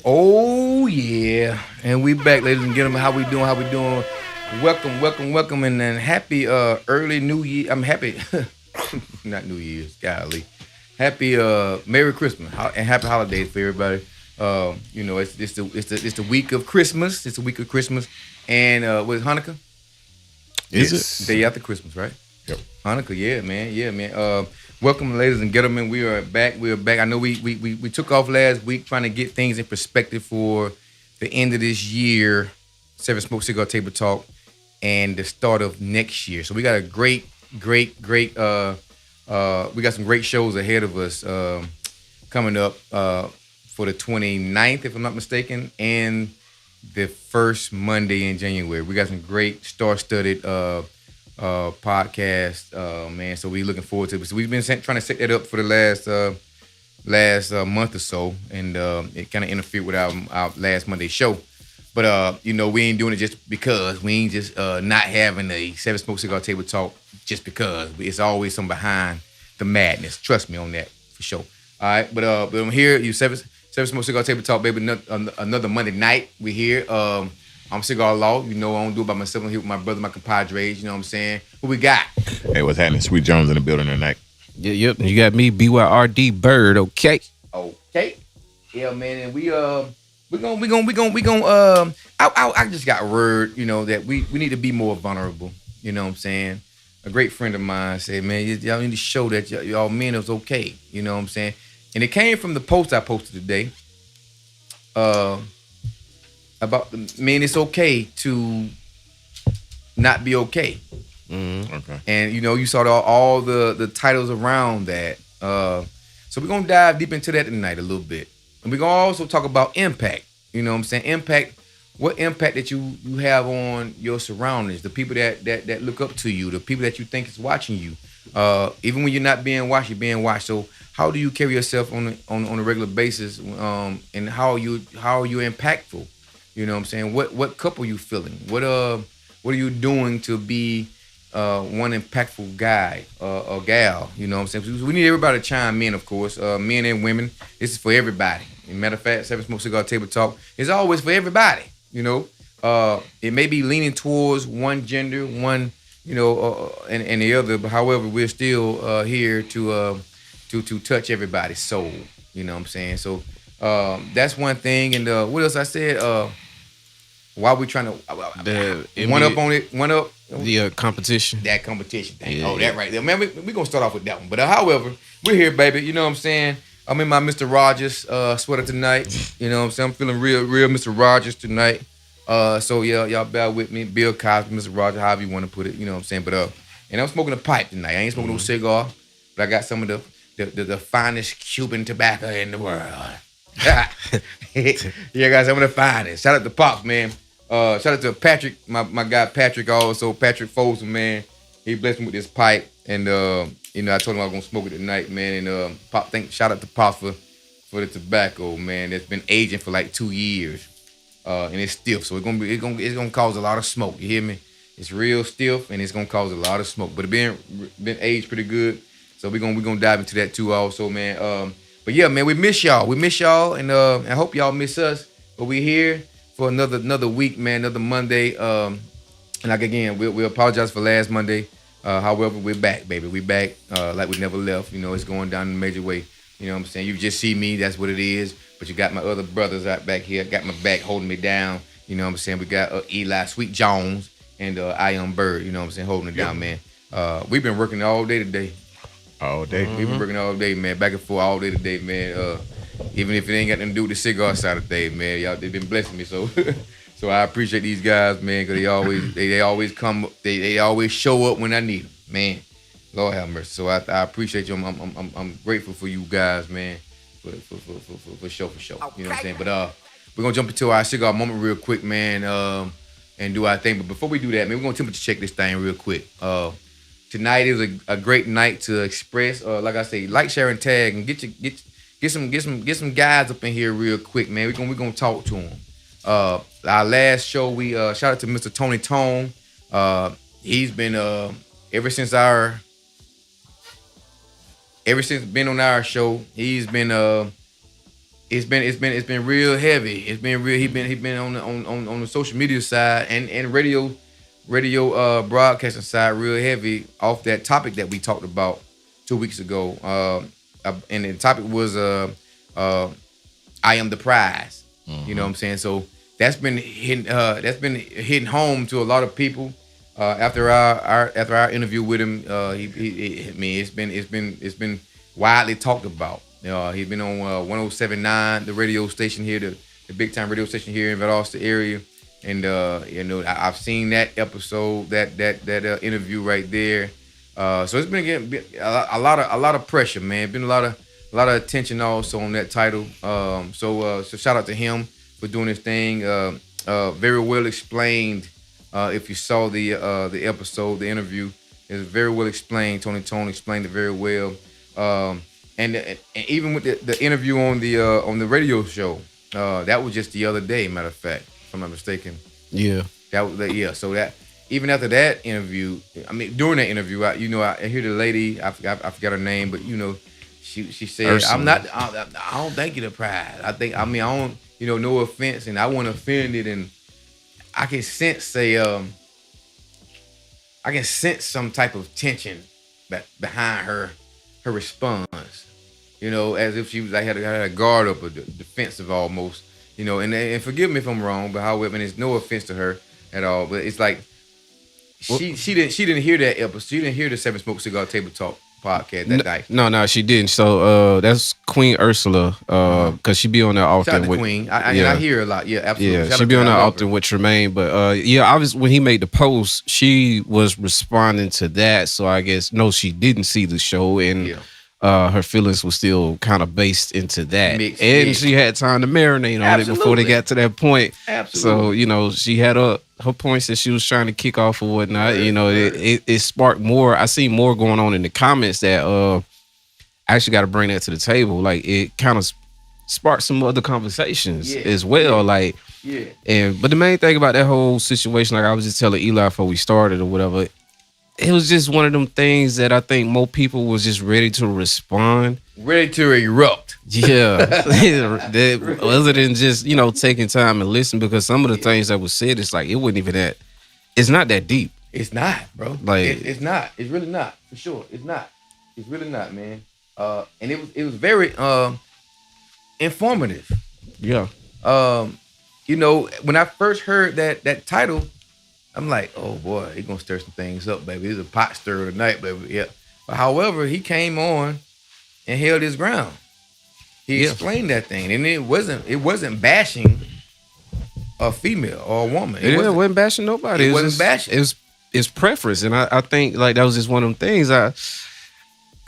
Oh yeah, and we back, ladies and gentlemen. How we doing? How we doing? Welcome, welcome, welcome, and then happy early New Year. I'm happy, not New Year's, golly. Happy Merry Christmas and happy holidays for everybody. It's the week of Christmas. It's the week of Christmas, and what is Hanukkah? Is Yes. it? Day after Christmas, right? Yep. Hanukkah, yeah, man, yeah, man. Welcome, ladies and gentlemen. We are back. We are back. I know we took off last week trying to get things in perspective for the end of this year, Seven Smoke Cigar Table Talk, and the start of next year. So we got a great. We got some great shows ahead of us coming up for the 29th, if I'm not mistaken, and the first Monday in January. We got some great star-studded podcast, man. So we looking forward to it. So we've been trying to set that up for the last month or so, and it kind of interfered with our last Monday show. But we ain't doing it just because. We ain't just not having a Seven Smoke Cigar Table Talk just because. It's always something behind the madness. Trust me on that for sure. All right, but I'm here. You Seven Smoke Cigar Table Talk, baby. Another Monday night. We here. I'm Cigar Law. I don't do it by myself. I'm here with my brother, my compadres. You know what I'm saying? What we got? Hey, what's happening? Sweet Jones in the building tonight. Yep. You got me, BYRD Bird. Okay. Okay. Yeah, man. And we I just got word, that we need to be more vulnerable. You know what I'm saying? A great friend of mine said, man, y'all need to show that y'all men is okay. You know what I'm saying? And it came from the post I posted today. About men, it's okay to not be okay. Okay. And you saw all the titles around that. So we're gonna dive deep into that tonight a little bit. And we're gonna also talk about impact. You know what I'm saying? Impact, what impact that you have on your surroundings, the people that look up to you, the people that you think is watching you. Even when you're not being watched, you're being watched. So how do you carry yourself on a regular basis? And how are you impactful? You know what I'm saying? What cup are you filling? What are you doing to be one impactful guy or gal? You know what I'm saying? We need everybody to chime in, of course. Men and women. This is for everybody. As a matter of fact, Seven Smoke Cigar Table Talk is always for everybody. It may be leaning towards one gender, one, and the other. But however, we're still here to touch everybody's soul. You know what I'm saying? So that's one thing. And what else I said? Why we trying to one up on it? One up The competition. that competition thing. Yeah, That right there, man. We're gonna start off with that one. But however, we're here, baby. You know what I'm saying? I'm in my Mr. Rogers sweater tonight. You know what I'm saying? I'm feeling real Mr. Rogers tonight. So yeah, y'all bear with me. Bill Cosby, Mr. Rogers, however you want to put it. You know what I'm saying? But and I'm smoking a pipe tonight. I ain't smoking no cigar, but I got some of the finest Cuban tobacco in the world. Yeah, I got some of the finest. Shout out to Pops, man. Shout out to Patrick, my guy Patrick, also Patrick Folsom, man. He blessed me with this pipe, and I told him I was gonna smoke it tonight, man. And shout out to Pops for the tobacco, man. That's been aging for like 2 years, and it's stiff, so it's gonna cause a lot of smoke. You hear me? It's real stiff, and it's gonna cause a lot of smoke. But it been aged pretty good, so we're gonna dive into that too, also, man. But yeah, man, we miss y'all, and I hope y'all miss us. But we here for another week, man, another Monday. And like again, we apologize for last Monday. However, we're back, baby. We back like we never left. It's going down in a major way. You know what I'm saying? You just see me, that's what it is. But you got my other brothers out back here, got my back holding me down. You know what I'm saying? We got Eli, Sweet Jones, and I Am Bird, you know what I'm saying, holding it down, man. We've been working all day today. All day. We've been working all day, man, back and forth all day today, man. Even if it ain't got nothing to do with the cigar side of things, man, y'all, they've been blessing me, so so I appreciate these guys, man, because they always come, they always show up when I need them, man. Lord have mercy. So I appreciate you. I'm grateful for you guys, man, for sure. You know what I'm saying? But we're gonna jump into our cigar moment real quick, man, and do our thing. But before we do that, man, we're gonna temperature check this thing real quick. Tonight is a great night to express, like I say, like, share, and tag, and get some guys up in here real quick, man. We're gonna talk to them. Our last show, we shout out to Mr. Tony Tone. He's been ever since been on our show. He's been it's been real heavy. It's been real. He been on the social media side and radio broadcasting side real heavy off that topic that we talked about 2 weeks ago. And the topic was I am the prize. You know what I'm saying? So that's been hitting home to a lot of people. After our interview with him, it's been widely talked about. He's been on 107.9, the radio station here, the big time radio station here in Valdosta area, and I've seen that episode, that interview right there. So it's been getting a lot of pressure, man. Been a lot of attention also on that title. So shout out to him for doing his thing. Very well explained. If you saw the episode, the interview, is very well explained. Tony Tone explained it very well. And even with the interview on the radio show, that was just the other day. Matter of fact, if I'm not mistaken. Yeah. So that even after that interview, I mean, during that interview, I hear the lady. I forgot her name, but she said, Ursula. I don't think you're the prize. I don't. No offense, and I wasn't offended, and I can sense some type of tension behind her response. As if she was had a guard up, or defensive almost. And forgive me if I'm wrong, but however, and it's no offense to her at all, but it's like she didn't hear that episode. She didn't hear the Seven Smoke Cigar Table Talk podcast that night. No, she didn't. So that's Queen Ursula, because she be on there often. Shout out to with Queen. I hear a lot. Yeah, absolutely. Yeah, Shout she out be to on her. there I love often her. with Tremaine. But obviously when he made the post, she was responding to that. So I guess no, she didn't see the show, and her feelings were still kind of based into that. Mixed, and yeah. she had time to marinate on it before they Absolutely. got to that point. Absolutely. So she had her points that she was trying to kick off or whatnot. It sparked more. I see more going on in the comments that I actually got to bring that to the table. Like, it kind of sparked some other conversations as well. Like, but the main thing about that whole situation, like I was just telling Eli before we started or whatever, it was just one of them things that I think more people was just ready to respond. Ready to erupt. Yeah. That, other than just, taking time and listen, because some of the things that was said, it's like, it wasn't even that, it's not that deep. It's not, bro. Like, it's not. It's really not. For sure. It's not. It's really not, man. And it was very informative. Yeah. When I first heard that title, I'm like, oh boy, he gonna stir some things up, baby. It's a pot stirrer tonight, baby. Yeah. But however, he came on and held his ground. He explained that thing, and it wasn't bashing a female or a woman. It wasn't bashing nobody. It was wasn't just, bashing. It's preference, and I think like that was just one of them things.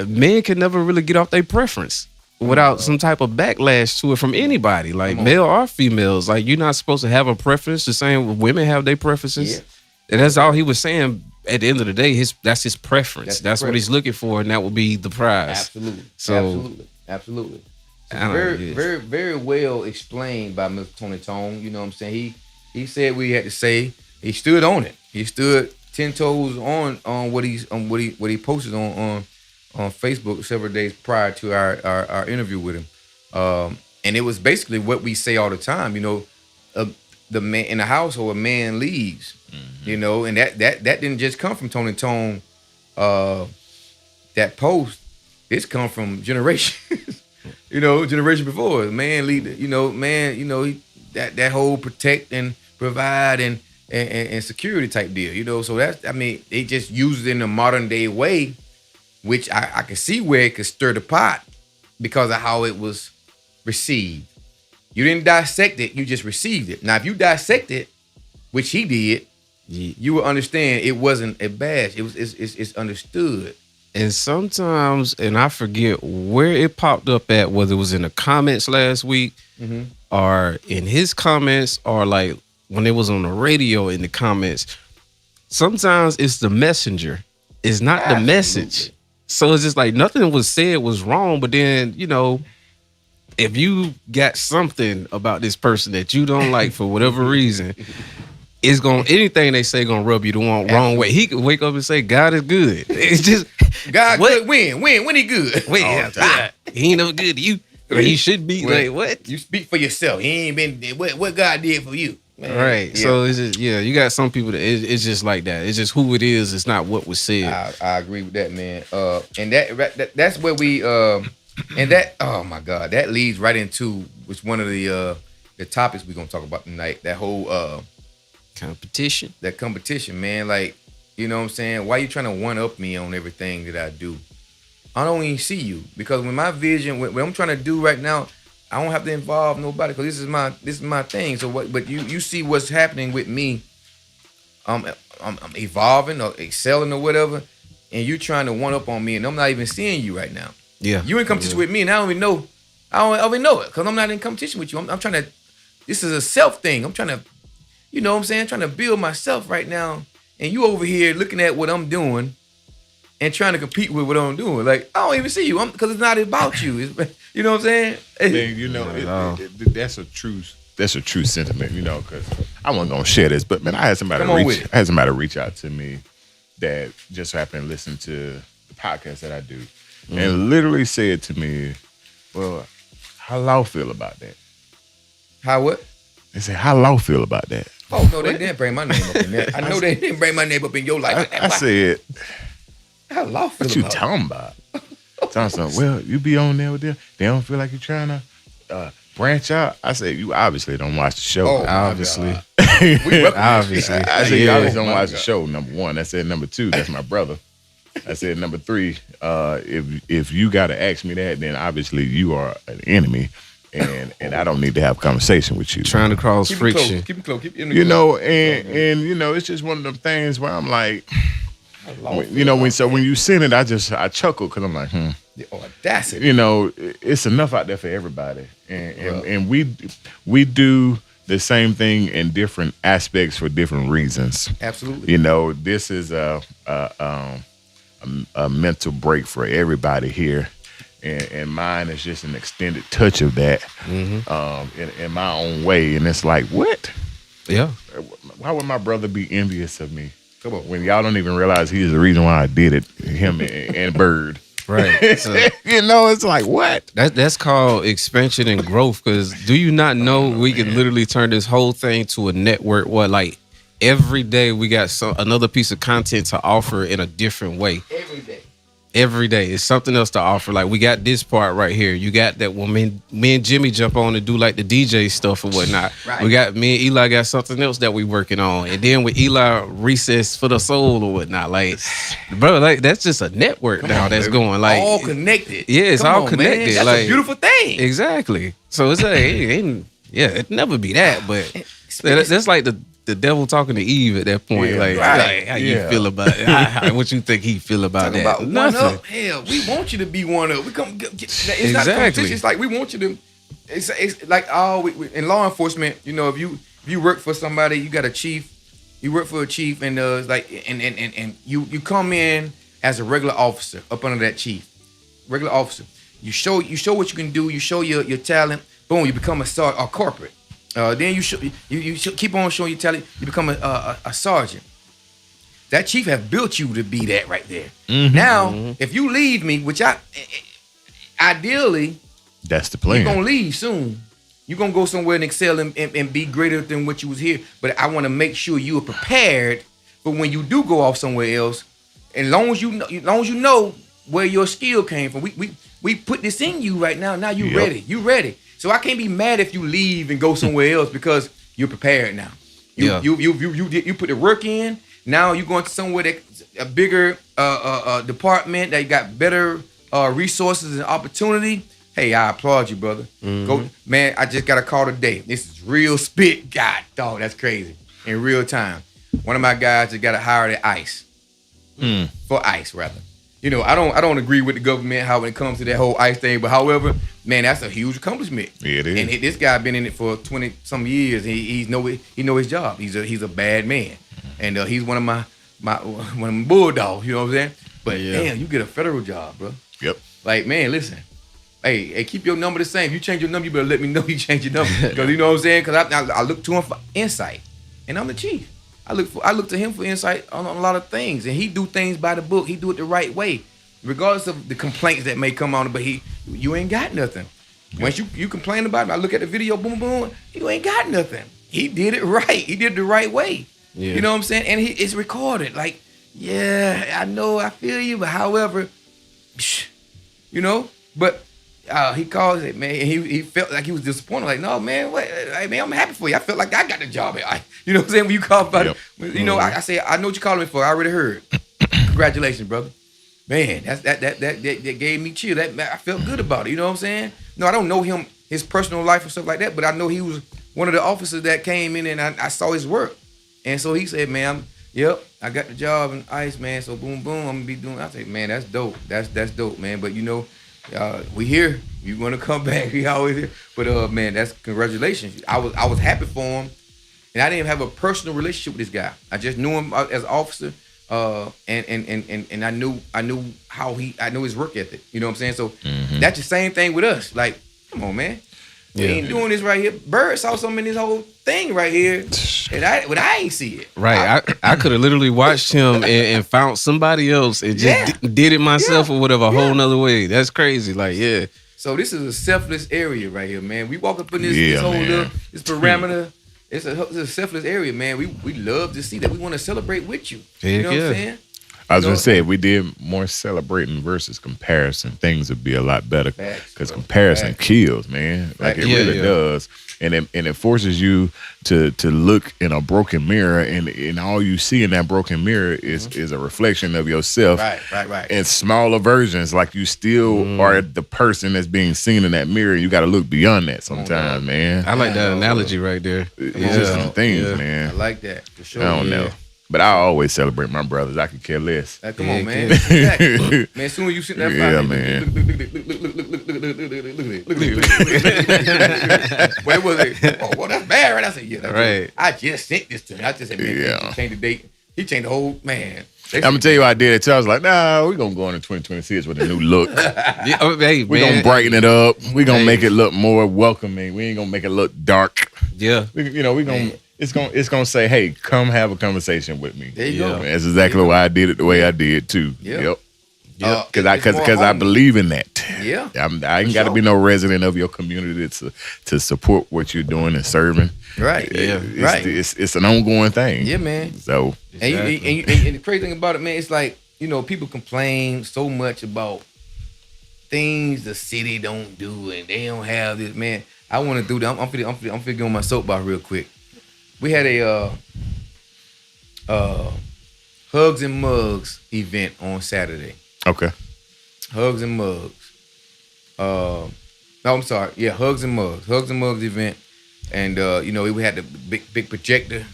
Men can never really get off their preference without some type of backlash to it from anybody, like male or females. Like, you're not supposed to have a preference. The same women have their preferences, and that's all he was saying. At the end of the day, that's his preference. That's what he's looking for, and that would be the prize. Absolutely. So, Absolutely. So very, very, very well explained by Mr. Tony Tone. You know what I'm saying? He said what he had to say. He stood on it. He stood 10 toes on what he posted on Facebook several days prior to our interview with him. And it was basically what we say all the time. The man in the household, a man leads. And that didn't just come from Tony Tone. That post, this come from generations. Generation before. Man lead. That whole protect and provide and security type deal. So they just use it in a modern day way, which I can see where it could stir the pot because of how it was received. You didn't dissect it, you just received it. Now, if you dissect it, which he did, you will understand it wasn't a bash. It's understood. And sometimes, and I forget where it popped up at, whether it was in the comments last week or in his comments or like when it was on the radio in the comments, sometimes it's the messenger. It's not the message. So it's just like nothing was said was wrong, but then, if you got something about this person that you don't like for whatever reason, it's anything they say gonna rub you the wrong way. He could wake up and say God is good. It's just God good when he good. He ain't never good to you. Like, he should be Well, like, what? You speak for yourself. He ain't been what God did for you. Man. Right. Yeah. So it's just you got some people that it's just like that. It's just who it is. It's not what was said. I agree with that, man. And that's where we and that oh my God, that leads right into which one of the topics we're gonna talk about tonight. That whole Competition. that competition, man. Like, you know what I'm saying? Why you trying to one up me on everything that I do? I don't even see you because when my vision, what I'm trying to do right now, I don't have to involve nobody because this is my thing. So what? But you see what's happening with me. I'm evolving or excelling or whatever, and you trying to one up on me, and I'm not even seeing you right now. Yeah. You in competition with me, and I don't even know. I don't even know it because I'm not in competition with you. I'm trying to. This is a self thing. I'm trying to, you know what I'm saying? Trying to build myself right now, and you over here looking at what I'm doing. And trying to compete with what I'm doing. Like, I don't even see you because it's not about you. You know what I'm saying? Man, you know, that's a true sentiment, you know, because I wasn't going to share this, but man, I had somebody reach out to me that just happened to listen to the podcast that I do and literally said to me, well, how Law feel about that? How what? They said, how Law feel about that? Oh, no, they didn't bring my name up in there. I know they didn't bring my name up in your life. I said... How Law feel what you about talking about? Talking well, you be on there with them. They don't feel like you're trying to branch out. I said, you obviously don't watch the show. Oh, Obviously. Obviously. I said, you obviously don't watch the show, number one. I said, number two, that's my brother. I said, number three, if you got to ask me that, then obviously you are an enemy. And I don't need to have a conversation with you. Trying to cause friction. Keep it close. You know, and you know, it's just one of them things where I'm like, you know, when you send it, I chuckle because I'm like, The audacity. You know, it's enough out there for everybody, and we do the same thing in different aspects for different reasons. Absolutely. You know, this is a mental break for everybody here, and mine is just an extended touch of that in my own way. And it's like, what? Yeah. Why would my brother be envious of me? Come on. When y'all don't even realize he's the reason why I did it, him and Bird. Right. So, you know, it's like, what? that's called expansion and growth. Because do you not know we can literally turn this whole thing to a network? What, like every day we got another piece of content to offer in a different way. Every day it's something else to offer. Like we got this part right here. You got that when me and Jimmy jump on and do like the DJ stuff or whatnot. Right. We got me and Eli got something else that we working on. And then with Eli recess for the soul or whatnot. Like, bro, like that's just a network now that's going like all connected. Yeah, it's all connected. Man. That's like a beautiful thing. Exactly. So it's like it'd never be that, but that's like the devil talking to Eve at that point. Yeah, like, right. like, how you feel about it? What you think he feel about Talking that? about Nothing. one up. Hell, we want you to be one up. We come. It's not Exactly. competition. It's like we want you to. It's like we in law enforcement. You know, if you work for somebody, you got a chief. You work for a chief, and like and you come in as a regular officer up under that chief, regular officer. You show what you can do. You show your talent. Boom, you become a corporate. Then you keep on showing your talent. You become a sergeant. That chief have built you to be that right there. Now, if you leave me, which ideally, That's the plan. you're gonna leave soon. You're gonna go somewhere and excel and be greater than what you was here. But I want to make sure you are prepared for when you do go off somewhere else. And long as you know where your skill came from, we put this in you right now. Now you ready. You ready. So I can't be mad if you leave and go somewhere else because you're prepared now. You put the work in. Now you're going to somewhere that's a bigger department that got better resources and opportunity. Hey, I applaud you, brother. Go, man. I just got a call today. This is real spit. God, dog, that's crazy. In real time, one of my guys just got hired at ICE for ICE rather. You know, I don't agree with the government how when it comes to that whole ICE thing, but however, man, that's a huge accomplishment. Yeah, it is. And this guy been in it for 20 some years. He know his job. He's a bad man, and he's one of my bulldogs. You know what I'm saying? But damn, you get a federal job, bro. Yep. Like, man, listen. Hey, keep your number the same. If you change your number, you better let me know you change your number. Because you know what I'm saying? Because I look to him for insight, and I'm the chief. I look to him for insight on a lot of things, and he do things by the book. He do it the right way, regardless of the complaints that may come on. But you ain't got nothing. Once you complain about it, I look at the video, boom, boom, you ain't got nothing. He did it right. He did it the right way. Yeah. You know what I'm saying? And it's recorded. Like, yeah, I know, I feel you, but however, you know, but he calls it, man. And he felt like he was disappointed. Like, no, man, wait, hey, man, I'm happy for you. I felt like I got the job. You know what I'm saying? When you call about it, you know, I say, I know what you're calling me for. I already heard. Congratulations, brother. Man, that gave me chill. I felt good about it. You know what I'm saying? No, I don't know him, his personal life and stuff like that, but I know he was one of the officers that came in and I saw his work. And so he said, man, I got the job in ICE, man. So boom, boom, I'm gonna be doing. I say, man, that's dope. That's dope, man. But you know, we here. You gonna come back? We always here. But man, that's congratulations. I was happy for him, and I didn't have a personal relationship with this guy. I just knew him as an officer, and I knew I knew his work ethic. You know what I'm saying? So that's the same thing with us. Like, come on, man. We ain't doing this right here. Bird saw something in this whole thing right here, and I ain't see it. Right, I could have literally watched him and found somebody else and just did it myself or whatever, a whole nother way. That's crazy. Like, yeah. So this is a selfless area right here, man. We walk up in this whole this parameter. It's a selfless area, man. We love to see that. We want to celebrate with you. You know what I'm saying? I was gonna say, if we did more celebrating versus comparison, things would be a lot better. Because comparison kills, man. Like it really does, and it forces you to look in a broken mirror, and all you see in that broken mirror is a reflection of yourself. Right. In smaller versions, like you still are the person that's being seen in that mirror. You got to look beyond that sometimes, man. I like that analogy right there. It's just some things, man. I like that for sure. I don't know. But I always celebrate my brothers. I could care less. Come on, man. Exactly. Man, soon as you sit in that fire, man. Look. Where was it? Oh, well, that's bad, right? I said, yeah, that's right. I just sent this to him. I just said, man, he changed the date. He changed the whole, man. I'm gonna tell you what I did it too. I was like, nah, we're gonna go into 2026 with a new look. We're gonna brighten it up. We're gonna make it look more welcoming. We ain't gonna make it look dark. Yeah. We're gonna it's gonna say, hey, come have a conversation with me. There you go. That's exactly why I did it the way I did too. Yep. Because I believe in that. Yeah. I ain't got to be no resident of your community to support what you're doing and serving. Right. It's an ongoing thing. Yeah, man. So and the crazy thing about it, man, it's like, you know, people complain so much about things the city don't do and they don't have this. Man, I want to do that. I'm finna go on my soapbox real quick. We had a Hugs and Mugs event on Saturday. Okay. Hugs and Mugs. No, I'm sorry. Yeah, Hugs and Mugs. Hugs and Mugs event. And, you know, we had the big projector.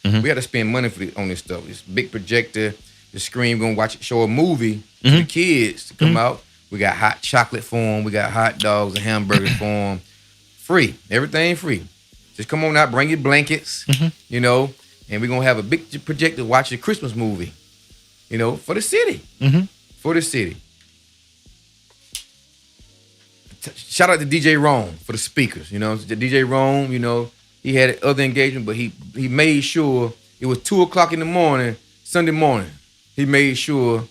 We had to spend money on this stuff. This big projector, the screen, going to show a movie to the kids to come out. We got hot chocolate for them. We got hot dogs and hamburgers for them. Free. Everything free. Just come on out, bring your blankets, you know, and we're going to have a big projector, watch a Christmas movie, you know, for the city. For the city. Shout out to DJ Rome for the speakers, you know. DJ Rome, you know, he had other engagement, but he made sure it was 2 o'clock in the morning, Sunday morning. He made sure,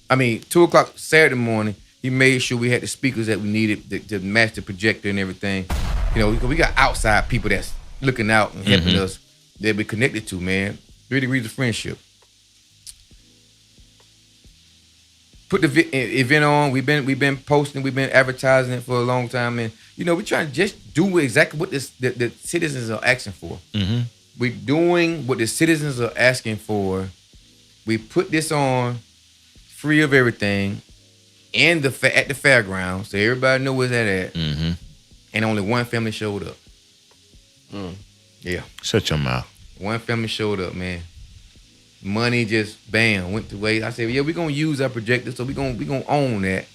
2 o'clock Saturday morning, he made sure we had the speakers that we needed to match the projector and everything. You know, we got outside people that's looking out and helping us that we're connected to, man. 3 degrees of friendship. Put the event on. We've been posting. We've been advertising it for a long time, and you know, we're trying to just do exactly what the citizens are asking for. We're doing what the citizens are asking for. We put this on, free of everything, and at the fairgrounds, so everybody know where that at. And only one family showed up. Yeah. Shut your mouth. One family showed up, man. Money just bam went the way. I said, yeah, we're gonna use our projector, so we're gonna own that.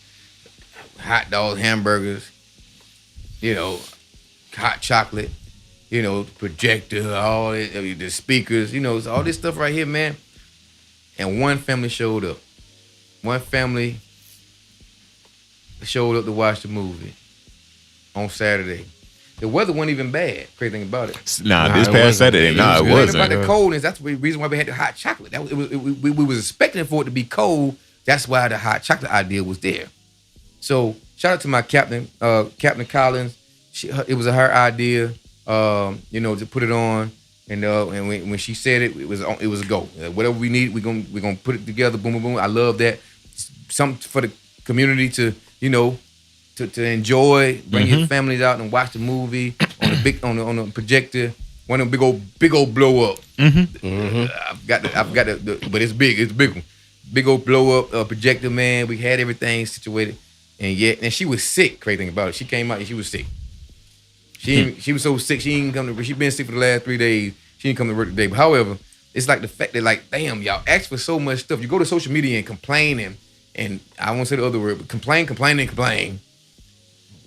Hot dogs, hamburgers, you know, hot chocolate, you know, projector, all it, the speakers, you know, all this stuff right here, man. And one family showed up. One family showed up to watch the movie on Saturday. The weather wasn't even bad. Crazy thing about it. Nah, this past Saturday, it wasn't. About the coldness, that's the reason why we had the hot chocolate. We was expecting for it to be cold. That's why the hot chocolate idea was there. So shout out to my captain, Captain Collins. it was her idea, to put it on. And when she said it, it was a go. Whatever we need, we're gonna put it together. Boom, boom, boom. I love that. Something for the community to to enjoy. Bring your families out and watch the movie on the projector. One of them big old blow up. I've got the but it's big. It's a big one. Big old blow up projector, man. We had everything situated, and she was sick. Crazy thing about it, she came out and she was sick. She was so sick. She didn't come to. She been sick for the last 3 days. She didn't come to work today. But however, it's like the fact that damn, y'all ask for so much stuff. You go to social media and complain and I won't say the other word, but complain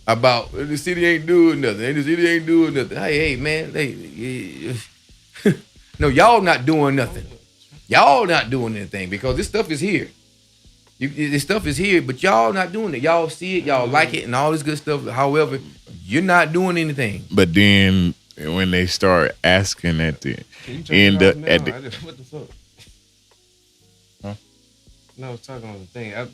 about the city ain't doing nothing. And the city ain't doing nothing. Hey man, no, y'all not doing nothing. Y'all not doing anything because this stuff is here. This stuff is here, but y'all not doing it. Y'all see it, y'all like it, and all this good stuff. However, you're not doing anything. But then when they start asking at the end what the fuck? Huh? No, I was talking on the thing. At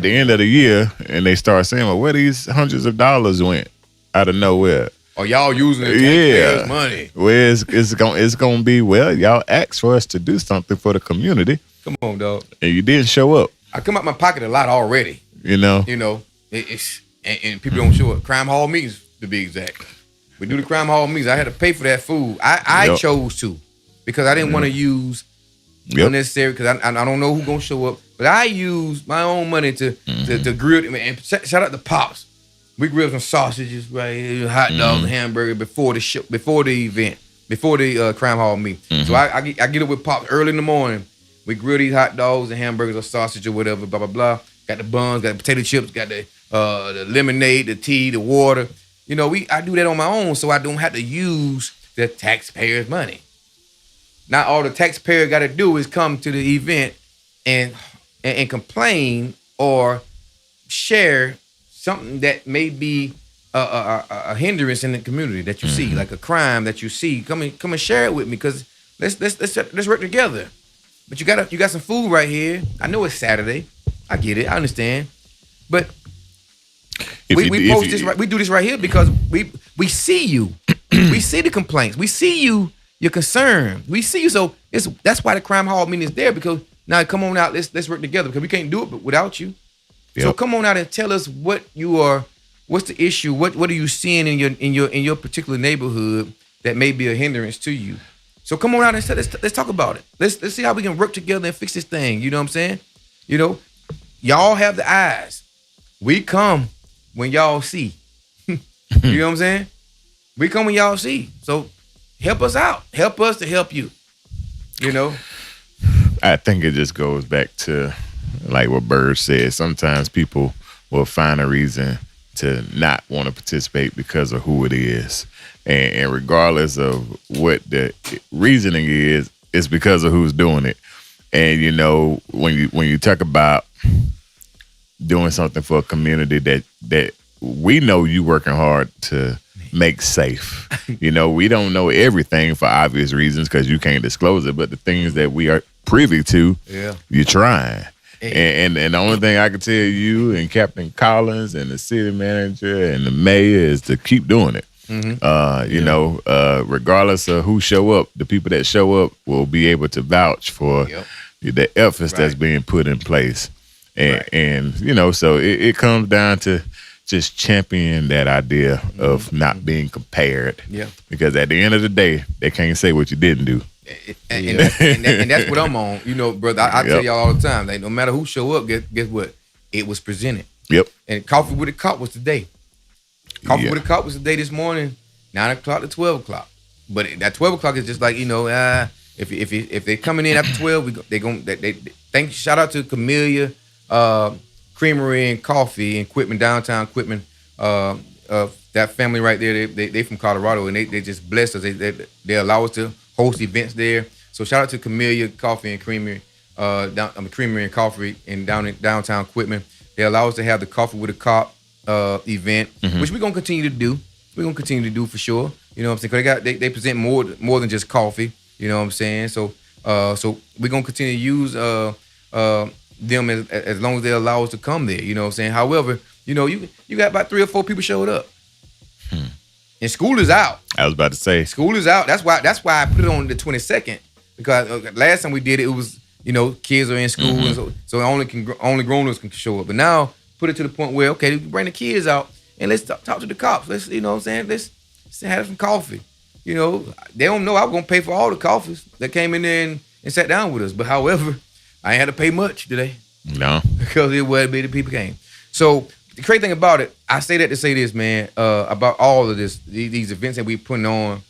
the end of the year, and they start saying, "Well, where these hundreds of dollars went out of nowhere?" Or y'all using the taxpayers' money? Where it's gonna be? Well, y'all asked for us to do something for the community. Come on, dog. And you didn't show up. I come out my pocket a lot already. It's and people don't show up. Crime Hall meetings, to be exact. We do the Crime Hall meetings. I had to pay for that food. I chose to because I didn't want to use unnecessary because I don't know who's gonna show up. But I used my own money to grill it. And shout out to Pops. We grilled some sausages, right? Hot dogs and hamburger before the show, before the event, before the Crime Hall meeting. So I get up with Pops early in the morning. We grill these hot dogs and hamburgers or sausage or whatever, blah, blah, blah. Got the buns, got the potato chips, got the lemonade, the tea, the water. I do that on my own so I don't have to use the taxpayers' money. Now all the taxpayer got to do is come to the event and complain or share something that may be a hindrance in the community that you see, like a crime that you see. Come and share it with me because let's work together. But you got some food right here. I know it's Saturday. I get it. I understand. But we do this right here because we see you. We see the complaints. We see your concern. We see you. So that's why the Crime Hall meeting is there because now come on out. Let's work together because we can't do it without you. Yep. So come on out and tell us what's the issue? What are you seeing in your particular neighborhood that may be a hindrance to you? So come on out and let's talk about it. Let's see how we can work together and fix this thing. You know what I'm saying? Y'all have the eyes. We come when y'all see. You know what I'm saying? We come when y'all see. So help us out. Help us to help you. I think it just goes back to like what Bird said. Sometimes people will find a reason to not want to participate because of who it is. And regardless of what the reasoning is, it's because of who's doing it. And when you talk about doing something for a community that we know you working hard to make safe. We don't know everything for obvious reasons because you can't disclose it, but the things that we are privy to, you're trying. And the only thing I can tell you and Captain Collins and the city manager and the mayor is to keep doing it. Regardless of who show up, the people that show up will be able to vouch for the efforts that's being put in place. And so it comes down to just championing that idea of not being compared. Yeah. Because at the end of the day, they can't say what you didn't do. And that's what I'm on. Brother, I tell y'all all the time, no matter who show up, guess what? It was presented. Yep. And Coffee with a Cop was today. Coffee with a Cop was the day this morning, 9 o'clock to 12 o'clock. But that 12 o'clock is just like, if they're coming in after 12, shout out to Camellia Creamery and Coffee and Equipment, Downtown Equipment, that family right there. They from Colorado and they just blessed us. They allow us to host events there. So shout out to Camellia Coffee and Creamery, Creamery and Coffee in Downtown Equipment. They allow us to have the Coffee with a Cop event, which we're gonna continue to do. We're gonna continue to do for sure. You know what I'm saying? Cause they present more than just coffee. You know what I'm saying? So we're gonna continue to use them as long as they allow us to come there. You know what I'm saying? However, You know, you got about 3 or 4 people showed up. And school is out. I was about to say. School is out. That's why I put it on the 22nd. Because last time we did it, it was, you know, kids are in school, and so only grown-ups can show up. But now, put it to the point where, okay, we can bring the kids out and let's talk to the cops. Let's, you know what I'm saying? Let's have some coffee. You know, they don't know I was going to pay for all the coffees that came in there and sat down with us. But however, I ain't had to pay much today. No. Because it was the people came. So the crazy thing about it, I say that to say this, man, about all of these events that we putting on,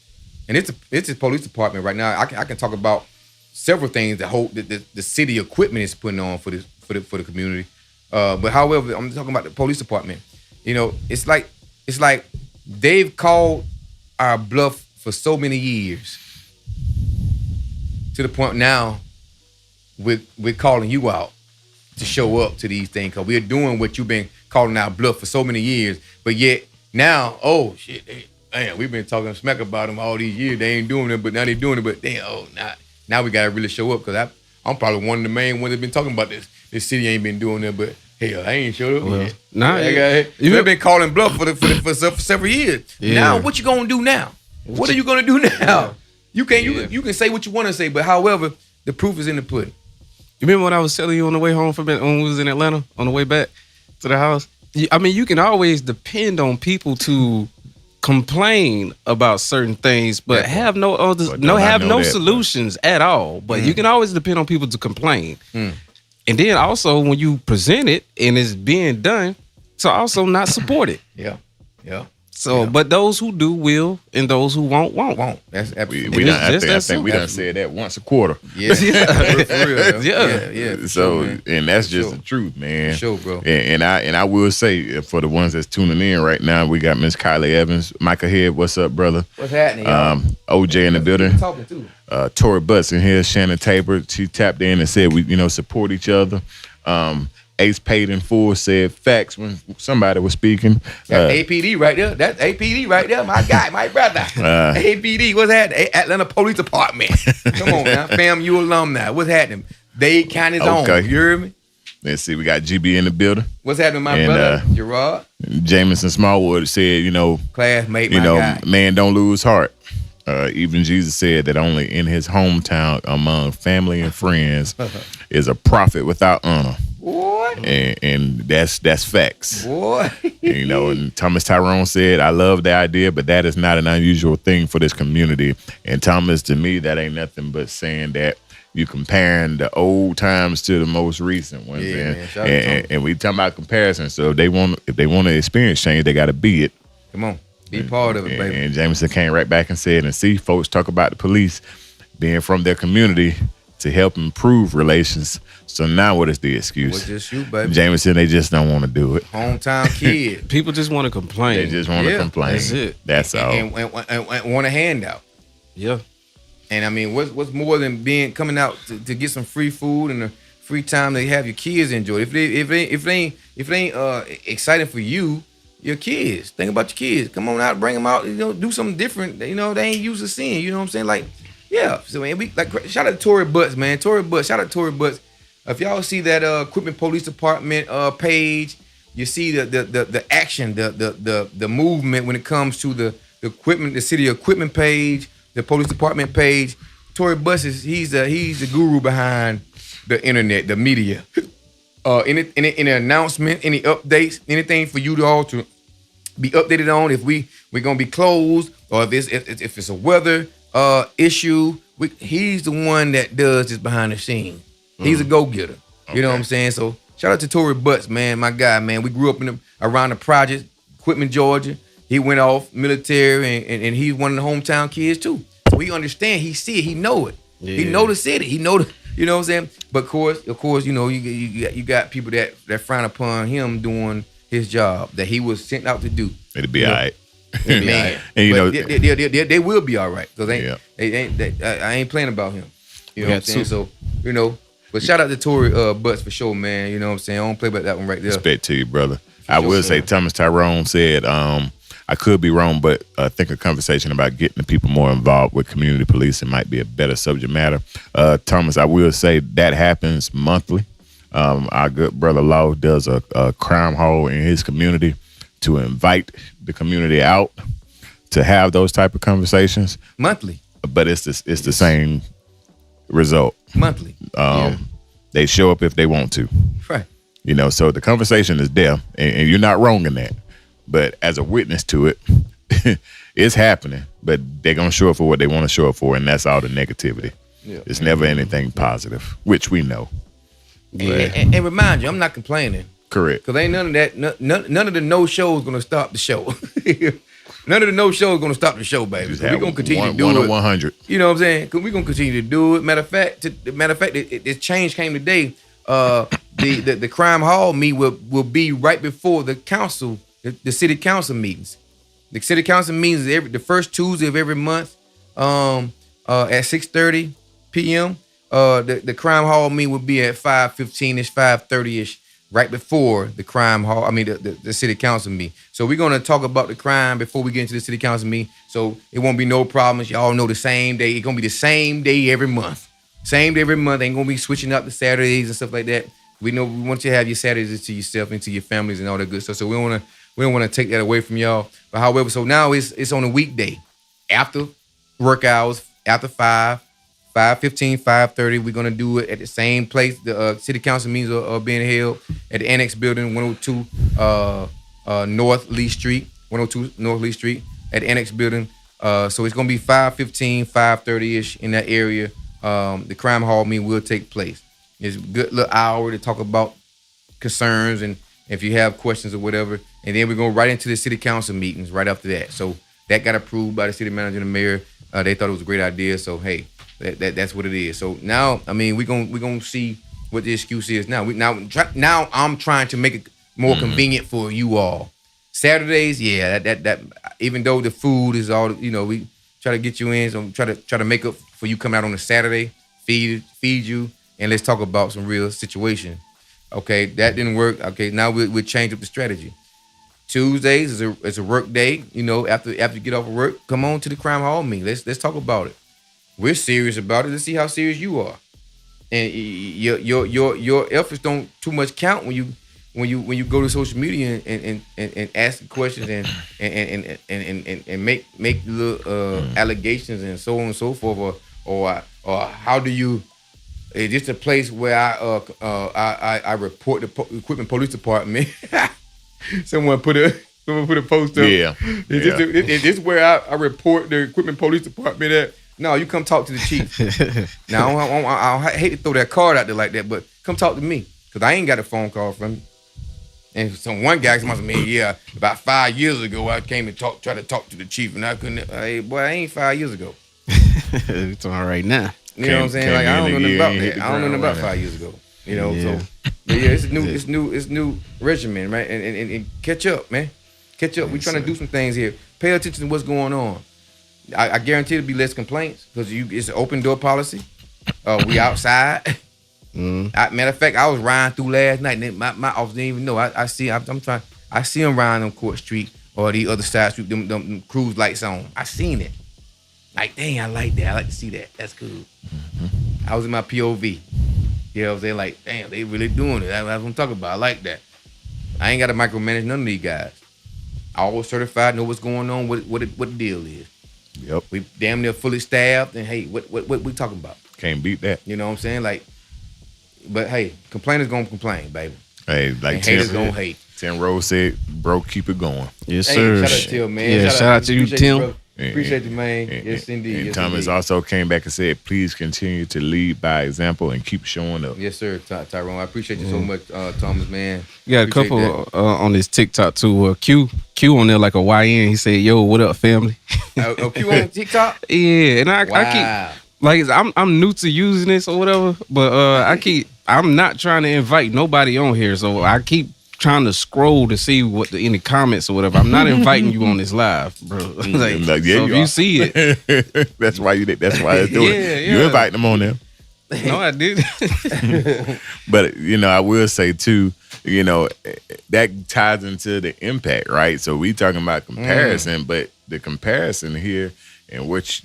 and it's a police department right now. I can talk about several things that the city equipment is putting on for the community. But however, I'm talking about the police department. You know, it's like they've called our bluff for so many years, to the point now we're calling you out to show up to these things, because we're doing what you've been calling our bluff for so many years. But yet now, oh shit, damn, we've been talking smack about them all these years. They ain't doing it, but now they're doing it. But damn, now we gotta really show up, because I'm probably one of the main ones that been talking about this. This city ain't been doing it, but hell, I ain't showed up yet. Nah, you've been calling bluff for several years. Yeah. Now, what you gonna do now? What are you gonna do now? You can say what you want to say, but however, the proof is in the pudding. You remember what I was telling you on the way home when we was in Atlanta, on the way back to the house? I mean, you can always depend on people to complain about certain things, but have no others, no solutions at all. But you can always depend on people to complain. And then also, when you present it and it's being done, to also not support it. Yeah. So, but those who do will, and those who won't. That's absolutely. I think we done said that once a quarter. Yeah, for real. Yeah. So, and that's just the truth, man. For sure, bro. And I will say, for the ones that's tuning in right now, we got Miss Kylie Evans, Micah Head. What's up, brother? What's happening, y'all? OJ in the building. Talking too. Tori Butts in here. Shannon Tabor. She tapped in and said we support each other. Ace Paid in Full said facts when somebody was speaking. That's APD right there. That's APD right there. My guy, my brother. APD, what's happening? Atlanta Police Department. Come on now. FAMU alumni. What's happening? Dade County's own. You hear me? Let's see. We got GB in the building. What's happening, my brother? Gerard. Jameson Smallwood said, classmate, my guy. Man, don't lose heart. Even Jesus said that only in his hometown among family and friends is a prophet without honor. What? And that's facts. What? And Thomas Tyrone said, I love the idea, but that is not an unusual thing for this community. And Thomas, to me, that ain't nothing but saying that you comparing the old times to the most recent ones. And we talking about comparison. So if they want to experience change, they got to be it. Come on. Be part of it, baby. And Jameson came right back and said, and see, folks talk about the police being from their community to help improve relations. So now what is the excuse? Well, just you, baby. Jameson, they just don't want to do it. Hometown kid. People just want to complain. They just want to complain. That's it. That's all. And want a handout. Yeah. And I mean, what's more than coming out to get some free food and the free time to have your kids enjoy? If they ain't exciting for you, your kids. Think about your kids. Come on out, bring them out. Do something different. They ain't used to seeing. You know what I'm saying? Like, yeah. So man, shout out to Tori Butts, man. Shout out to Tori Butts. If y'all see that Equipment Police Department page, you see the action, the movement when it comes to the equipment, the city equipment page, the police department page. Tori Butts he's the guru behind the internet, the media. Any announcement, any updates, anything for you all to be updated on, if we're gonna be closed, or if it's a weather issue, he's the one that does this behind the scenes. He's a go-getter. Okay. You know what I'm saying? So shout out to Tori Butts, man, my guy, man. We grew up around the project, Quitman, Georgia. He went off military, and he's one of the hometown kids too. So he understand, he see it, he know it. Yeah. He know the city, he know the, you know what I'm saying? But of course, you got people that frown upon him doing his job that he was sent out to do. It'll be all right. Man, and they will be all right, because I ain't playing about him. You know what I'm saying? So but shout out to Tori Butts for sure, man. You know what I'm saying? I don't play about that one right there. Respect to you, brother. I will say Thomas Tyrone said, I could be wrong, but I think a conversation about getting the people more involved with community policing might be a better subject matter. Thomas, I will say that happens monthly. Our good brother Law does a crime hall in his community to invite the community out to have those type of conversations monthly. But it's the same result monthly. They show up if they want to, right? So the conversation is there, and you're not wrong in that. But as a witness to it, it's happening. But they're gonna show up for what they want to show up for, and that's all the negativity. Yeah. It's never anything positive, which we know. And remind you, I'm not complaining. Correct. Because ain't none of that, none of the no shows gonna stop the show. None of the no shows gonna stop the show, baby. We're gonna continue to do it. 100. You know what I'm saying? Cause we're gonna continue to do it. Matter of fact, this change came today. The crime hall meet will be right before the council, the city council meetings. The city council meetings is the first Tuesday of every month, at 6:30 p.m. The crime hall meeting will be at 5:15ish, 5:30ish. Right before the crime hall, the city council meeting. So we're gonna talk about the crime before we get into the city council meeting. So it won't be no problems. Y'all know the same day. It's gonna be the same day every month. Same day every month. Ain't gonna be switching up the Saturdays and stuff like that. We know we want you to have your Saturdays to yourself and to your families and all that good stuff. So we don't wanna take that away from y'all. But however, so now it's on a weekday after work hours, after 5:15, 5:30, we're going to do it at the same place. The city council meetings are being held at the Annex Building, 102 North Lee Street, 102 North Lee Street at the Annex Building. So it's going to be 5:15, 5:30-ish in that area. The crime hall meeting will take place. It's a good little hour to talk about concerns and if you have questions or whatever. And then we're going right into the city council meetings right after that. So that got approved by the city manager and the mayor. They thought it was a great idea. So, hey. That's what it is. So now, we're gonna see what the excuse is now. Now I'm trying to make it more convenient for you all. Saturdays, yeah, that even though the food is all, we try to get you in, so try to make up for you coming out on a Saturday, feed you, and let's talk about some real situation. Okay, that didn't work. Okay, now we'll change up the strategy. Tuesdays is a work day. After you get off of work, come on to the crime hall meeting. Let's talk about it. We're serious about it. Let's see how serious you are, and your efforts don't too much count when you go to social media and ask questions and make little allegations and so on and so forth, or how do you? It's just a place where I report the equipment police department. Someone put a post up. Yeah. It's just where I report the equipment police department at. No, you come talk to the chief. Now, I hate to throw that card out there like that, but come talk to me, because I ain't got a phone call from you. And one guy must have been, about 5 years ago, I came and try to talk to the chief, and I couldn't. Hey, boy, I ain't 5 years ago. It's all right now. You know what I'm saying? Like, I don't know nothing about that. I don't know nothing about 5 years ago. So it's new regimen, right? And catch up, man. Catch up. We're trying to do some things here. Pay attention to what's going on. I guarantee there'll be less complaints because it's an open door policy. We outside. Matter of fact, I was riding through last night and my office didn't even know. I see them riding on Court Street or the other side street, them cruise lights on. I seen it. Like, dang, I like that. I like to see that. That's cool. I was in my POV. You know what I'm saying? Like, damn, they really doing it. That's what I'm talking about. I like that. I ain't got to micromanage none of these guys. All certified, know what's going on, what the deal is. Yep. We damn near fully staffed, and hey, what we talking about? Can't beat that. You know what I'm saying? Like, but hey, complainers gonna complain, baby. Hey, like and haters gonna hate. Tim Rose said, bro, keep it going. Yes, hey, sir. Shout out to Tim, man. Yeah, shout out to you, Tim. Appreciate you, man. Yes, indeed. And yes, Thomas indeed. also came back and said, please continue to lead by example and keep showing up. Yes, sir, Tyrone. I appreciate you so much, Thomas, man. You got a couple on this TikTok too. Q on there like a YN. He said, "Yo, what up, family?" Q on TikTok? Yeah, and I keep like I'm new to using this or whatever, but I'm not trying to invite nobody on here, so I keep trying to scroll to see what in the comments or whatever. I'm not inviting you on this live, bro. If you see it, that's why it's doing it. You invite them on there. No, I did. But I will say too, that ties into the impact, right? So we talking about comparison, but the comparison here and what's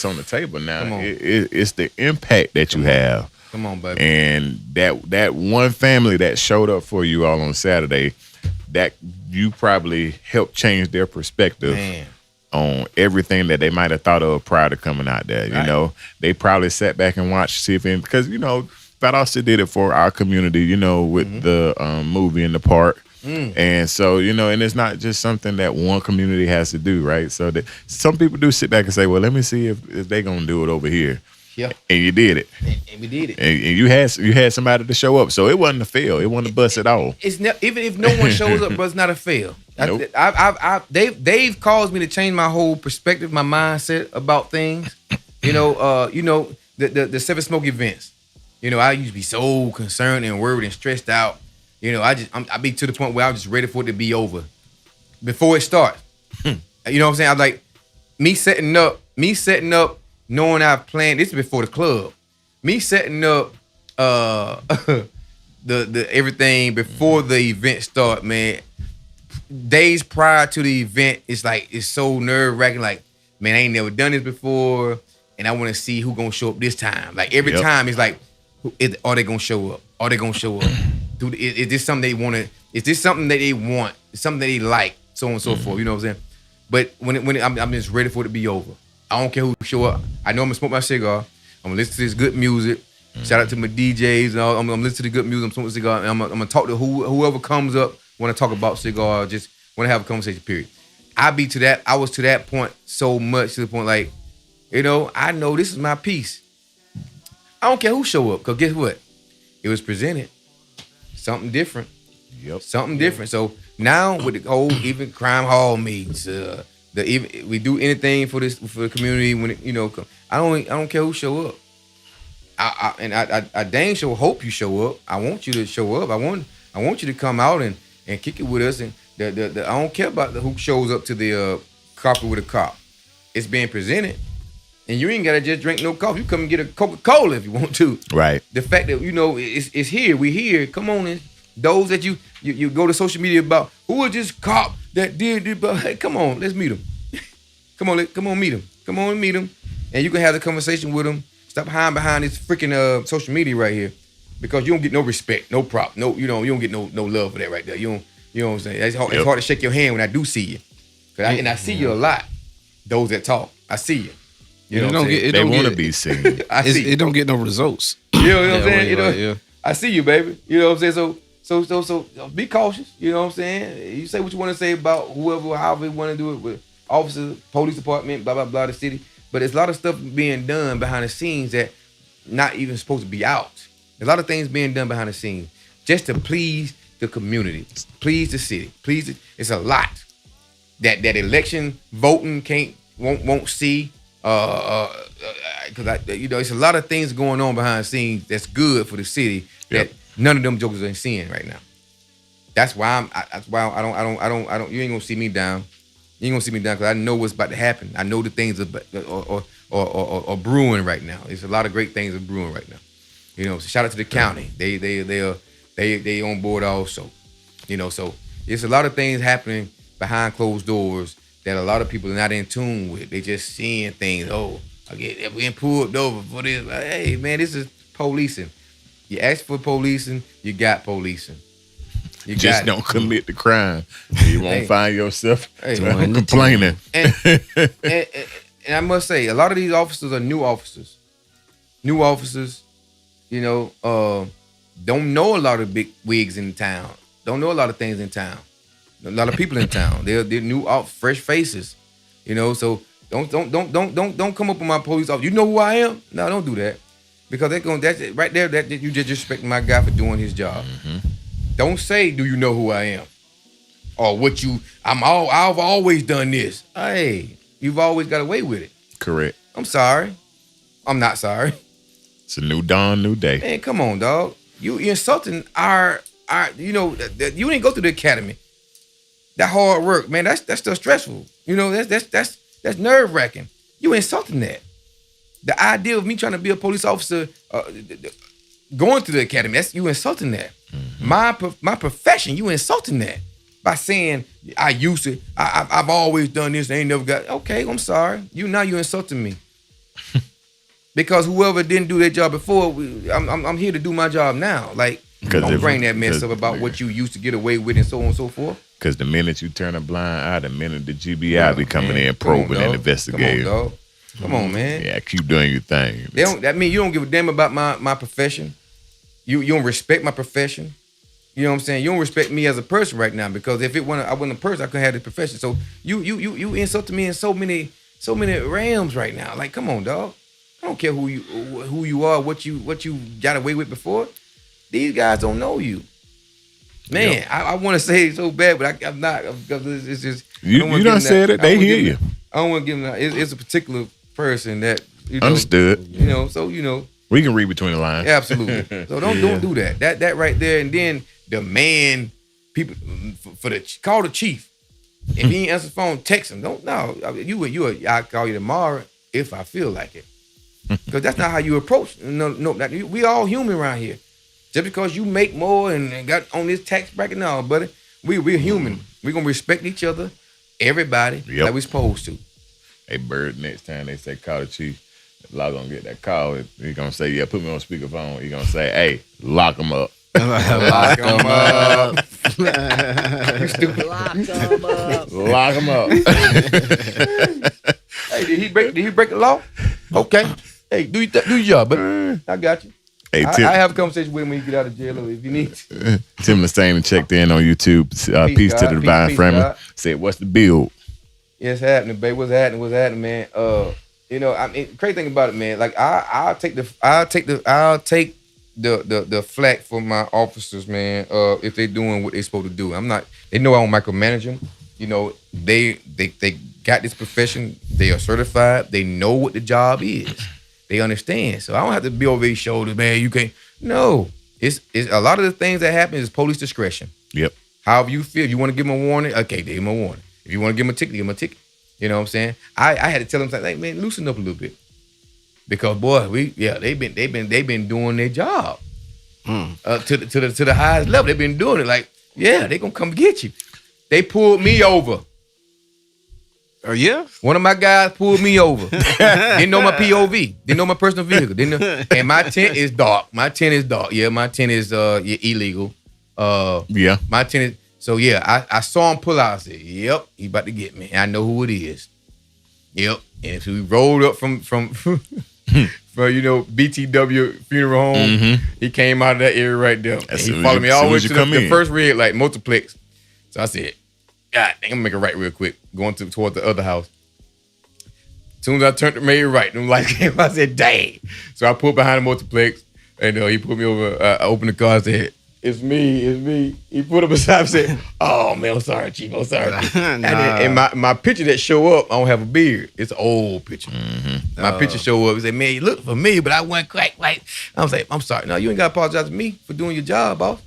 on the table now. It's the impact that you have. Come on, baby. And that one family that showed up for you all on Saturday, that you probably helped change their perspective. Man. On everything that they might have thought of prior to coming out there. Right. They probably sat back and watched, see if because Fat Austin did it for our community, with the movie in the park. And so, and it's not just something that one community has to do, right? So that some people do sit back and say, well, let me see if they're gonna do it over here. Yeah. And you did it. And we did it. And you had somebody to show up. So it wasn't a fail. It wasn't a bust at all. Even if no one shows up, but it's not a fail. Nope. They've caused me to change my whole perspective, my mindset about things. The Seven Smoke events. I used to be so concerned and worried and stressed out. I be to the point where I'm just ready for it to be over before it starts. You know what I'm saying? I'm like me setting up, knowing I've planned. This is before the club. Me setting up the everything before the event start, man. Days prior to the event, it's so nerve-wracking. Like, man, I ain't never done this before, and I want to see who gonna show up this time. Like every time, it's like, are they gonna show up? Are they gonna show up? Dude, is this something they want to? Is this something that they want? Something that they like? So on and so forth. You know what I'm saying? But when I'm just ready for it to be over. I don't care who show up. I know I'm gonna smoke my cigar. I'm gonna listen to this good music. Shout out to my DJs. I'm gonna listen to the good music. I'm smoking a cigar. And I'm gonna talk to whoever comes up. Want to talk about cigar? Just want to have a conversation. Period. I was to that point so much to the point like, I know this is my piece. I don't care who show up, cause guess what? It was presented something different. Yep. Something different. So now with the whole even crime hall meets, we do anything for the community when I don't care who show up. I dang sure hope you show up. I want you to show up. I want you to come out and kick it with us. And I don't care about who shows up to the coffee with a cop. It's being presented, and you ain't gotta just drink no coffee. You come and get a Coca-Cola if you want to. Right. The fact that it's here. We here. Come on, and those that you go to social media about who was this cop that did. But hey, come on, let's meet him. Come on, meet him. Come on and meet him, and you can have the conversation with him. Stop hiding behind this freaking social media right here, because you don't get no respect, no prop, no you don't get no love for that right there. You know what I'm saying? It's hard to shake your hand when I do see you, and I see you a lot. Those that talk, I see you. You know, they want to be seen. It don't get no results. You know what I'm saying? I see you, baby. You know what I'm saying? So be cautious. You know what I'm saying? You say what you want to say about whoever, however you want to do it with officers, police department, blah blah blah, the city. But there's a lot of stuff being done behind the scenes that not even supposed to be out. There's a lot of things being done behind the scenes just to please the community, please the city, it's a lot that election voting won't see. Because it's a lot of things going on behind the scenes that's good for the city that none of them jokers are seeing right now. That's why I don't. You ain't gonna see me down. You ain't gonna see me down because I know what's about to happen. I know the things are brewing right now. There's a lot of great things are brewing right now. So shout out to the county. They on board also. So there's a lot of things happening behind closed doors that a lot of people are not in tune with. They just seeing things. Oh, we're getting pulled over for this. Hey man, this is policing. You ask for policing, you got policing. You just don't commit the crime. You won't find yourself complaining. And I must say, a lot of these officers are new officers. New officers, don't know a lot of big wigs in town. Don't know a lot of things in town. A lot of people in town. They're new, fresh faces. So don't come up with my police officer. You know who I am? No, don't do that. Because that's it right there. That you just respect my guy for doing his job. Mm-hmm. Don't say, "Do you know who I am?" Or I've always done this. Hey, you've always got away with it. Correct. I'm sorry. I'm not sorry. It's a new dawn, new day. Man, come on, dog. You're insulting our. You didn't go to the academy. That hard work, man. That's still stressful. That's nerve wracking. You insulting that. The idea of me trying to be a police officer, going to the academy, that's you insulting that. Mm-hmm. My profession, you insulting that by saying I used to, I've always done this, I ain't never got. Okay, I'm sorry. You insulting me. Because whoever didn't do their job before, I'm here to do my job now. Like, don't bring that mess up about what you used to get away with and so on and so forth. Because the minute you turn a blind eye, the minute the GBI be coming in, probing and investigating. Come on, dog. Come on, man. Yeah, keep doing your thing. That mean you don't give a damn about my profession. You don't respect my profession. You know what I'm saying? You don't respect me as a person right now, because if I wasn't a person, I couldn't have the profession. So you insulted me in so many realms right now. Like, come on, dog. I don't care who you are, what you got away with before. These guys don't know you. Man, yep. I want to say it so bad, but I'm not, because it's just you done said it. They hear you. I don't want to give them. It's a particular person that understood. So we can read between the lines. Absolutely. So don't do that. That right there, and then demand people call the chief. If he ain't answer the phone, text him. I'll call you tomorrow if I feel like it. Because that's not how you approach. No, we all human around here. Just because you make more and got on this tax bracket, no, buddy. We're human. We're gonna respect each other, everybody, like we're supposed to. Hey, Bird, next time they say call the chief, Law gonna get that call. He's gonna say, yeah, put me on speakerphone. He's gonna say, hey, lock him up. Lock him up. You stupid. Lock him up. Hey, did he break the law? Okay. Hey, do your job, but I got you. Hey, I have a conversation with him when you get out of jail if you need to. Tim Lestane checked in on YouTube. Peace to the Divine Framing. Said, what's the build? Yeah, it's happening, babe. What's happening, man? Crazy thing about it, man. Like I'll take the flack for my officers, man. If they're doing what they're supposed to do. They know I don't micromanage them. They got this profession. They are certified. They know what the job is. They understand. So I don't have to be over their shoulders, man. You can't. No. It's a lot of the things that happen is police discretion. Yep. However you feel. If you want to give them a warning, okay, give them a warning. If you want to give them a ticket, give them a ticket. You know what I'm saying? I had to tell them, like, man, loosen up a little bit. Because boy, they've been doing their job. To the highest level. They've been doing it. Like, yeah, they gonna come get you. They pulled me over. Oh, yeah? One of my guys pulled me over. Didn't know my POV. Didn't know my personal vehicle. And my tent is dark. Yeah, my tent is illegal. Yeah. My tent is. So yeah, I saw him pull out. I said, yep, he about to get me. And I know who it is. Yep. And if we rolled up from BTW funeral home, he came out of that area right there. And he followed me all the way to the first red light, multiplex. So I said, God dang, I'm gonna make a right real quick, going toward the other house. As soon as I turned to made right, the light came, I said, dang. So I pulled behind the multiplex, and he put me over. I opened the car and said, it's me. He put up beside me and said, oh, man, I'm sorry, Chief, I'm sorry. And my picture that show up, I don't have a beard. It's an old picture. Mm-hmm. My picture show up. He said, man, you look for me, but I wasn't quite right. I was like, I'm sorry. No, you ain't got to apologize to me for doing your job, boss.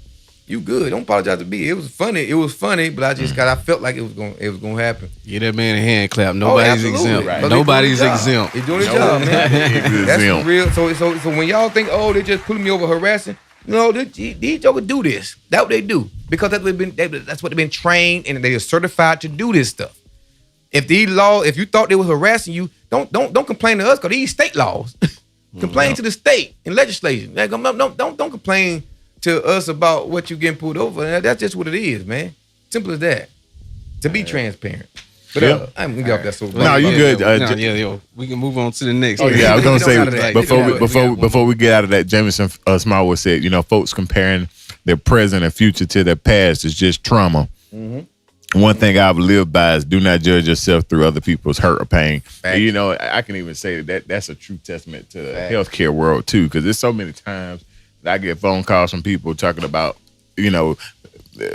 You good. Don't apologize to me. It was funny, but I just I felt like it was gonna happen. Give that man a hand clap. Nobody's exempt. Right. Nobody's exempt. He's doing his job, man. That's real. So when y'all think, oh, they just pulling me over harassing, no, these jokers do this. That's what they do. Because that's what they've been trained and they are certified to do this stuff. If you thought they were harassing you, don't complain to us, because these state laws. Complain to the state and legislation. Don't complain to us about what you getting pulled over. That's just what it is, man. Simple as that. To be transparent. But I'm gonna get off that so. No, you good. We can move on to the next. Oh yeah, I was gonna say before we get out of that, Jameson Smallwood said, folks comparing their present and future to their past is just trauma. Mm-hmm. One thing I've lived by is do not judge yourself through other people's hurt or pain. And, I can even say that's a true testament to the healthcare world too, because there's so many times I get phone calls from people talking about,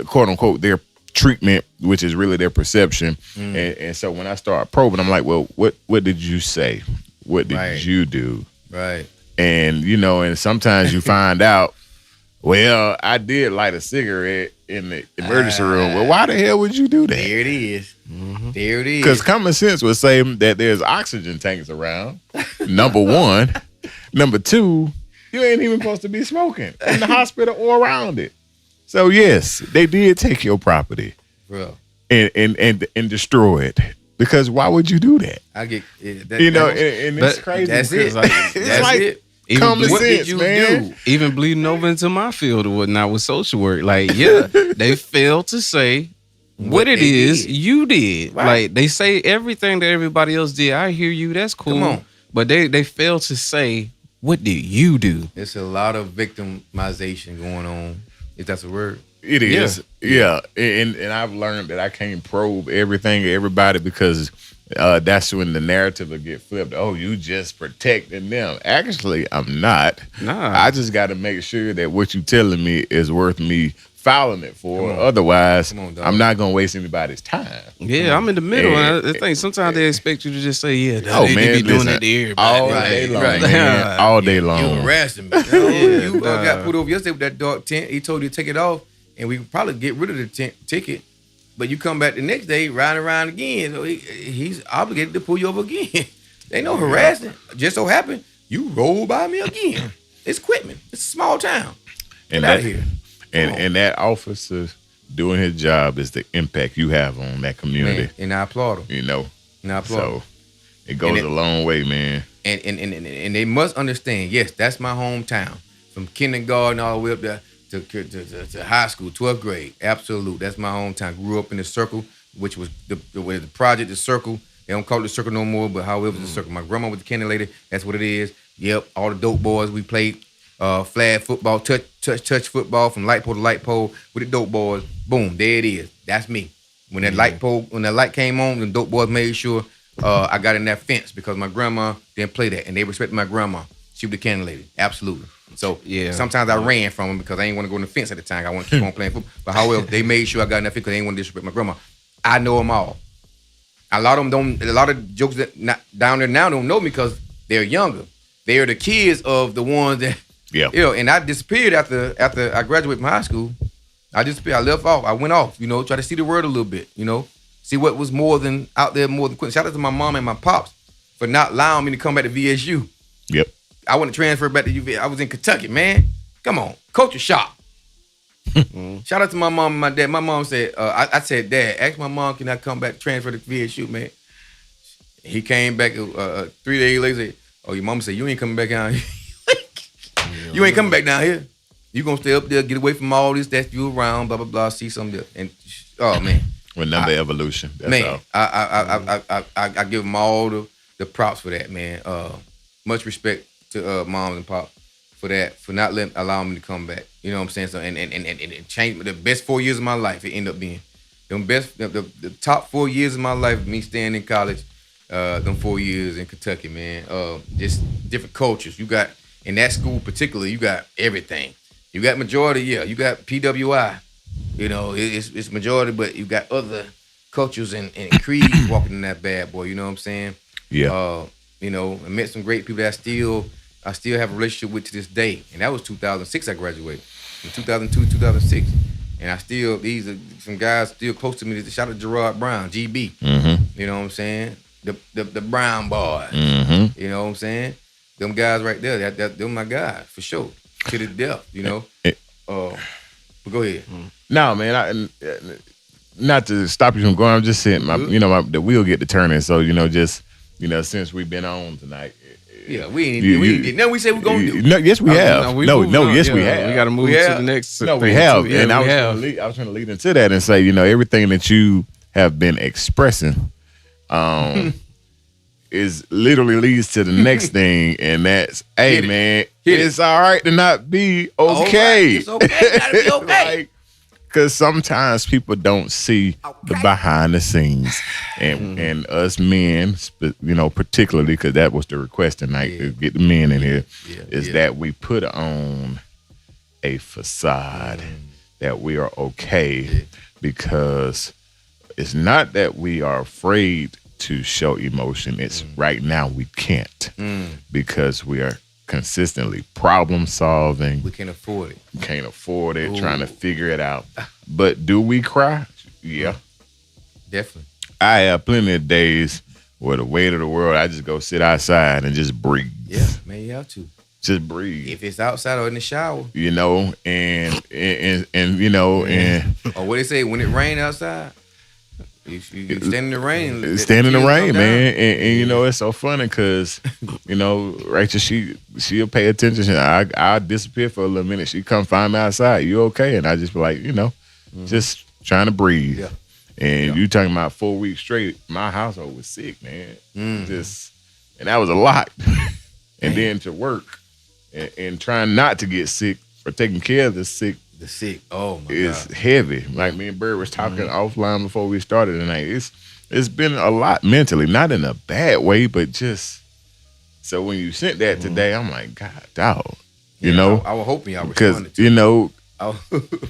quote unquote, their treatment, which is really their perception. And so when I start probing, I'm like, well, what did you say? What did you do? Right. And, and sometimes you find out, well, I did light a cigarette in the emergency room. Well, why the hell would you do that? There it is. Mm-hmm. There it is. Because common sense would say that there's oxygen tanks around, number one. Number two, you ain't even supposed to be smoking in the hospital or around it. So, yes, they did take your property. bro, and destroy it. Because why would you do that? I get that, You know, and it's crazy. That's it. Like, That's it's like it. common What sense, did you man. do? Even bleeding over into my field or whatnot with social work. Like, yeah, they failed to say what it is you did. Right. Like, they say everything that everybody else did. I hear you. That's cool. Come on. But they failed to say, what did you do? There's a lot of victimization going on, if that's a word. It is, yeah. And I've learned that I can't probe everything, everybody, because that's when the narrative will get flipped. Oh, you just protecting them. Actually, I'm not. Nah. I just got to make sure that what you telling me is worth me filing it for. Otherwise, I'm not gonna waste anybody's time. Yeah, I'm in the middle. And I think sometimes they expect you to just say, yeah, they be doing that to everybody. All day long, man. All day long. You harassing me. You got put over yesterday with that dark tent. He told you to take it off, and we could probably get rid of the ticket. But you come back the next day, riding around again. So he's obligated to pull you over again. They no harassing. Just so happened you roll by me again. It's Quitman. It's a small town. And Get out of here. And that officer doing his job is the impact you have on that community. Man, and I applaud him. You know. And I applaud him. So it goes a long way, man. And they must understand, yes, that's my hometown. From kindergarten all the way up there to high school, 12th grade. Absolute. That's my hometown. Grew up in the circle, which was the project, the circle. They don't call it the circle no more, but however, the circle. My grandma was the candy lady. That's what it is. Yep, all the dope boys. We played flag football, touch football from light pole to light pole with the dope boys. Boom, there it is. That's me. When that light came on, the dope boys made sure I got in that fence because my grandma didn't play that, and they respected my grandma. She was the candy lady. Absolutely. So sometimes I ran from them because I didn't want to go in the fence at the time. I want to keep on playing football. But however, they made sure I got in that fence because they didn't want to disrespect my grandma. I know them all. A lot of jokes that not down there now don't know me because they're younger. They're the kids of the ones that, and I disappeared after I graduated from high school. I disappeared. I left off. I went off, try to see the world a little bit, see what was more than out there, more than Quentin. Shout out to my mom and my pops for not allowing me to come back to VSU. Yep. I want to transfer back to UV. I was in Kentucky, man. Come on. Culture shock. Shout out to my mom and my dad. My mom said, I said, Dad, ask my mom, can I come back, transfer to VSU, man? He came back 3 days later, said, oh, your mama said, you ain't coming back down here. You ain't coming back down here. You gonna stay up there, get away from all this, that's you around, blah, blah, blah, see something else. And, oh, man. Remember evolution. That's man, all. I give them all the props for that, man. Much respect to moms and pops for that, for not allowing me to come back. You know what I'm saying? So and it changed the best 4 years of my life. It ended up being the top 4 years of my life. Me staying in college, them 4 years in Kentucky, man. Just different cultures. You got in that school particularly. You got everything. You got majority, you got PWI. It's majority, but you got other cultures and creeds walking in that bad boy. You know what I'm saying? Yeah. I met some great people that I still have a relationship with to this day. And that was 2006 I graduated. In 2002, 2006. And these are some guys still close to me. Shout out to Gerard Brown, GB. Mm-hmm. You know what I'm saying? The Brown boys. Mm-hmm. You know what I'm saying? Them guys right there, them my guys, for sure. To the death, But go ahead. No, man, not to stop you from going, I'm just saying, the wheel get to turning. So, since we've been on tonight. Yeah, we did nothing we said we're going to do. No, yes, we have. We have. We got to move to the next. No, we have. Yeah, and I was trying to lead into that and say, everything that you have been expressing is literally leads to the next thing, and that's, hey, man, it's all right to not be okay. It's okay not to be okay. Because sometimes people don't see the behind the scenes, and us men, particularly because that was the request tonight to get the men in here, is that we put on a facade that we are okay, because it's not that we are afraid to show emotion. It's right now we can't because we are consistently problem solving. We can't afford it. Can't afford it, trying to figure it out. But do we cry? Yeah. Definitely. I have plenty of days where the weight of the world, I just go sit outside and just breathe. Yeah, man, you have to. just breathe. If it's outside or in the shower, you know, and you know, and or what they say when it rain outside. You stand in the rain. Stand in the rain, man. And you know, it's so funny because, you know, Rachel, she'll pay attention. I'll disappear for a little minute. She come find me outside. You okay? And I just be like, you know, just trying to breathe. Yeah. And you talking about 4 weeks straight, my household was sick, man. And that was a lot. And then to work and trying not to get sick or taking care of the sick. The sick. Oh my it's God. heavy. Like me and Bird was talking offline before we started tonight. It's been a lot mentally, not in a bad way, but just so when you sent that today, I'm like, God, dog. You know? I was hoping y'all because responded to you know,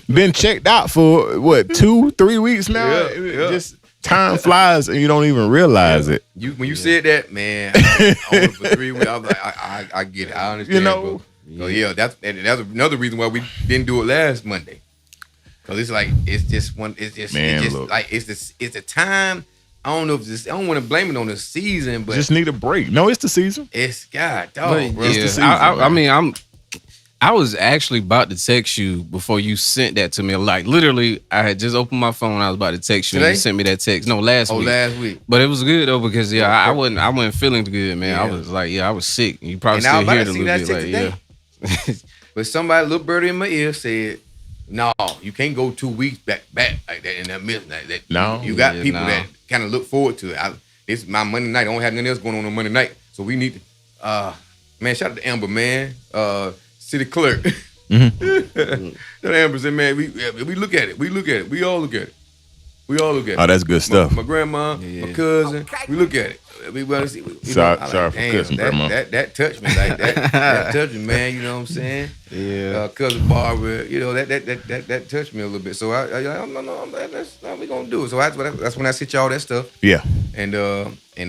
been checked out for what 2-3 weeks now. Yeah. Just time flies and you don't even realize it. When you said that, man, I was for 3 weeks. I was like, I get it. I understand. You know. Bro. So yeah, that's another reason why we didn't do it last Monday. Cause it's like it's just the time. I don't know if this. I don't want to blame it on the season, but just need a break. No, it's the season. It's God, dog. But, Bro. yeah, It's the season, I mean, I was actually about to text you before you sent that to me. Like literally, I had just opened my phone. I was about to text you. Today? And you sent me that text. No, last week. Last week. But it was good though because I wasn't feeling good, man. Yeah. I was like, I was sick. You probably And I still was hear about it a to little see bit, that like text today. But somebody, little birdie in my ear, said, "No, you can't go 2 weeks back like that in that midnight. That No. you got Yeah, people no. that kind of look forward to it. It's my Monday night. I don't have nothing else going on Monday night, so we need to. Man, shout out to Amber, man, city clerk. That Amber said, man, we look at it. We look at it. We all look at it. We all look at it. Oh, that's good stuff. My grandma, my cousin, we look at it. We want to see. Sorry for cussing, Grandma. That touched me like that. That touched me, man. You know what I'm saying? Yeah. Cousin Barbara, you know that touched me a little bit. So that's how we gonna do it. So that's when I sent y'all that stuff. Yeah. And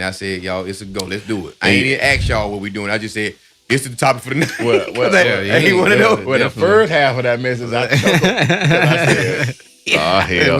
I said, y'all, it's a go. Let's do it. I ain't even asked y'all what we doing. I just said, this is the topic for the night. Well, I ain't want to know. Well, the first half of that message, I said, oh, hell.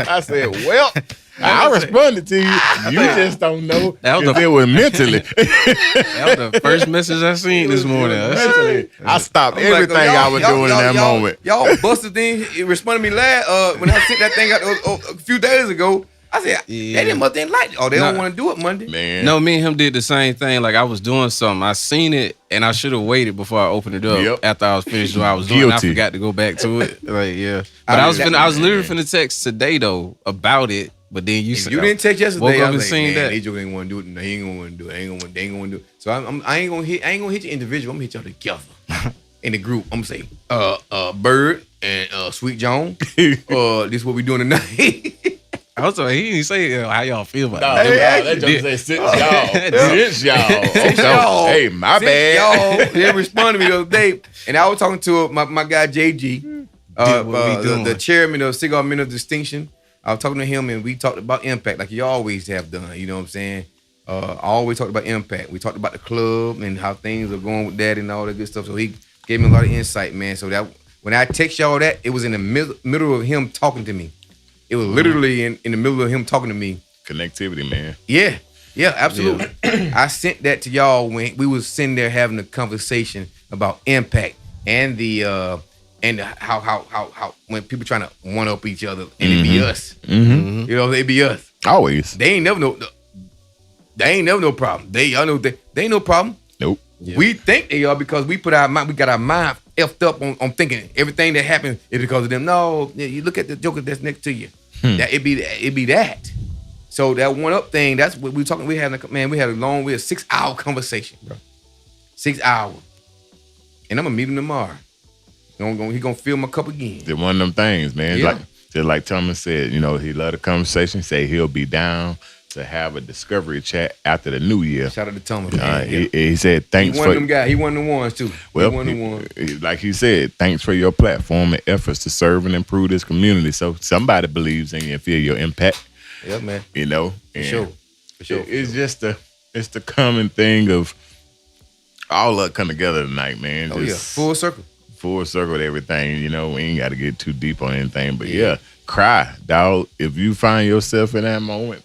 I said, well, I responded to you. You just don't know because it was mentally. That was the first message I seen this morning. Mentally. I stopped everything I was doing in that moment. Y'all busted thing. It responded to me last when I sent that thing out a few days ago. I said, they didn't must didn't like it. Oh, they don't want to do it Monday. Man. No, me and him did the same thing. Like I was doing something. I seen it and I should have waited before I opened it up after I was finished doing what I was doing. I forgot to go back to it. Like, yeah. But I was literally finna text today though about it. But then you didn't text yesterday. I was was like, saying man, that they just ain't want to do it. They ain't gonna want to do it. They ain't gonna want to do it. So I ain't gonna hit you individual. I'm gonna hit y'all together in the group. I'm gonna say, Bird and Sweet Joan. This is what we doing tonight. I was like, he didn't say how y'all feel about No, it. that just say since y'all. Since y'all. Hey, my bad. Y'all, they responded to me the other day, and I was talking to my guy JG, the chairman of Cigar Men of Distinction. I was talking to him, and we talked about impact, like you always have done. You know what I'm saying? I always talked about impact. We talked about the club and how things are going with that and all that good stuff. So he gave me a lot of insight, man. So that when I text y'all that, it was in the middle of him talking to me. It was literally in the middle of him talking to me. Connectivity, man. Yeah, absolutely. I sent that to y'all when we was sitting there having a conversation about impact and the how when people trying to one up each other and it be us. You know, they be us. Always. They ain't never no problem. Y'all know they ain't no problem. Nope. Yeah. We think they are because we got our mind effed up on thinking everything that happened is because of them. No, you look at the joker that's next to you. That it be that. So that one up thing, that's what we talking. We had a 6-hour conversation, bro. 6 hours. And I'm gonna meet him tomorrow. He gonna fill my cup again. It's one of them things, man. Yeah. Just like Thomas said, you know, he loved the conversation. Say he'll be down to have a discovery chat after the new year. Shout out to Thomas. Man. He said thanks for them guys. He one of the ones too. Well, he one of the ones. Like he said, thanks for your platform and efforts to serve and improve this community. So somebody believes in you and feel your impact. Yeah, man. You know, For sure. It's just the common thing of all that come together tonight, man. Oh yeah, full circle with everything. You know, we ain't got to get too deep on anything, but yeah, cry, dog. If you find yourself in that moment,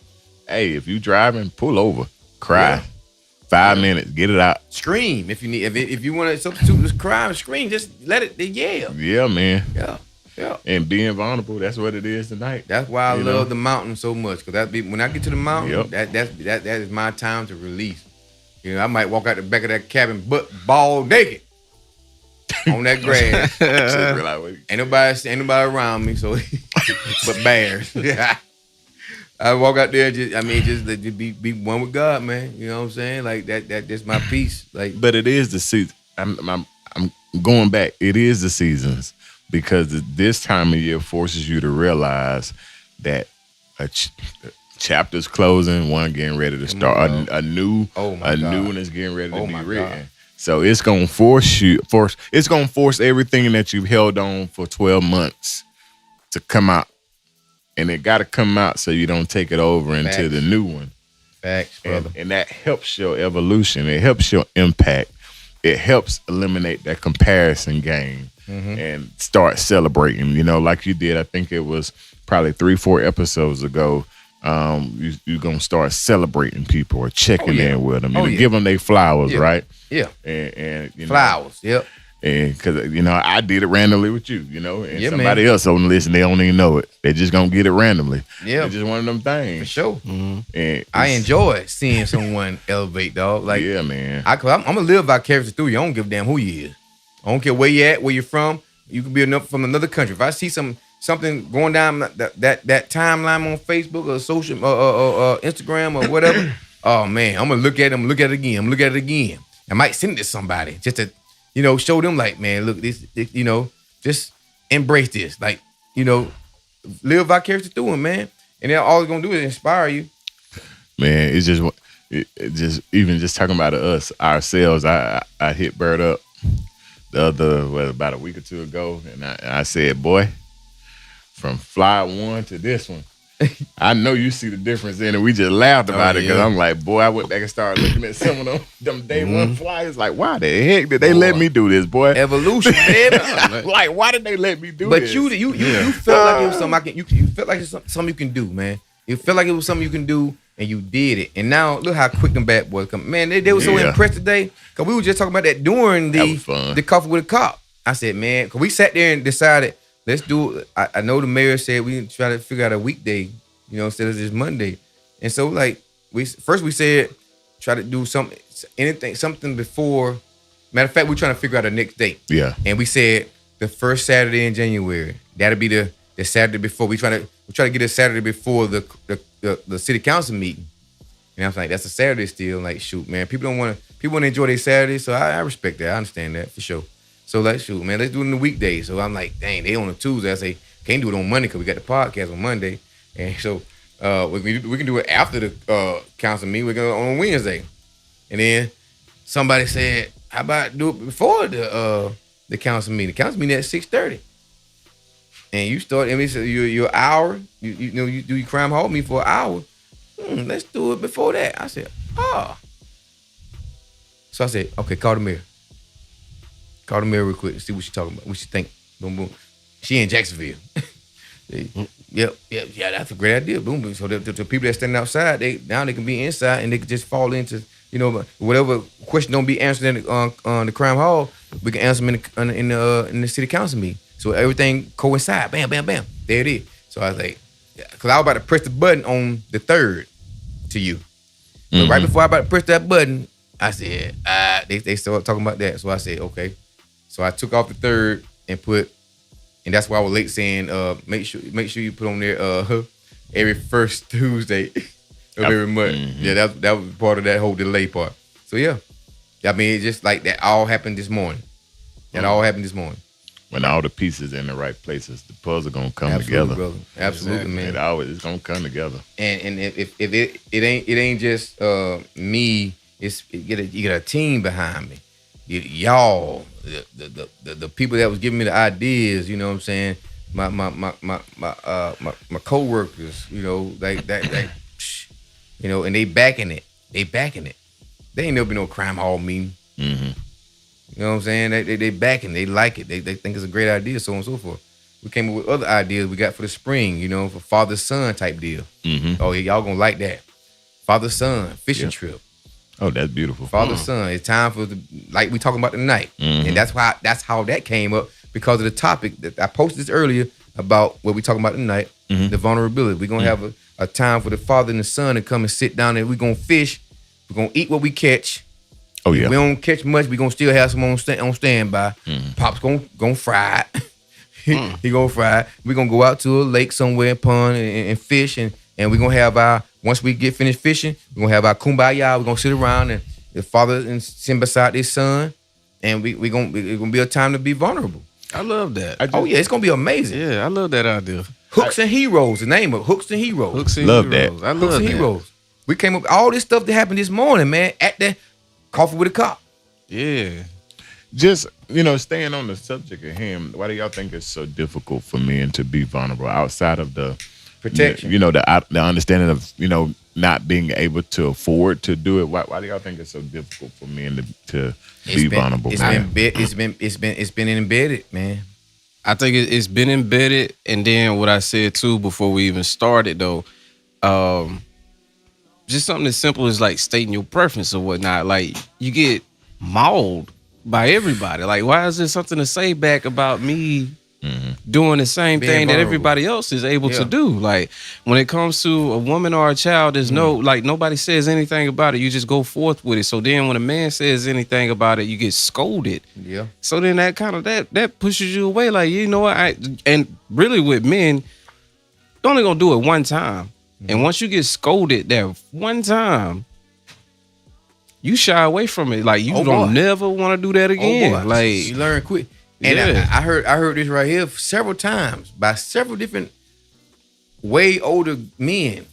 hey, if you driving, pull over, cry. 5 minutes, get it out. Scream if you need. If you want to substitute this crime, scream. Just let it yell. Yeah, man. Yeah. Yeah. And being vulnerable, that's what it is tonight. That's why I love the mountain so much. Cause when I get to the mountain, that is my time to release. You know, I might walk out the back of that cabin, ball naked on that grass. Ain't nobody around me, so but bears. I walk out there, just be one with God, man. You know what I'm saying? Like that's my peace. Like, but it is the season. I'm going back. It is the seasons. Because this time of year forces you to realize that a chapter's closing, one getting ready to start, a new one is getting ready to be written. God. So it's gonna force everything that you've held on for 12 months to come out, and it got to come out so you don't take it over into the new one. Facts, brother. And that helps your evolution. It helps your impact. It helps eliminate that comparison game. And start celebrating, like you did. I think it was probably 3-4 episodes ago. You're gonna start celebrating people or checking in with them. Give them their flowers, right? Yeah. And flowers. Yep. And because I did it randomly with you, and somebody else on the list, and they don't even know it. They're just gonna get it randomly. Yeah. It's just one of them things. For sure. And I enjoy seeing someone elevate, dog. Like, yeah, man. I'm gonna live vicariously through you. I don't give a damn who you is. I don't care where you at, where you're from. You could be from another country. If I see something going down that timeline on Facebook or social Instagram or whatever, oh man, I'm gonna look at it. Look at it again. I might send it to somebody just to, show them like, man, look, this just embrace this. Like, live vicariously through them, man. And they're all gonna do is inspire you. Man, it's just even talking about us ourselves. I hit Bird up about a week or two ago, and I said, boy, from fly one to this one, I know you see the difference in it. We just laughed about it because I'm like, boy, I went back and started looking at some of them day one flyers. Like, why the heck did they let me do this, boy? Evolution, baby. Like, why did they let me do this? But you felt like it was something you felt like it's something you can do, man. You felt like it was something you can do, and you did it. And now look how quick them bad boys come. Man, they were so impressed today because we were just talking about that during the Coffee with a Cop. I said, man, because we sat there and decided, let's do it. I know the mayor said we try to figure out a weekday, instead of just Monday. And so like we said try to do something before. Matter of fact, we're trying to figure out the next date. Yeah. And we said the first Saturday in January. That'll be the Saturday before. We try to get a Saturday before the city council meeting. And I was like, that's a Saturday still. Like, shoot, man, people want to enjoy their Saturday, so I respect that. I understand that for sure. So let's shoot, man. Let's do it in the weekdays. So I'm like, dang, they on a Tuesday. I say, can't do it on Monday because we got the podcast on Monday. And so we can do it after the council meeting. We're going on Wednesday. And then somebody said, how about do it before the council meeting? The council meeting at 6:30. And you start, so you're an hour. You do your crime hold me for an hour. Let's do it before that. I said, So I said, okay, call the mayor. Call the mayor real quick and see what she talking about. What she think. Boom, boom. She in Jacksonville. Yep, that's a great idea. Boom, boom. So the people that standing outside, they can be inside and they can just fall into, whatever question don't be answered on the crime hall, we can answer them in the city council meeting. So everything coincide. Bam, bam, bam. There it is. So I was like, because I was about to press the button on the 3rd to you. But right before I was about to press that button, I said, they started talking about that. So I said, okay. So I took off the 3rd and and that's why I was late saying, make sure you put on there every first Tuesday of every month. Yeah, that was part of that whole delay part. So yeah. I mean, it's just like that all happened this morning. When all the pieces in the right places, the puzzle gonna come together. Brother. Absolutely, man. It's gonna come together. And if it ain't just me, you get a team behind me. Y'all, the people that was giving me the ideas, you know what I'm saying? My coworkers, like that, and they backing it. They ain't never been no crime hall meeting. You know what I'm saying? They backing, they like it. They think it's a great idea, so on and so forth. We came up with other ideas we got for the spring, for father-son type deal. Oh, yeah, y'all gonna like that. Father-son, fishing trip. Oh, that's beautiful. Father, son. It's time for like we talking about tonight, and that's how that came up because of the topic that I posted this earlier about what we talking about tonight, the vulnerability. We're gonna have a time for the father and the son to come and sit down, and we're gonna fish. We're gonna eat what we catch. Oh yeah. If we don't catch much, we're gonna still have some on standby. Pop's gonna fry it. He gonna fry it. We're gonna go out to a lake somewhere, pond, and fish, and we're gonna have once we get finished fishing, we're gonna have our kumbaya. We're gonna sit around and the father and sit beside his son, and it's gonna be a time to be vulnerable. I love that. It's gonna be amazing. Yeah, I love that idea. Hooks and Heroes, the name of Hooks and Heroes. Hooks and Love Heroes. that. I love Hooks and that. Heroes. We came up with all this stuff that happened this morning, man, at the Coffee with a Cop. Yeah. Just, staying on the subject of him, why do y'all think it's so difficult for men to be vulnerable outside of the Protection. The understanding of, not being able to afford to do it? Why do y'all think it's so difficult for men to be vulnerable? It's been embedded, man. I think it's been embedded, and then what I said too before we even started though, just something as simple as like stating your preference or whatnot. Like you get mauled by everybody. Like why is there something to say back about me doing the same Being thing that vulnerable. everybody else is able to do? Like when it comes to a woman or a child, there's nobody says anything about it. You just go forth with it. So then when a man says anything about it, you get scolded. Yeah. So then that kind of that pushes you away. Like, you know what? And really with men, you're only gonna do it one time. And once you get scolded that one time, you shy away from it. Like you don't never want to do that again. boy. Like You learn quick. And Yeah. I heard this right here several times by several different way older men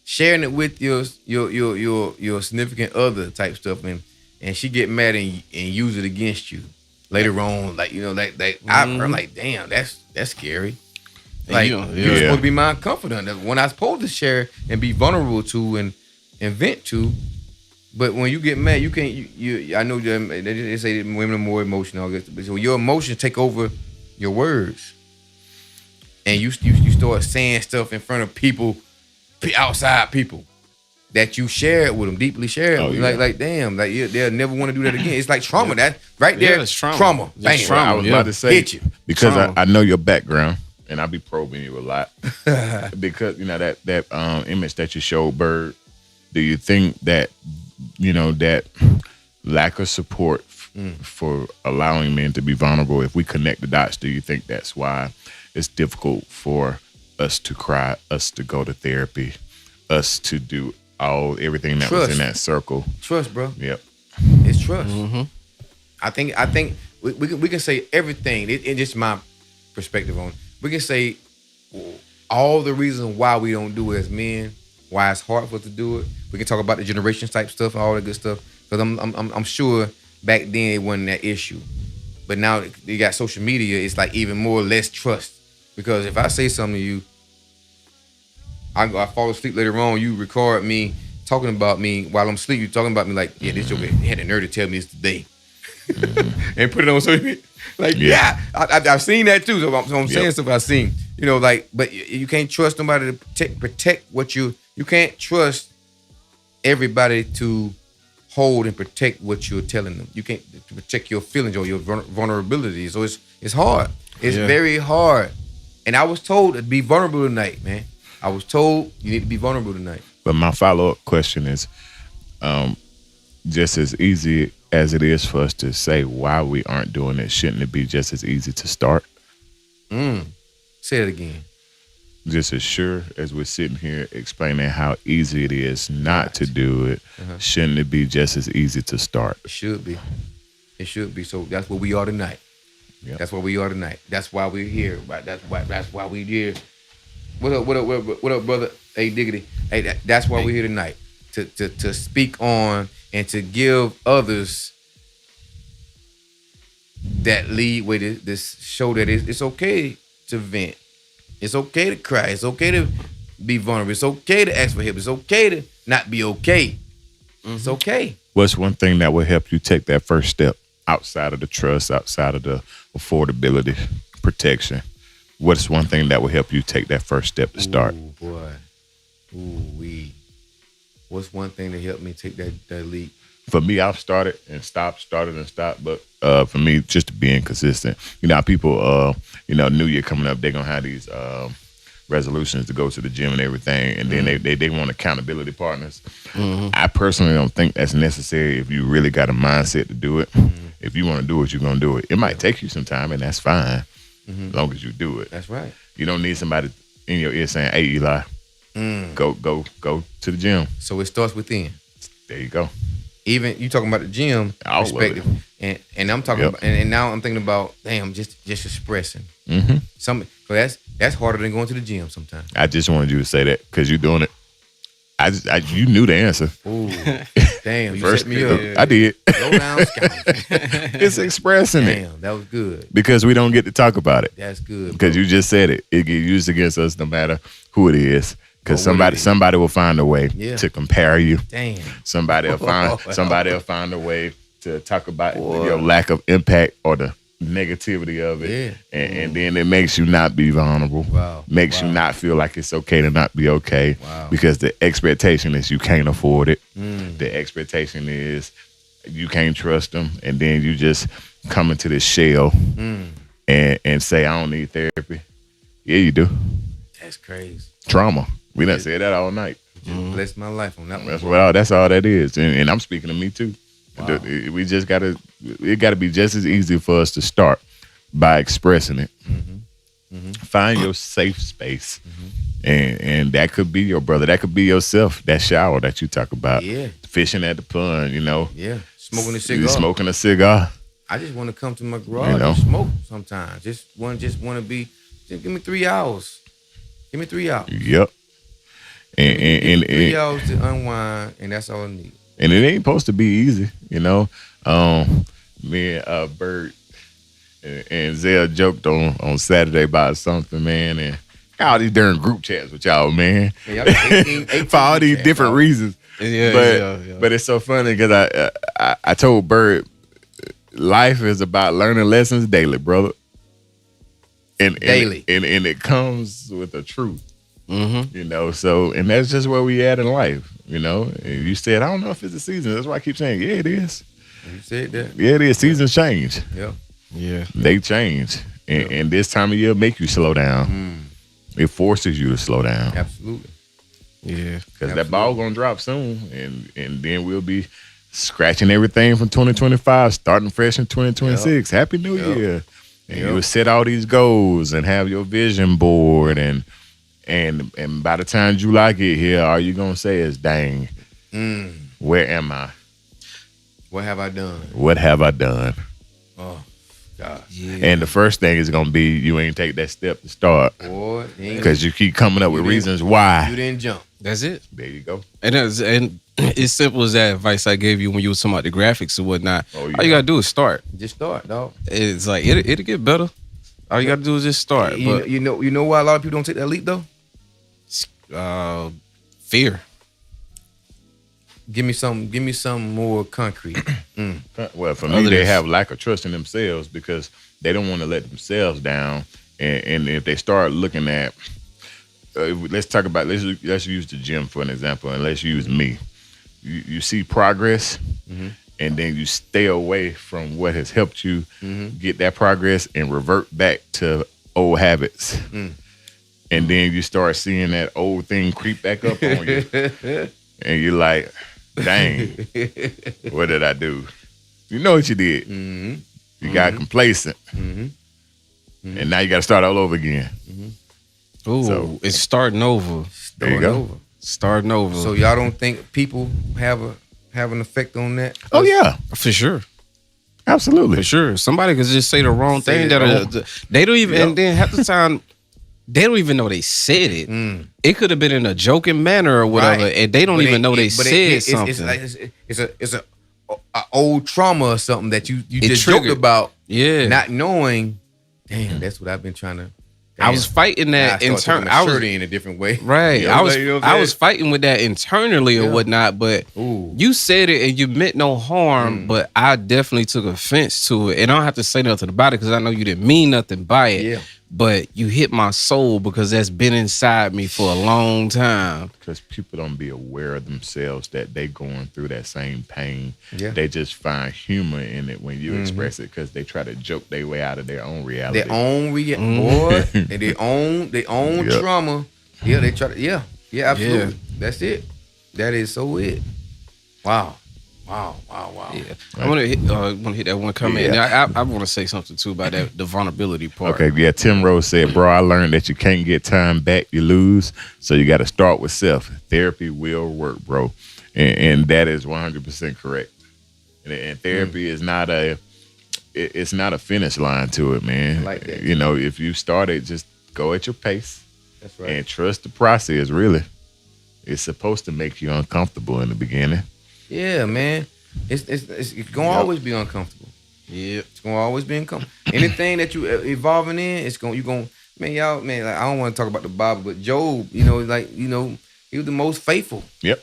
sharing it with your significant other type stuff, and she get mad and use it against you later on. Like I'm like, damn, that's scary. Like Yeah. you're supposed to be my confidant. That's when I'm supposed to share and be vulnerable to and vent to. But when you get mad, you can't. I know they say that women are more emotional. But so your emotions take over your words, and you start saying stuff in front of people, outside people, that you share it with them, deeply share it. With them. Like damn, like they'll never want to do that again. It's like trauma. That right there, it's trauma. Trauma. It's Bam. trauma. I was about to say, Hit you. because Trauma. I know your background, and I be probing you a lot because that image that you showed, Bird. Do you think that that lack of support for allowing men to be vulnerable? If we connect the dots, do you think that's why it's difficult for us to cry, us to go to therapy, us to do everything that was in that circle? Trust, bro. Yep. It's trust. I think we can say everything. It's just my perspective on it. We can say all the reasons why we don't do it as men, why it's hard for us to do it. We can talk about the generation type stuff, all that good stuff. Because I'm sure back then it wasn't that issue, but now you got social media. It's like even more less trust. Because if I say something to you, I fall asleep later on. You record me talking about me while I'm asleep. You talking about me like, yeah, this joke had the nerve to tell me it's today, and put it on social media. Like, I've seen that too. So I'm saying stuff I've seen. But you can't trust nobody to protect what you can't trust everybody to hold and protect what you're telling them. You can't protect your feelings or your vulnerability. So it's hard. It's very hard. And I was told to be vulnerable tonight, man. I was told you need to be vulnerable tonight. But my follow-up question is, just as easy as it is for us to say why we aren't doing it, shouldn't it be just as easy to start? Say it again. Just as sure as we're sitting here explaining how easy it is not to do it, shouldn't it be just as easy to start? It should be. It should be. So that's what we are tonight. Yep. That's what we are tonight. That's why we're here. Right? That's why we're here. What up, brother? Hey, Diggity. Hey, that's why we're here tonight. To speak on and to give others that lead with this show that it's okay to vent. It's okay to cry. It's okay to be vulnerable. It's okay to ask for help. It's okay to not be okay. It's okay. What's one thing that will help you take that first step outside of the trust, outside of the affordability, protection? What's one thing that will help you take that first step to start? Ooh, boy. Ooh, wee. What's one thing that helped me take that leap? For me, I've started and stopped, but for me, just being consistent. You know, how people, New Year coming up, they're gonna have these resolutions to go to the gym and everything, and then they want accountability partners. I personally don't think that's necessary if you really got a mindset to do it. If you want to do it, you're gonna do it. It might take you some time, and that's fine, as long as you do it. That's right. You don't need somebody in your ear saying, "Hey, Eli, go to the gym." So it starts within. There you go. Even you talking about the gym perspective, and I'm talking about, and now I'm thinking about, damn, just expressing. That's harder than going to the gym sometimes. I just wanted you to say that because you're doing it. You knew the answer. Ooh, damn, you set me up. I did. Low down scoundrel. It's expressing it. Damn, that was good. Because we don't get to talk about it. That's good. Because you just said it. It gets used against us no matter who it is. Because Or somebody will find a way to compare you. Damn. Somebody will find a way to talk about your lack of impact or the negativity of it. Yeah. And then it makes you not be vulnerable. Wow. Makes you not feel like it's okay to not be okay. Wow. Because the expectation is you can't afford it. The expectation is you can't trust them. And then you just come into this shell and say, I don't need therapy. Yeah, you do. That's crazy. Trauma. We done said that all night. Just blessed my life on that one. That's all that is. And I'm speaking to me too. Wow. We just it gotta be just as easy for us to start by expressing it. Find your safe space. And that could be your brother. That could be yourself. That shower that you talk about. Yeah. Fishing at the pond, Yeah. Smoking a cigar. Smoking a cigar. I just want to come to my garage and smoke sometimes. Just want to be. Just give me 3 hours. Give me 3 hours. Yep. And 3 hours to unwind, and that's all I need. And it ain't supposed to be easy, Me and Bert and Zell joked on Saturday about something, man, and all these darn group chats with y'all, man, for all these different reasons. But it's so funny because I told Bert, life is about learning lessons daily, brother. And daily, and it comes with the truth. So, and that's just where we at in life, And you said, I don't know if it's a season. That's why I keep saying, yeah, it is. You said that. Yeah, it is. Seasons change. Yeah. They change. And this time of year make you slow down. It forces you to slow down. Absolutely. Yeah. Because that ball gonna drop soon. And then we'll be scratching everything from 2025, starting fresh in 2026. Happy New Year. And you will set all these goals and have your vision board and by the time July get here, all you gonna say is, dang, where am I? What have I done? What have I done? Oh, God. Yeah. And the first thing is gonna be you ain't take that step to start. Because you keep coming up with reasons why. You didn't jump. That's it. There you go. And it's simple as that advice I gave you when you was talking about the graphics and whatnot. All you gotta do is start. Just start, dog. It's like it'll get better. All you gotta do is just start. You know why a lot of people don't take that leap though? Fear. Give me some more concrete. Well, for me, they have lack of trust in themselves because they don't want to let themselves down. And if they start looking at, let's use the gym for an example, and let's use me. You see progress, and then you stay away from what has helped you get that progress and revert back to old habits. And then you start seeing that old thing creep back up on you. And you're like, dang, what did I do? You know what you did. You got complacent. And now you got to start all over again. Ooh, it's starting over. There you go. Starting over. So y'all don't think people have an effect on that? Oh, yeah. For sure. Absolutely. For sure. Somebody could just say the wrong thing. They don't even, and then half the time, they don't even know they said it. It could have been in a joking manner or whatever, and they don't even know they said something. It's a old trauma or something that you just triggered. joked about. Yeah, not knowing. Damn, that's what I've been trying to. I was fighting that internally. I was in a different way, right? I was fighting with that internally or whatnot, but you said it and you meant no harm. But I definitely took offense to it, and I don't have to say nothing about it because I know you didn't mean nothing by it. but you hit my soul because that's been inside me for a long time. Because people don't be aware of themselves that they going through that same pain. Yeah. They just find humor in it when you express it because they try to joke their way out of their own reality. Their own boy, and their own trauma. Yeah, they try to. Yeah, absolutely. Yeah. That's it. That is so it. Wow. Yeah. I want to hit that one comment. Yeah. I want to say something too about the vulnerability part. Okay, yeah. Tim Rose said, "Bro, I learned that you can't get time back. You lose. So you got to start with self. Therapy will work, bro." And that is 100% correct. And therapy is not it's not a finish line to it, man. I like that. You know, if you started, just go at your pace. That's right. And trust the process. Really, it's supposed to make you uncomfortable in the beginning. Yeah, man. It's gonna always be uncomfortable. Yeah, it's gonna always be uncomfortable. Anything that you evolving in, man, y'all, man. Like, I don't want to talk about the Bible, but Job, he was the most faithful. Yep.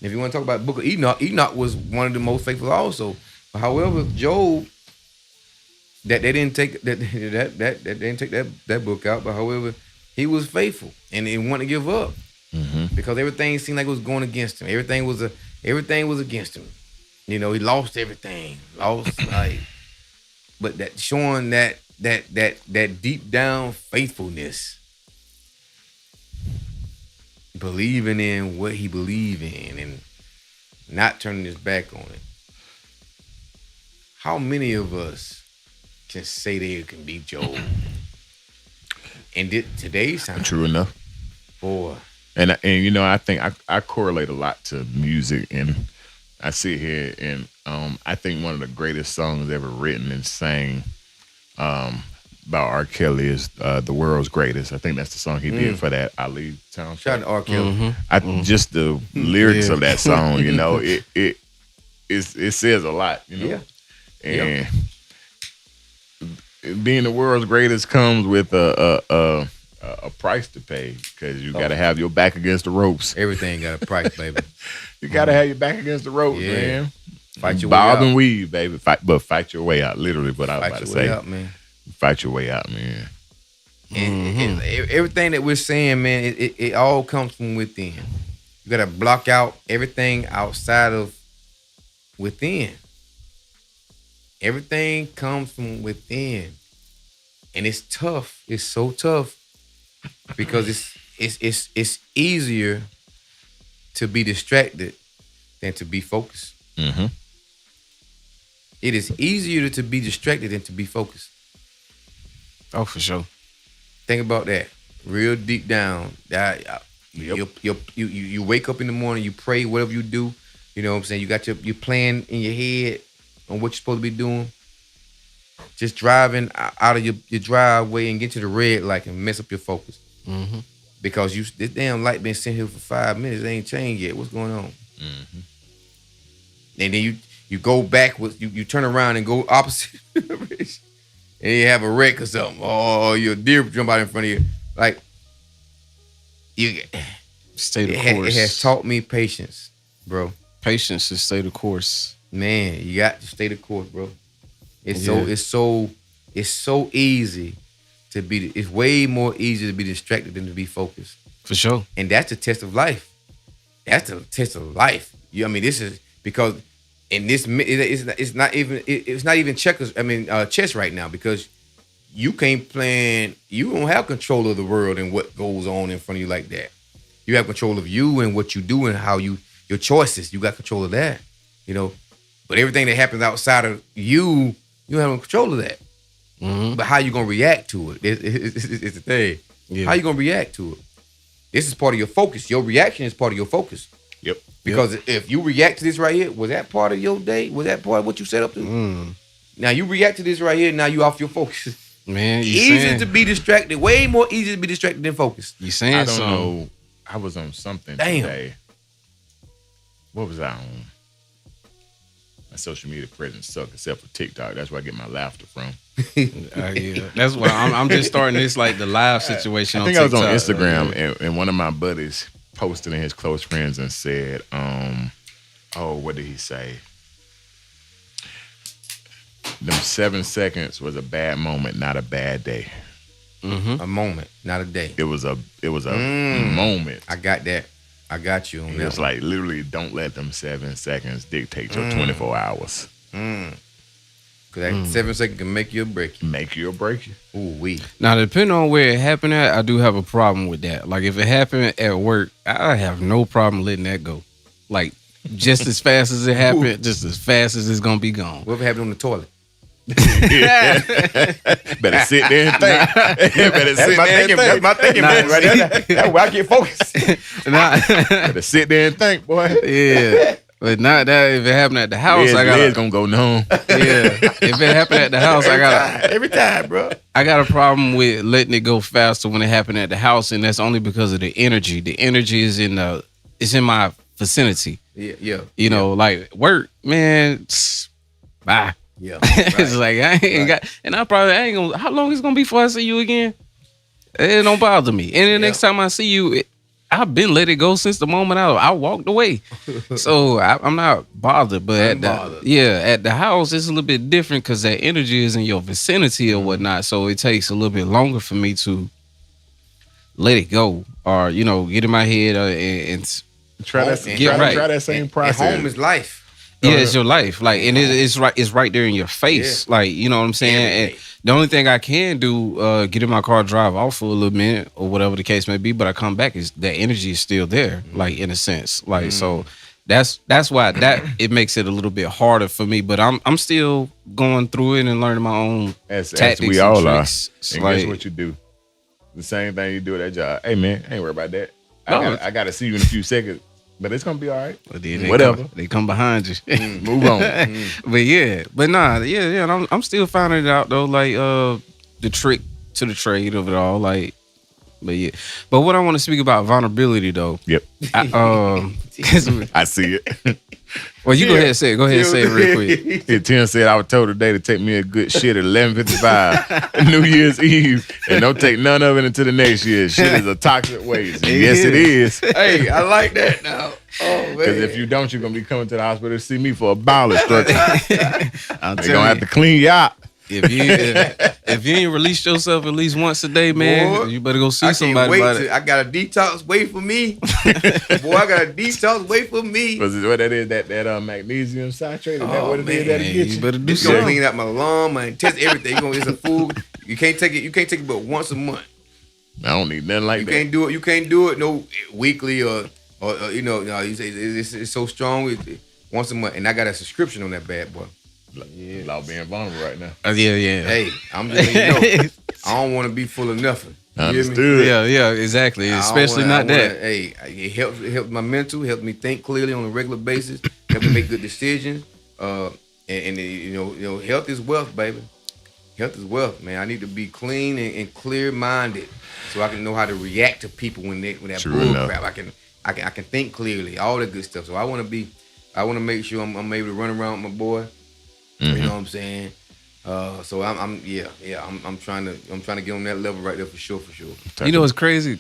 If you want to talk about the book of Enoch was one of the most faithful also. However, Job, they didn't take that book out, but however, he was faithful and he wanted to give up because everything seemed like it was going against him. Everything was against him. You know, he lost everything. But that showing that deep down faithfulness, believing in what he believed in and not turning his back on it. How many of us can say they can be Job? And today's time, True enough. boy. And you know, I think I correlate a lot to music, and I sit here and I think one of the greatest songs ever written and sang by R. Kelly is "The World's Greatest." I think that's the song he did for that Ali soundtrack. Shout out to R. Kelly. Just the lyrics of that song, you know, it says a lot, you know. Yeah. And being the world's greatest comes with a price to pay because you got to have your back against the ropes. Everything got a price, baby. You got to have your back against the ropes, man. Fight your way out. Bob and weave, baby. Fight your way out. Literally, what I was about to say. Fight your way out, man. Fight your way out, man. And everything that we're saying, man, it all comes from within. You got to block out everything outside of within. Everything comes from within. And it's tough. It's so tough because it's easier to be distracted than to be focused. Mm-hmm. It is easier to be distracted than to be focused. Oh, for sure. Think about that. Real deep down. You wake up in the morning, you pray, whatever you do. You know what I'm saying? You got your plan in your head on what you're supposed to be doing. Just driving out of your driveway and get to the red light and mess up your focus. Mm-hmm. Because this damn light been sitting here for 5 minutes. It ain't changed yet. What's going on? Mm-hmm. And then you go backwards. You turn around and go opposite direction. And you have a wreck or something. Oh, your deer jump out in front of you. Like, stay the course. It has taught me patience, bro. Patience to stay the course. Man, you got to stay the course, bro. It's so easy to be. It's way more easy to be distracted than to be focused. For sure. And that's the test of life. That's the test of life. This is because in this it's not even checkers. Chess right now because you can't plan. You don't have control of the world and what goes on in front of you like that. You have control of you and what you do and how your choices. You got control of that. You know, but everything that happens outside of you don't have control of that. Mm-hmm. But how you gonna react to it? It's the thing. Yeah. How you gonna react to it? This is part of your focus. Your reaction is part of your focus. Yep. Because if you react to this right here, was that part of your day? Was that part of what you set up to? Now you react to this right here. Now you off your focus. Man, easy to be distracted. Way more easy to be distracted than focused. You saying I don't something? know. I was on something today. What was I on? My social media presence suck except for TikTok. That's where I get my laughter from. Yeah. That's why I'm just starting this like the live situation. I think on I was on TikTok. Instagram and one of my buddies posted in his close friends and said, what did he say? Them 7 seconds was a bad moment, not a bad day. A moment, not a day. It was a moment. I got that. I got you on that. It's like literally, don't let them 7 seconds dictate your 24 hours. Because that 7 seconds can make you or break you. Make you or break you. Ooh, wee. Now, depending on where it happened at, I do have a problem with that. Like, if it happened at work, I have no problem letting that go. Like, just as fast as it happened, just as fast as it's going to be gone. What if it happened on the toilet? Better sit there and think. That's my thinking, man. Right there. That's where I get focused. Better sit there and think, boy. Yeah. But not that if it happened at the house, It's gonna go numb. Yeah. If it happened at the house, every time, bro. I got a problem with letting it go faster when it happened at the house, and that's only because of the energy. The energy is in my vicinity. Yeah. You know, like work, man. Bye. Yeah. It's like I ain't got, and I ain't gonna. How long is it gonna be before I see you again? It don't bother me. And the next time I see you, I've been let it go since the moment I walked away. So I'm not bothered. But at the house, it's a little bit different because that energy is in your vicinity or whatnot. So it takes a little bit longer for me to let it go, or get in my head and try that same process. And home is life. Yeah, it's your life. Like, and it's right there in your face. Yeah. Like, you know what I'm saying? And the only thing I can do, get in my car, drive off for a little minute or whatever the case may be, but I come back, is that energy is still there, like in a sense. Like, so that's why it makes it a little bit harder for me. But I'm still going through it and learning my own tactics. As we all are. And guess what you do? The same thing you do at that job. Hey man, I ain't worried about that. I gotta see you in a few seconds. But it's gonna be all right. Whatever. They come behind you. Move on. I'm still finding it out though. Like the trick to the trade of it all. Like, but what I want to speak about vulnerability though. Yep. I see it. Well, you go ahead and say it. Go ahead and say it real quick. Yeah, Tim said I was told today to take me a good shit at 11:55 New Year's Eve, and don't take none of it until the next year. Shit is a toxic waste. Yes, it is. Hey, I like that now. Oh man. Because if you don't, you're gonna be coming to the hospital to see me for a bowel obstruction. They're gonna have to clean you out. If you ain't released yourself at least once a day, man, boy, you better go see somebody about it. I got a detox wait for me. Boy, I got a detox wait for me. Was it what that is? That magnesium citrate? Is that what it is that'll get you? Better do something. Gonna clean out my lung, my intestines, everything. It's a food. You can't take it. You can't take it but once a month. I don't need nothing like that. You can't do it no weekly or you say it's so strong. Once a month, and I got a subscription on that bad boy. Yeah, Law being vulnerable right now. Yeah. Hey, I'm just letting you know. I don't want to be full of nothing. Understood. Yeah, exactly. Especially not that. Hey, it helps my mental, helps me think clearly on a regular basis, helps me make good decisions. And health is wealth, baby. Health is wealth, man. I need to be clean and clear minded so I can know how to react to people when that bull crap. I can think clearly, all that good stuff. So I want to make sure I'm able to run around with my boy. You know what I'm saying? So I'm trying to get on that level right there for sure. You know what's crazy? You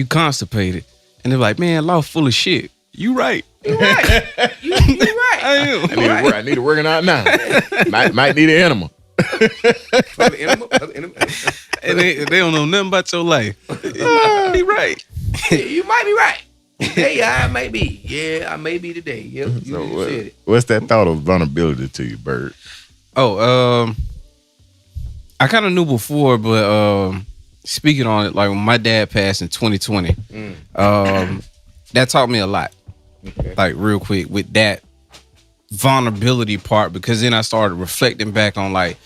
constipated, and they're like, "Man, Law full of shit." You right. You right. You right. I am. I need to working out now. might need an enema. And they don't know nothing about your life. Be right. You might be right. Hey, I may be. Yeah, I may be today. Yep, you said it. What's that thought of vulnerability to you, Bird? I kind of knew before, but speaking on it, like when my dad passed in 2020, that taught me a lot. Okay. Like real quick with that vulnerability part, because then I started reflecting back on like,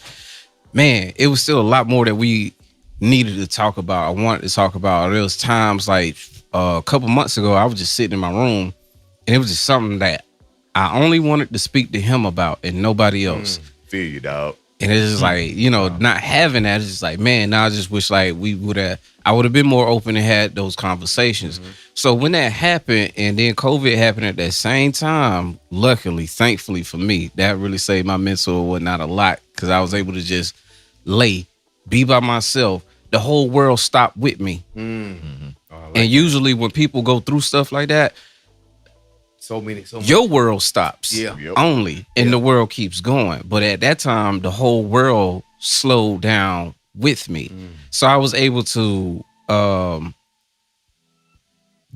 man, it was still a lot more that we needed to talk about. I wanted to talk about. There was times like a couple months ago, I was just sitting in my room, and it was just something that I only wanted to speak to him about and nobody else. Feel you, dog. And it's just like, not having that, it's just like, man, now I just wish like I would have been more open and had those conversations. So when that happened, and then COVID happened at that same time, luckily, thankfully for me, that really saved my mental or whatnot a lot, because I was able to just be by myself. The whole world stopped with me. And usually when people go through stuff like that, so many. Your world stops only, and the world keeps going. But at that time, the whole world slowed down with me. So I was able to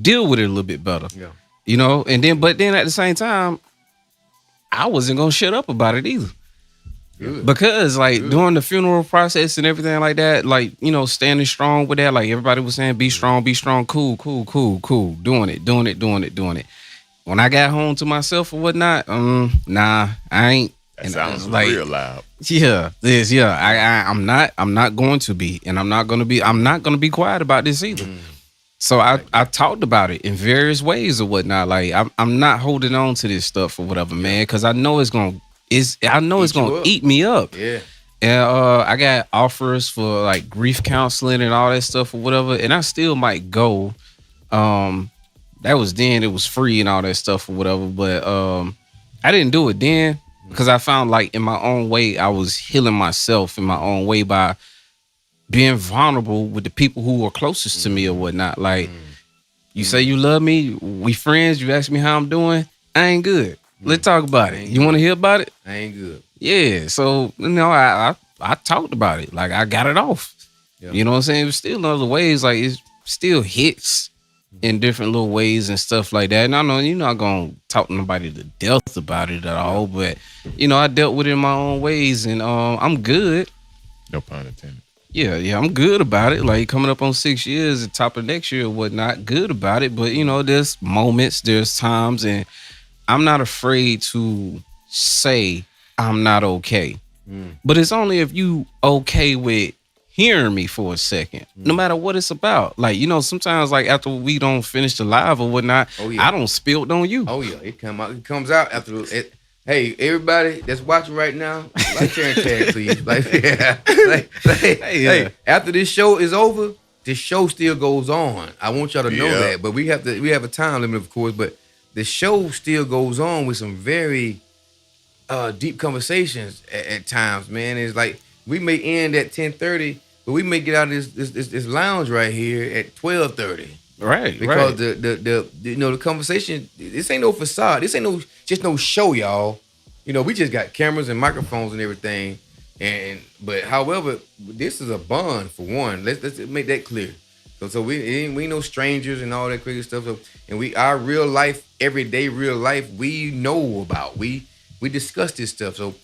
deal with it a little bit better. Yeah. You know, but then at the same time, I wasn't gonna shut up about it either. Good. Because during the funeral process and everything like that, like, you know, standing strong with that, like everybody was saying, be strong, cool, doing it. When I got home to myself or whatnot, nah, I ain't. That sounds real loud. Yeah, I'm not going to be, and I'm not gonna be quiet about this either. So I talked about it in various ways or whatnot. Like I'm not holding on to this stuff or whatever, man, because I know it's gonna eat me up. Yeah. And I got offers for like grief counseling and all that stuff or whatever, and I still might go. That was then, it was free and all that stuff or whatever, but I didn't do it then because I found like in my own way I was healing myself in my own way by being vulnerable with the people who were closest to me or whatnot. Like, you say you love me, we friends, you ask me how I'm doing, I ain't good. Let's talk about it. You want to hear about it? I ain't good. Yeah. So, you know, I talked about it. Like, I got it off. Yeah. You know what I'm saying? It was still in other ways. Like, it still hits in different little ways and stuff like that. And I know you're not going to talk to nobody to death about it at all. But, you know, I dealt with it in my own ways. And I'm good. No pun intended. Yeah, I'm good about it. Like, coming up on 6 years, at top of next year or whatnot, good about it. But, you know, there's moments, there's times, and I'm not afraid to say I'm not okay. But it's only if you okay with hearing me for a second, no matter what it's about. Like, you know, sometimes like after we don't finish the live or whatnot, I don't spill it on you. Oh yeah, it comes out after it. Hey, everybody that's watching right now, like, share, and tag, please. Hey, after this show is over, this show still goes on. I want y'all to know that. But we have a time limit, of course. But the show still goes on with some very deep conversations at times, man. It's like we may end at 10:30, but we may get out of this lounge right here at 12:30. Right, because the conversation, this ain't no facade. This ain't just no show, y'all. You know, we just got cameras and microphones and everything. But however, this is a bond for one. Let's make that clear. So we ain't no strangers and all that crazy stuff. So, and our real life, everyday real life, we know about. We discuss this stuff. So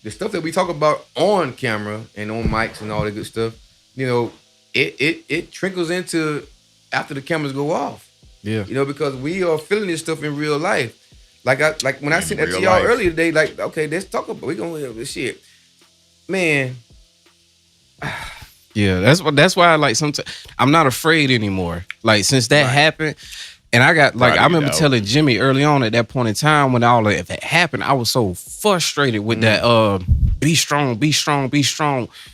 the stuff that we talk about on camera and on mics and all that good stuff, you know, it trickles into after the cameras go off. Yeah. You know, because we are feeling this stuff in real life. Like when I sent that to y'all earlier today, like, okay, let's talk about we gonna have this shit. Man. Yeah, that's why I like sometimes I'm not afraid anymore. Like since that happened, and I got like I remember telling Jimmy early on at that point in time when all of that happened, I was so frustrated with that be strong.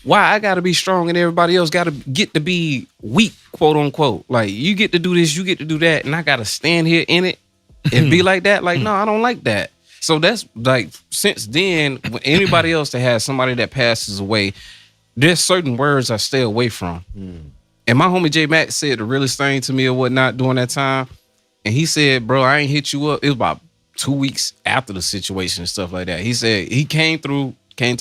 Why I gotta be strong and everybody else gotta get to be weak, quote unquote. Like you get to do this, you get to do that, and I gotta stand here in it and be like that. Like, no, I don't like that. So that's like since then, when anybody else that has somebody that passes away, there's certain words I stay away from. And my homie J Mac said the realest thing to me or whatnot during that time. And he said, bro, I ain't hit you up. It was about 2 weeks after the situation and stuff like that. He said he came to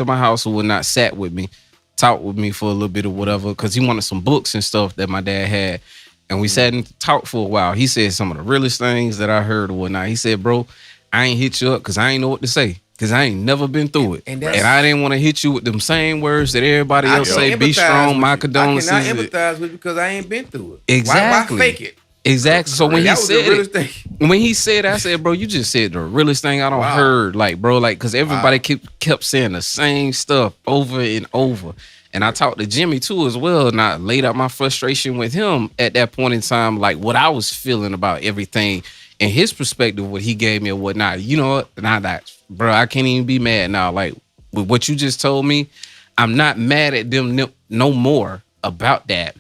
my house or whatnot, sat with me, talked with me for a little bit or whatever, because he wanted some books and stuff that my dad had. And we sat and talked for a while. He said some of the realest things that I heard or whatnot. He said, bro, I ain't hit you up because I ain't know what to say. Because I ain't never been through it. And I didn't want to hit you with them same words that everybody else say, be strong, my condolences. I cannot empathize with you because I ain't been through it. Exactly. Why fake it? Exactly. So when he said I said, bro, you just said the realest thing I heard. Like, bro, like, because everybody kept saying the same stuff over and over. And I talked to Jimmy too as well, and I laid out my frustration with him at that point in time, like what I was feeling about everything and his perspective, what he gave me or whatnot. You know what? Now that, bro, I can't even be mad now. Like with what you just told me, I'm not mad at them no more about that.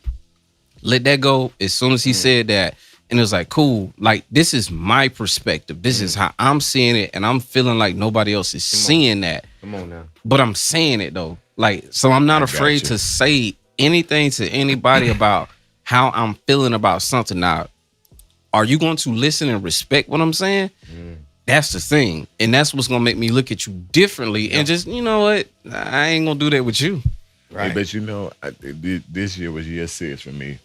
Let that go as soon as he said that. And it was like, cool. Like, this is my perspective. This is how I'm seeing it. And I'm feeling like nobody else is seeing that. Come on now. But I'm saying it though. Like, so I'm not afraid to say anything to anybody about how I'm feeling about something. Now, are you going to listen and respect what I'm saying? That's the thing. And that's what's going to make me look at you differently. And just, you know what? I ain't going to do that with you. Right. Hey, but you know, this year was year 6 for me,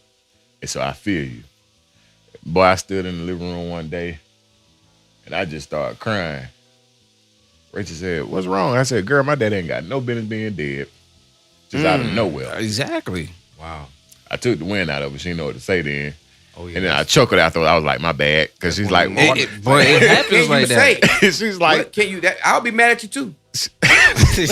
and so I feel you. Boy, I stood in the living room one day, and I just started crying. Rachel said, "What's wrong?" I said, "Girl, my dad ain't got no business being dead, just out of nowhere." Exactly. Wow. I took the wind out of her. She didn't know what to say then. Oh yeah. And then I chuckled after. I was like, "My bad," because she's like, Boy, it happens like that. she's like, "Can't you? I'll be mad at you too."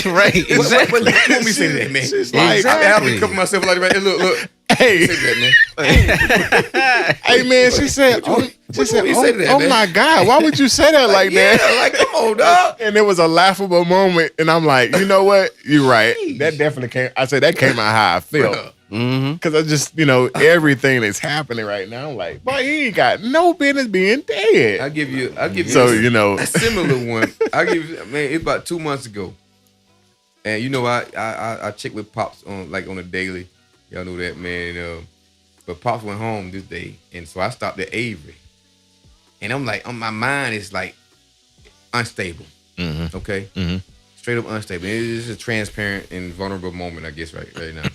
Right. Exactly. What you want me to say to that, man? She's like, I'll be covering myself like that. Look. hey, Say that, man. hey, man. She said, "Oh, What you want me to say to that, oh man? my God, why would you say that like Yeah, that?" like come on, dog. And it was a laughable moment, and I'm like, you know what? You're right. That definitely came. I said that came out how I felt. Because I just, everything that's happening right now, I'm like, boy, he ain't got no business being dead. I'll give you So, a similar one. I'll give you, man, it's about 2 months ago. And I check with Pops on a daily. Y'all know that, man. But Pops went home this day. And so I stopped at Avery. And I'm like, my mind is like unstable. Mm-hmm. Okay? Mm-hmm. Straight up unstable. And it's a transparent and vulnerable moment, I guess, right now.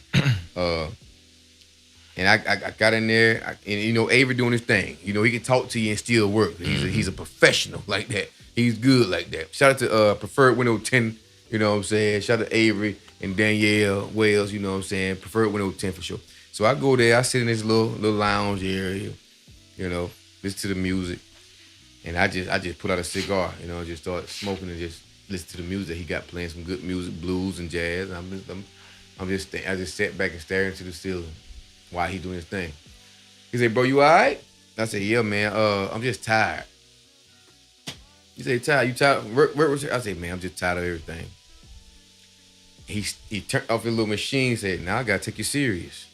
And I got in there, and Avery doing his thing. He can talk to you and still work. He's a professional like that. He's good like that. Shout out to Preferred Window 10, you know what I'm saying? Shout out to Avery and Danielle Wells, you know what I'm saying? Preferred Window 10 for sure. So I go there, I sit in this little lounge area, listen to the music. And I just put out a cigar, just start smoking and just listen to the music. He got playing some good music, blues and jazz. And I just sat back and stared into the ceiling while he doing his thing. He said, "Bro, you all right?" I said, "Yeah, man. I'm just tired." He said, "Tired? You tired? Where was it?" I said, "Man, I'm just tired of everything." He turned off his little machine and said, "Now I gotta take you serious.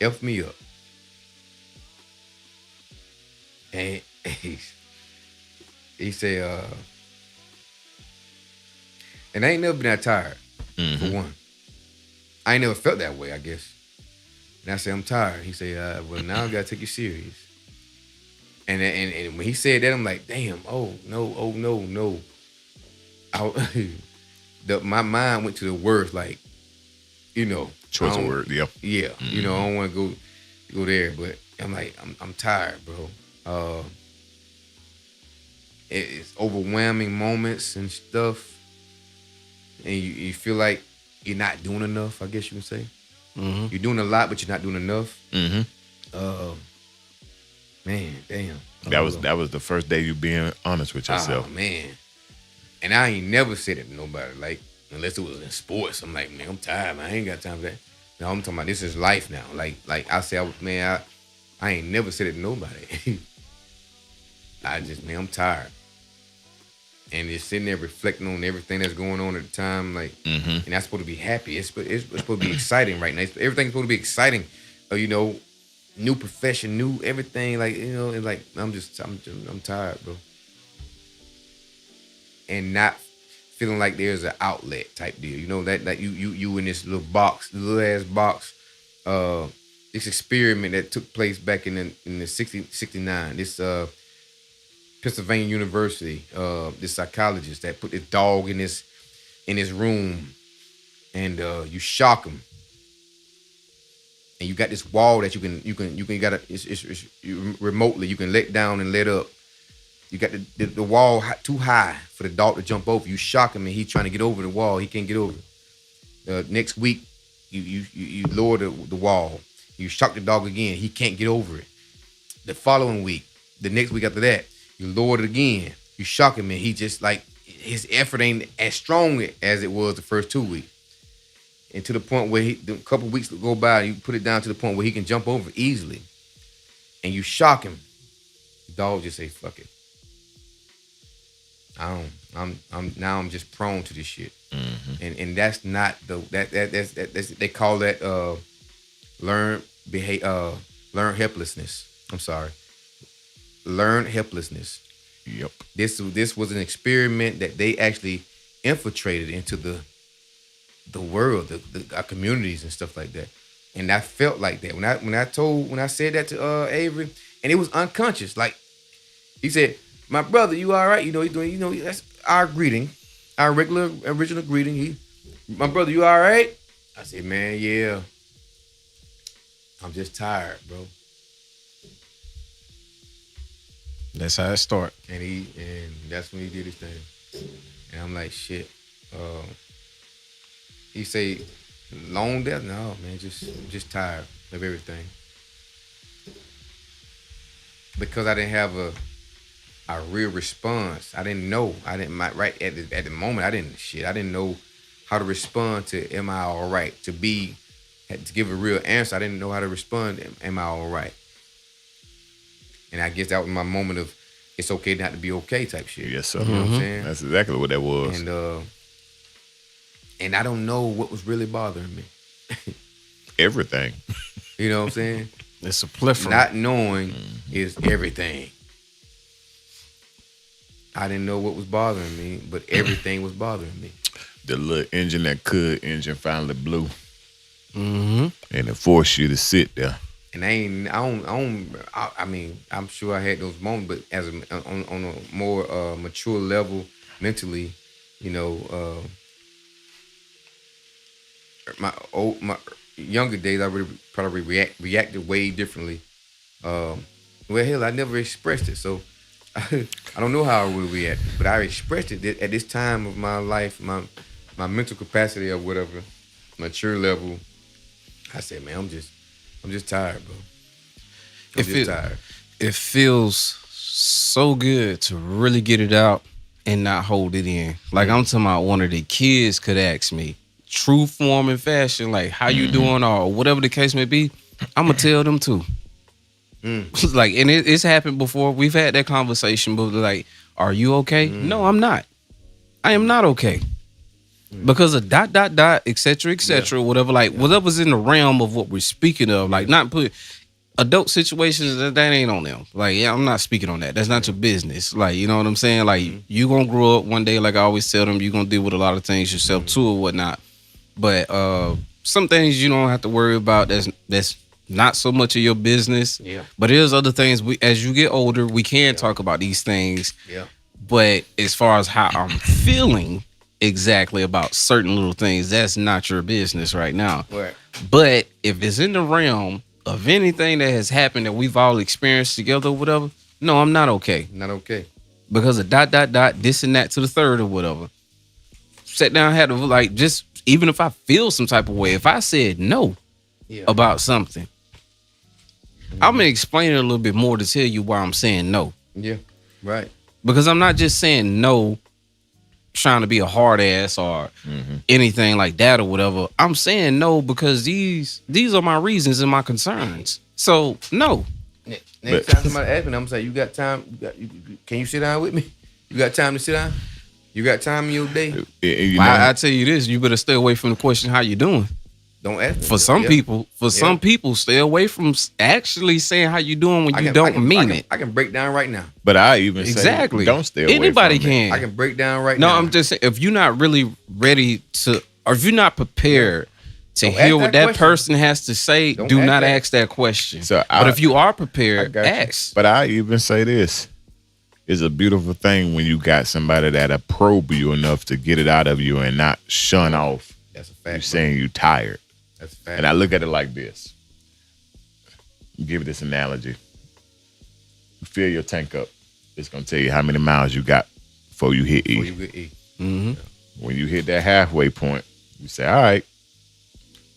F me up." And he said, and I ain't never been that tired, for one. I ain't never felt that way, I guess. And I said, "I'm tired." He said, "Well, now I gotta take you serious." And when he said that, I'm like, damn, oh no. My mind went to the worst, like, Choice of word, yeah. Yeah, I don't want to go there, but I'm like, I'm tired, bro. It's overwhelming moments and stuff, and you feel like you're not doing enough, I guess you can say. Mm-hmm. You're doing a lot, but you're not doing enough. Mm-hmm. Man, damn. That was the first day you being honest with yourself. Oh, man. And I ain't never said it to nobody, like, unless it was in sports. I'm like, man, I'm tired, man. I ain't got time for that. No, I'm talking about this is life now. Like I said, I ain't never said it to nobody. I'm tired. And just sitting there reflecting on everything that's going on at the time, like, and that's supposed to be happy. It's supposed to be exciting right now. Everything's supposed to be exciting. New profession, new everything. Like, and like, I'm tired, bro. And not feeling like there's an outlet type deal. That you in this little ass box. This experiment that took place back in the 69. This Pennsylvania University, this psychologist that put this dog in his room, and you shock him, and you got this wall that you remotely you can let down and let up. You got the wall too high for the dog to jump over. You shock him, and he's trying to get over the wall. He can't get over it. Next week, you lower the wall. You shock the dog again. He can't get over it. The following week, the next week after that, you lower it again. You shock him, and he just like his effort ain't as strong as it was the first 2 weeks. And to the point where a couple weeks go by, you put it down to the point where he can jump over easily. And you shock him. The dog just say, "Fuck it. I'm just prone to this shit." And that's not that's they call that learned helplessness. I'm sorry. Learned helplessness. Yep. This was an experiment that they actually infiltrated into the world, our communities and stuff like that. And I felt like that when I said that to Avery, and it was unconscious. Like he said, "My brother, you all right?" He's doing. That's our greeting, our regular original greeting. My brother, you all right? I said, man, yeah. I'm just tired, bro. That's how it start. And that's when he did his thing. And I'm like, shit. He say, long death? No, man, just tired of everything. Because I didn't have a real response. I didn't know. Right at the moment. I didn't know how to respond to "Am I all right?" To give a real answer. I didn't know how to respond. Am I all right? And I guess that was my moment of it's okay not to be okay type shit. Yes, sir. You know what I'm saying? That's exactly what that was. And I don't know what was really bothering me. Everything. You know what I'm saying? It's a plethora. Not knowing is everything. I didn't know what was bothering me, but everything was bothering me. The little engine finally blew. Mm-hmm. And it forced you to sit there. And I mean, I'm sure I had those moments, but on a more mature level mentally, you know, my younger days, I would probably reacted way differently. Well, hell, I never expressed it, so I don't know how I would react. But I expressed it at this time of my life, my mental capacity or whatever, mature level. I said, man, I'm just tired, bro. I'm just tired. It feels so good to really get it out and not hold it in. Like I'm talking about one of the kids could ask me, true form and fashion, like how you doing or whatever the case may be, I'm gonna tell them too. Like, and it's happened before. We've had that conversation, but like, are you okay? No, I'm not. I am not okay. Because of ... et cetera, whatever, like whatever's in the realm of what we're speaking of, like not put adult situations that ain't on them. Like, yeah, I'm not speaking on that. That's not your business. Like, you know what I'm saying? Like, you gonna grow up one day, like I always tell them, you gonna deal with a lot of things yourself too or whatnot. But some things you don't have to worry about. That's not so much of your business. Yeah. But there's other things as you get older, we can talk about these things. Yeah. But as far as how I'm feeling exactly about certain little things, that's not your business right now. Right. But if it's in the realm of anything that has happened that we've all experienced together or whatever, no, I'm not okay. Not okay. Because of ... this and that to the third or whatever. Sat down, had to like just even if I feel some type of way, if I said no about something, I'm gonna explain it a little bit more to tell you why I'm saying no. Yeah. Right. Because I'm not just saying no trying to be a hard ass or anything like that or whatever. I'm saying no because these are my reasons and my concerns. So no. Next time somebody asks me, I'm gonna say, you got time? Can you sit down with me? You got time to sit down? You got time in your day? I tell you this, you better stay away from the question, how you doing? Don't ask me. For some people, stay away from actually saying how you doing when you don't mean it. I can break down right now. But I even say, don't stay away Anybody from can. it. I can break down right now. No, I'm just saying, if you're not really ready to, or if you're not prepared to Don't hear ask what that that question. person has to say, Don't do ask not that. ask that question. So but if you are I prepared, got you. ask. But I even say this. It's a beautiful thing when you got somebody that'll probe you enough to get it out of you and not shun off. That's a fact. You saying you tired. That's a fact. And I look at it like this. Give it this analogy. You fill your tank up. It's gonna tell you how many miles you got before you hit E. Before you get E. When you hit that halfway point, you say, all right,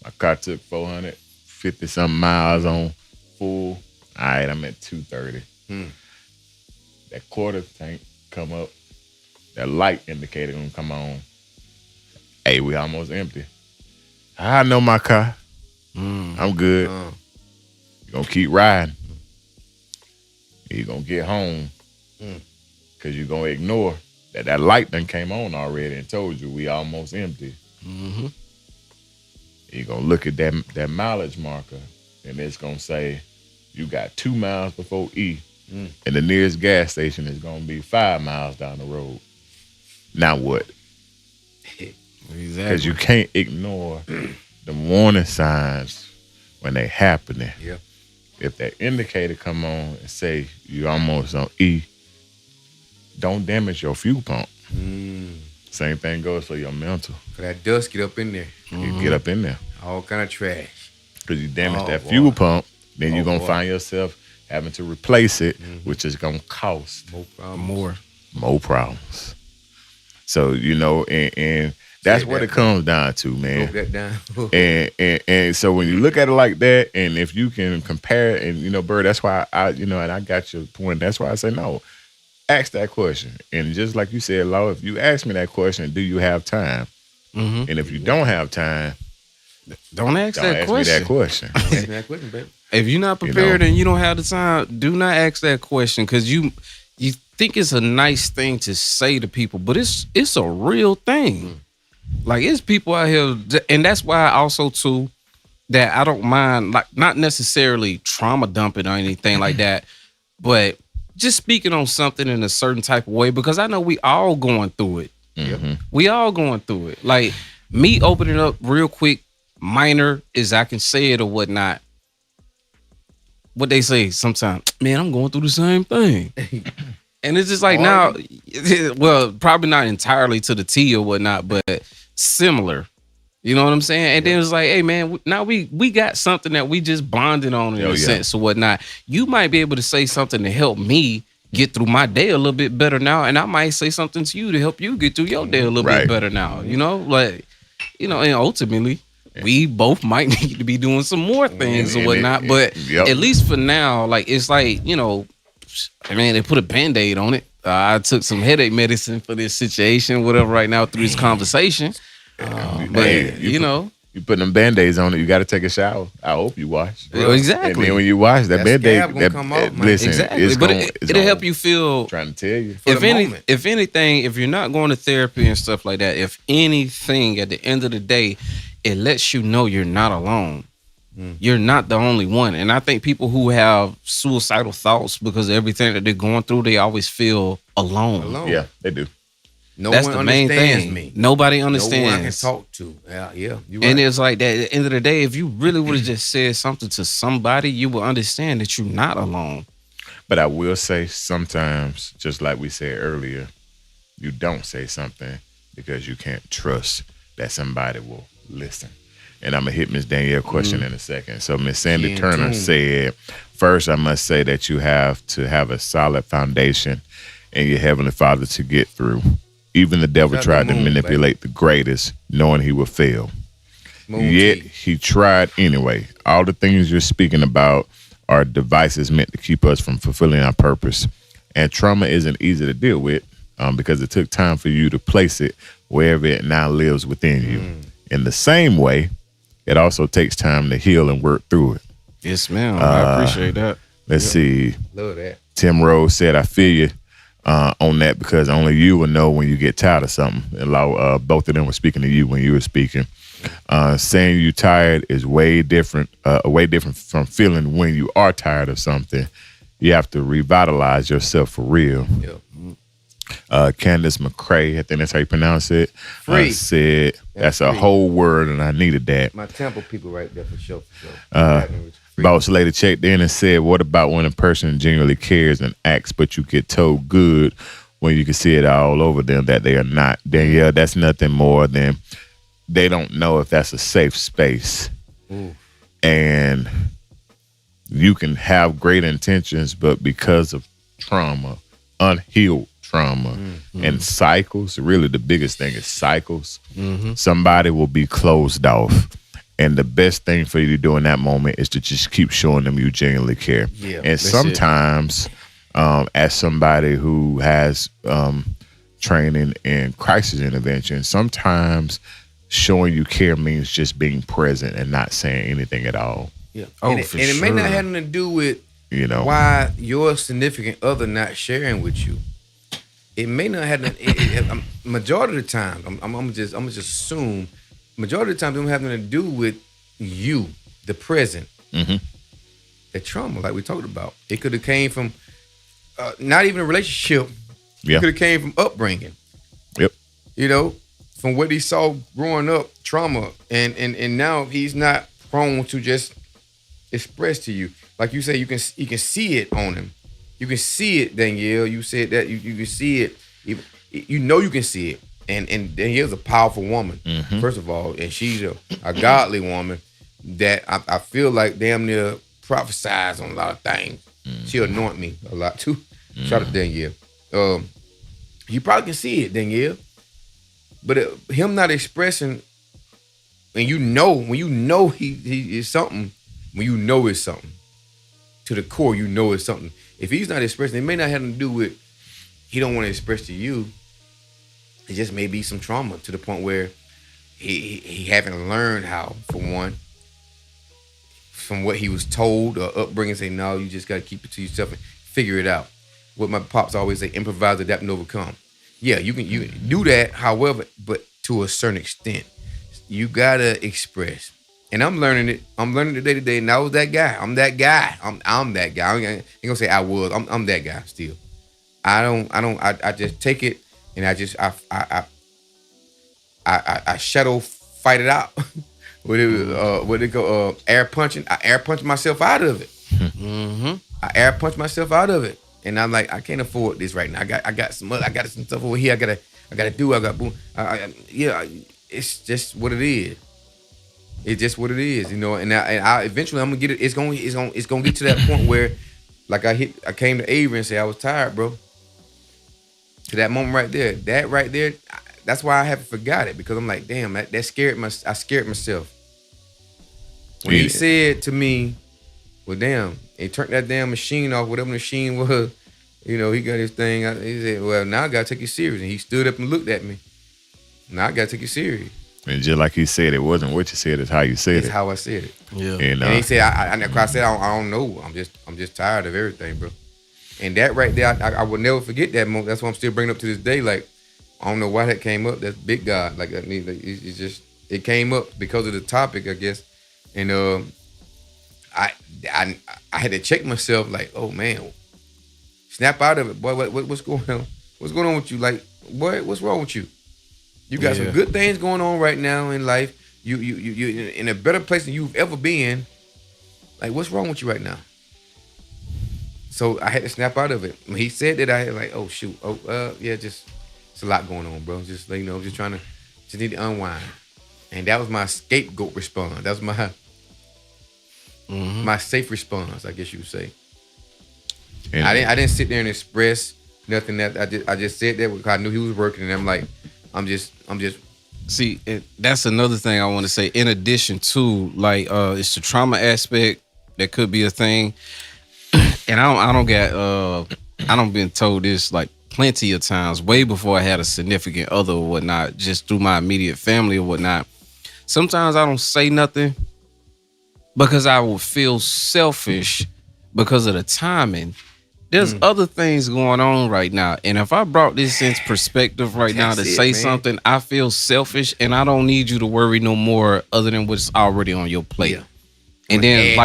my car took 450 something miles on full. All right, I'm at 230. That quarter tank come up. That light indicator gonna come on. Hey, we almost empty. I know my car. I'm good. You're gonna keep riding. You're gonna get home. Cause you're gonna ignore that light done came on already and told you we almost empty. You're gonna look at that mileage marker and it's gonna say you got 2 miles before E. And the nearest gas station is gonna be 5 miles down the road. Now what? Exactly. Because you can't ignore the warning signs when they happening. Yeah. If that indicator come on and say you almost on E, don't damage your fuel pump. Same thing goes for your mental. For that dust get up in there. You get up in there. All kind of trash. Because you damage that fuel pump, then you're going to find yourself having to replace it, which is going to cost More problems. So, and that's what it comes down to, man. Broke that down. and so when you look at it like that, and if you can compare, and Bird, that's why and I got your point. That's why I say no. Ask that question. And just like you said, Law, if you ask me that question, do you have time? And if you don't have time, don't ask that me that question. Don't ask me that question, baby. If you're not prepared and you don't have the time, do not ask that question, because you think it's a nice thing to say to people, but it's a real thing. Like, it's people out here, and that's why also too that I don't mind, like, not necessarily trauma dumping or anything like that, but just speaking on something in a certain type of way, because I know we all going through it. We all going through it. Like, me opening up real quick, minor as I can say it or whatnot. What they say sometimes, man, I'm going through the same thing. And it's just like, now, well, probably not entirely to the T or whatnot, but similar. You know what I'm saying? And then it's like, hey, man, now we got something that we just bonded on in a sense or whatnot. You might be able to say something to help me get through my day a little bit better now, and I might say something to you to help you get through your day a little bit better now. Like, and ultimately, we both might need to be doing some more things or whatnot. But at least for now, like, it's like, they put a Band-Aid on it. I took some headache medicine for this situation, whatever, right now through this conversation. You put them Band-Aids on it, you got to take a shower. I hope you wash. Exactly. And then when you wash, that Band-Aid, listen, exactly. It'll help you feel. Trying to tell you. If anything, if you're not going to therapy and stuff like that, if anything, at the end of the day, it lets you know you're not alone. You're not the only one. And I think people who have suicidal thoughts because of everything that they're going through, they always feel alone. Yeah, they do. That's the main thing. Me. Nobody understands. No one I can talk to. Yeah. You're right. And it's like that. At the end of the day, if you really would have just said something to somebody, you will understand that you're not alone. But I will say sometimes, just like we said earlier, you don't say something because you can't trust that somebody will listen. And I'm going to hit Miss Danielle question in a second. So Miss Sandy Turner said, first, I must say that you have to have a solid foundation in your Heavenly Father to get through. Even the devil tried to manipulate the greatest, knowing he would fail. Yet he tried anyway. All the things you're speaking about are devices meant to keep us from fulfilling our purpose. And trauma isn't easy to deal with because it took time for you to place it wherever it now lives within you. In the same way, it also takes time to heal and work through it. Yes, ma'am. I appreciate that. Let's see. Love that. Tim Rose said, I feel you on that because only you will know when you get tired of something. And both of them were speaking to you when you were speaking. Saying you tired is way different from feeling when you are tired of something. You have to revitalize yourself for real. Yep. Candace McCrae, I think that's how you pronounce it, said that's a whole word and I needed that. My Temple people right there for sure. Boss Lady checked in and said, what about when a person genuinely cares and acts, but you get told good when you can see it all over them that they are not? Danielle, that's nothing more than they don't know if that's a safe space. And you can have great intentions, but because of trauma, unhealed trauma and cycles, really the biggest thing is cycles, somebody will be closed off. And the best thing for you to do in that moment is to just keep showing them you genuinely care. And sometimes, as somebody who has training in crisis intervention, sometimes showing you care means just being present and not saying anything at all. And it may not have nothing to do with why your significant other not sharing with you. It may not have majority of the time. I'm gonna just assume majority of the time it don't have nothing to do with you, the present, the trauma, like we talked about. It could have came from not even a relationship. It could have came from upbringing. From what he saw growing up, trauma, and now he's not prone to just express to you. Like you say, you can see it on him. You can see it, Danielle. You said that you can see it. You can see it. and Danielle's a powerful woman, first of all, and she's a godly woman that I feel like damn near prophesies on a lot of things. She anoint me a lot too. Shout out to Danielle. You probably can see it, Danielle, but him not expressing, and when you know he is something, when you know it's something to the core, you know it's something. If he's not expressing, it may not have to do with he don't want to express to you. It just may be some trauma to the point where he haven't learned how, for one, from what he was told or upbringing. Say, no, you just got to keep it to yourself and figure it out. What my pops always say: improvise, adapt, and overcome. Yeah, you can do that. However, but to a certain extent, you gotta express. And I'm learning it. I'm learning it day to day. And I was that guy. I'm that guy. I'm that guy. I ain't gonna say I was. I'm that guy still. I just take it and I shadow fight it out. What they go air punching. I air punch myself out of it. I air punch myself out of it. And I'm like, I can't afford this right now. I got some stuff over here. I gotta do. I got boom. Yeah, it's just what it is. It's just what it is, you know. And I eventually I'm gonna get it. It's gonna get to that point where, like I came to Avery and said I was tired, bro. To that moment right there, that's why I haven't forgot it, because I'm like, damn, that I scared myself. When he said to me, well, damn, he turned that damn machine off, whatever machine was, you know, he got his thing. He said, well, now I gotta take you serious. And he stood up and looked at me. Now I gotta take you serious. And just like he said, it wasn't what you said, it's how you said it. It's how I said it. Yeah. And he said, I don't know. I'm just tired of everything, bro. And that right there, I will never forget that moment. That's why I'm still bringing up to this day. Like, I don't know why that came up. That's big God. Like, I mean, it's just, it came up because of the topic, I guess. And I had to check myself. Like, oh man, snap out of it, boy. What's going on? What's going on with you? Like, boy, what's wrong with you? You got some good things going on right now in life. You in a better place than you've ever been. Like, what's wrong with you right now? So I had to snap out of it. When he said that, I had like, oh shoot, yeah, just it's a lot going on, bro. Just like, you know, just need to unwind. And that was my scapegoat response. That was my safe response, I guess you would say. And I didn't sit there and express nothing. That I just said that because I knew he was working, and I'm like, I'm just. See, that's another thing I want to say. In addition to, like, it's the trauma aspect that could be a thing, and I don't been told this like plenty of times, way before I had a significant other or whatnot, just through my immediate family or whatnot. Sometimes I don't say nothing because I will feel selfish because of the timing. There's other things going on right now. And if I brought this into perspective right now to say something, I feel selfish and I don't need you to worry no more other than what's already on your plate. Yeah. And then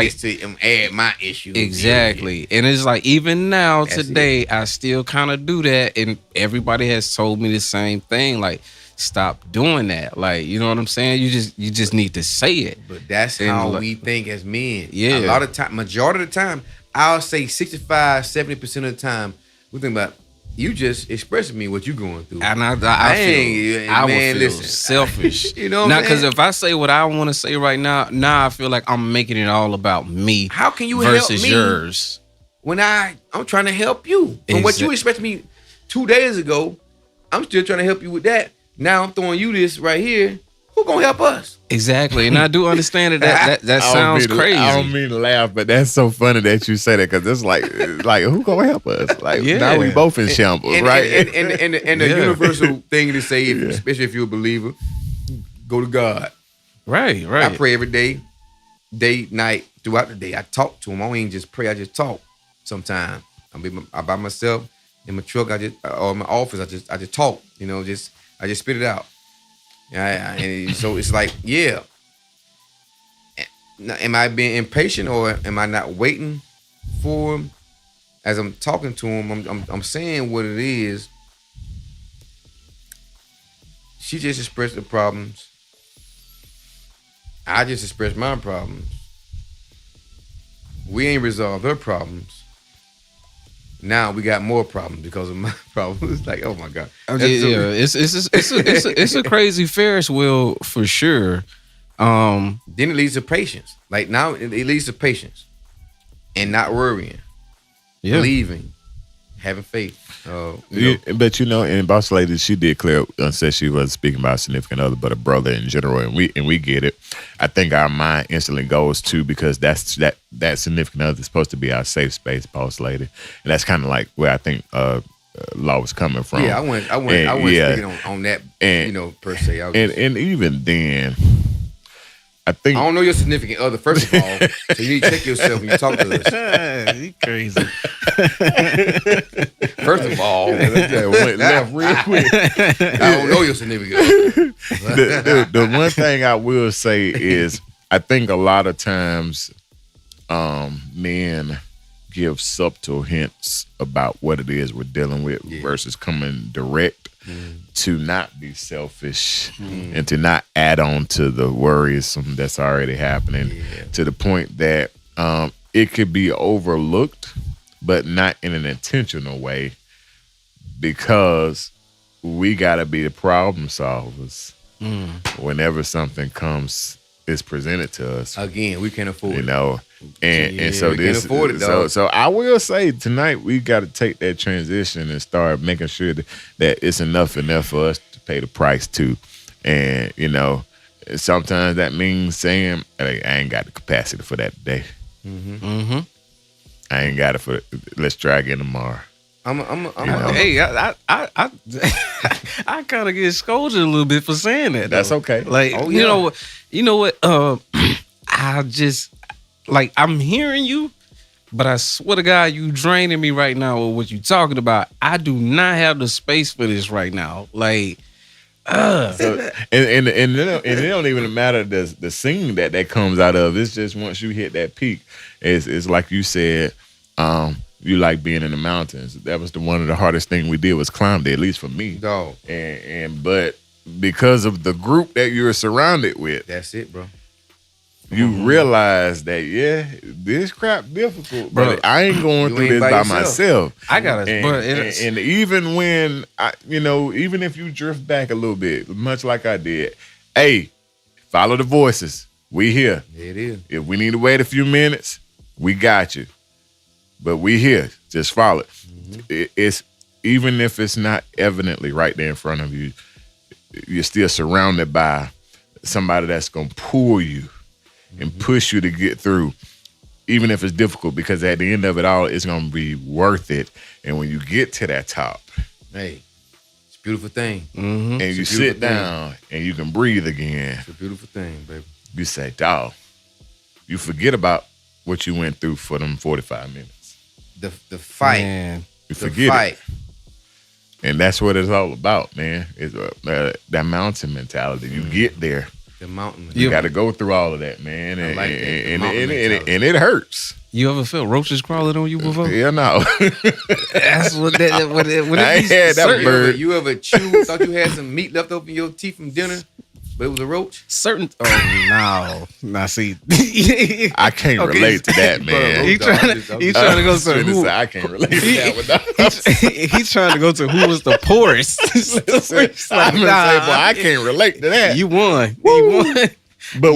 add my issue. Exactly. Yeah. And it's like, even now, today, I still kind of do that. And everybody has told me the same thing. Like, stop doing that. Like, you know what I'm saying? You just need to say it. But that's how we think as men. Yeah. A lot of time, majority of the time, I'll say 65, 70% of the time, we think about you just expressing me what you going through. And I feel selfish. You know, now because if I say what I want to say right now, I feel like I'm making it all about me. How can you versus help me yours when I'm trying to help you? From what you expected me 2 days ago, I'm still trying to help you with that. Now I'm throwing you this right here. Who gonna help us? Exactly, and I do understand that sounds crazy. I don't mean to laugh, but that's so funny that you say that, because it's like who gonna help us? Like, now we both in shambles, right? And the universal thing to say, especially if you're a believer, go to God. Right. I pray every day, night, throughout the day. I talk to Him. I don't even just pray. I just talk. Sometimes I'm by myself in my truck. Or in my office. I just talk. You know, I just spit it out. And so it's like, yeah. Am I being impatient, or am I not waiting for Him? As I'm talking to Him, I'm saying what it is. She just expressed the problems. I just expressed my problems. We ain't resolved her problems. Now we got more problems because of my problem. It's like, oh my God. It's a crazy Ferris wheel for sure. Then it leads to patience. Like now it leads to patience and not worrying, believing, having faith. But and Boss Lady, she did clear said she wasn't speaking about a significant other, but a brother in general, and we get it. I think our mind instantly goes to, because that significant other is supposed to be our safe space, Boss Lady, and that's kind of like where I think Law was coming from. Yeah, I went speaking on that, per se. And even then, I think I don't know your significant other, first of all, so you need to check yourself when you talk to us. You crazy. First of all, went left real quick. I don't know your significant other. The one thing I will say is, I think a lot of times men give subtle hints about what it is we're dealing with versus coming direct. To not be selfish and to not add on to the worrisome that's already happening, to the point that it could be overlooked, but not in an intentional way, because we got to be the problem solvers whenever something is presented to us. Again, we can't afford it. And so this, can't afford it, dog. So I will say tonight we got to take that transition and start making sure that it's enough for us to pay the price too. And sometimes that means saying, hey, I ain't got the capacity for that today. I ain't got it for. Let's try again tomorrow. Hey, I kind of get scolded a little bit for saying that. That's though. okay. Like, you know what? I just I'm hearing you, but I swear to God, you draining me right now with what you talking about. I do not have the space for this right now. Like, So, and it don't even matter the scene that comes out of. It's just once you hit that peak, it's like you said. You like being in the mountains. That was one of the hardest thing we did was climb there, at least for me. Dog. But because of the group that you're surrounded with, that's it, bro. You realize that this crap difficult, bro. I ain't going through this by myself. I gotta, and even when even if you drift back a little bit, much like I did, hey, follow the voices. We here. It is. If we need to wait a few minutes, we got you. But we here. Just follow it. It's even if it's not evidently right there in front of you, you're still surrounded by somebody that's gonna pull you and push you to get through, even if it's difficult, because at the end of it all, it's gonna be worth it. And when you get to that top, hey, it's a beautiful thing. And you sit down and you can breathe again. It's a beautiful thing, baby. You say, dawg, you forget about what you went through for them 45 minutes. The fight. Man, you forget it. And that's what it's all about, man. It's that mountain mentality. You get there. The mountain. You got to go through all of that, man. And it hurts. You ever felt roaches crawling on you before? Yeah, no. That's what that. What I ain't had that bird. You ever thought you had some meat left over in your teeth from dinner, but it was a roach? No. Now see, I can't relate to that, man. He's trying to go to who? I can't relate to that. He's trying to go to who was the poorest. I'm gonna say, boy, I can't relate to that. You won. But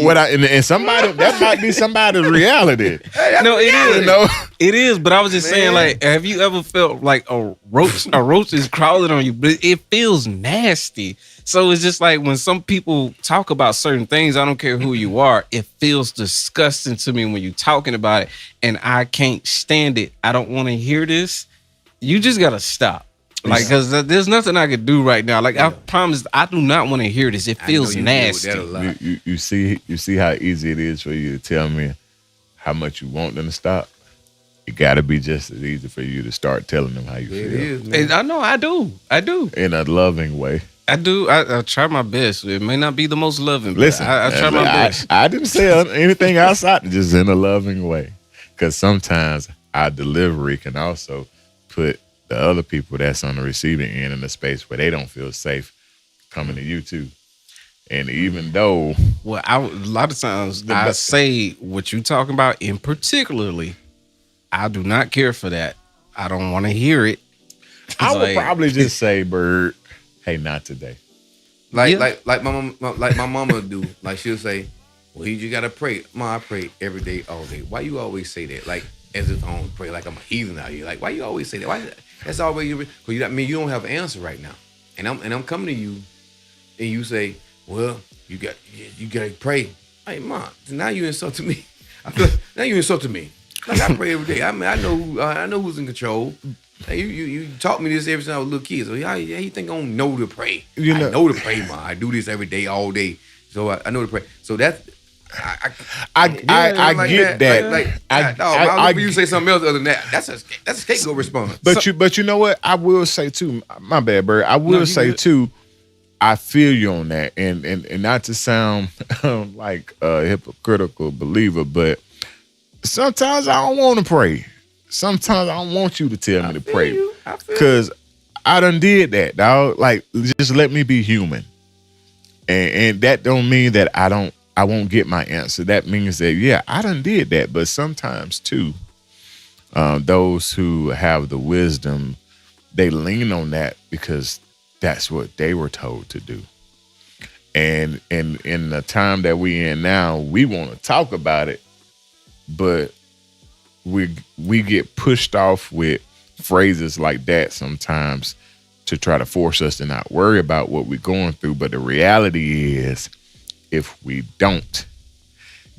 somebody that might be somebody's reality. No, it is. It is. But I was just saying, like, have you ever felt like a roach is crawling on you? But it feels nasty. So it's just like when some people talk about certain things, I don't care who you are, it feels disgusting to me when you're talking about it, and I can't stand it. I don't want to hear this. You just gotta stop. Like, because there's nothing I could do right now. Like, I promise, I do not want to hear this. It feels nasty. You see how easy it is for you to tell me how much you want them to stop? It got to be just as easy for you to start telling them how you feel. It is, and I know, I do. In a loving way. I do. I try my best. It may not be the most loving, but listen, I try my best. I didn't say anything outside, just in a loving way. Because sometimes our delivery can also put the other people that's on the receiving end in a space where they don't feel safe coming to you too. And even though... Well, a lot of times I say what you talking about, in particularly, I do not care for that. I don't want to hear it. I would probably just say, Bird, hey, not today. Like my mama do. Like she'll say, well, you just gotta pray. Mom, I pray every day, all day. Why you always say that? Like as if I don't pray, like I'm a heathen out here. Like why you always say that? Why? That's always because you don't have an answer right now. And I'm coming to you, and you say, well, you gotta pray. Hey, Mom, now you insulted me. I feel like, now you insulted me. Like I pray every day. I mean, I know who's in control. Hey, you taught me this ever since I was a little kid. So how you think I don't know to pray? I know to pray, Mom. I do this every day, all day. So I know to pray. So that's I get that. I you say something else other than that. That's a scapegoat response. But you know what? I will say too. My bad, Bird. I will say too. I feel you on that, and not to sound like a hypocritical believer, but sometimes I don't want to pray. Sometimes I don't want you to tell me to pray, because I done did that, dog. Like, just let me be human, and that don't mean that I won't get my answer. That means that yeah, I done did that. But sometimes too, those who have the wisdom, they lean on that because that's what they were told to do. And in the time that we in now, we want to talk about it, but we get pushed off with phrases like that sometimes to try to force us to not worry about what we're going through. But the reality is, if we don't,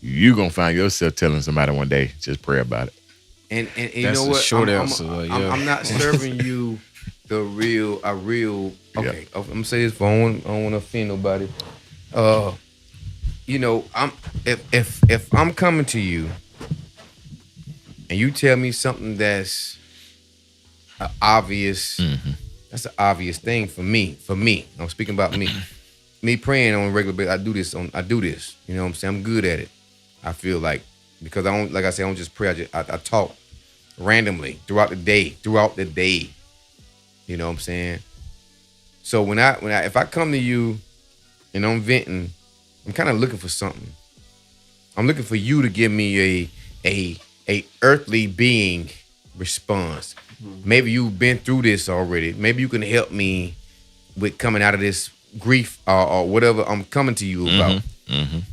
you're gonna find yourself telling somebody one day, just pray about it. And you know what? Short answer. I'm not serving you a real. Okay, I'm gonna say this, but I don't want to offend nobody. You know, if I'm coming to you and you tell me something that's obvious, that's an obvious thing for me. I'm speaking about me. Me praying on a regular basis. I do this. You know what I'm saying? I'm good at it. I feel like, because I don't, like I said, I don't just pray. I talk randomly throughout the day. You know what I'm saying? So if I come to you and I'm venting, I'm kind of looking for something. I'm looking for you to give me a earthly being response. Maybe you've been through this already. Maybe you can help me with coming out of this grief or whatever I'm coming to you about.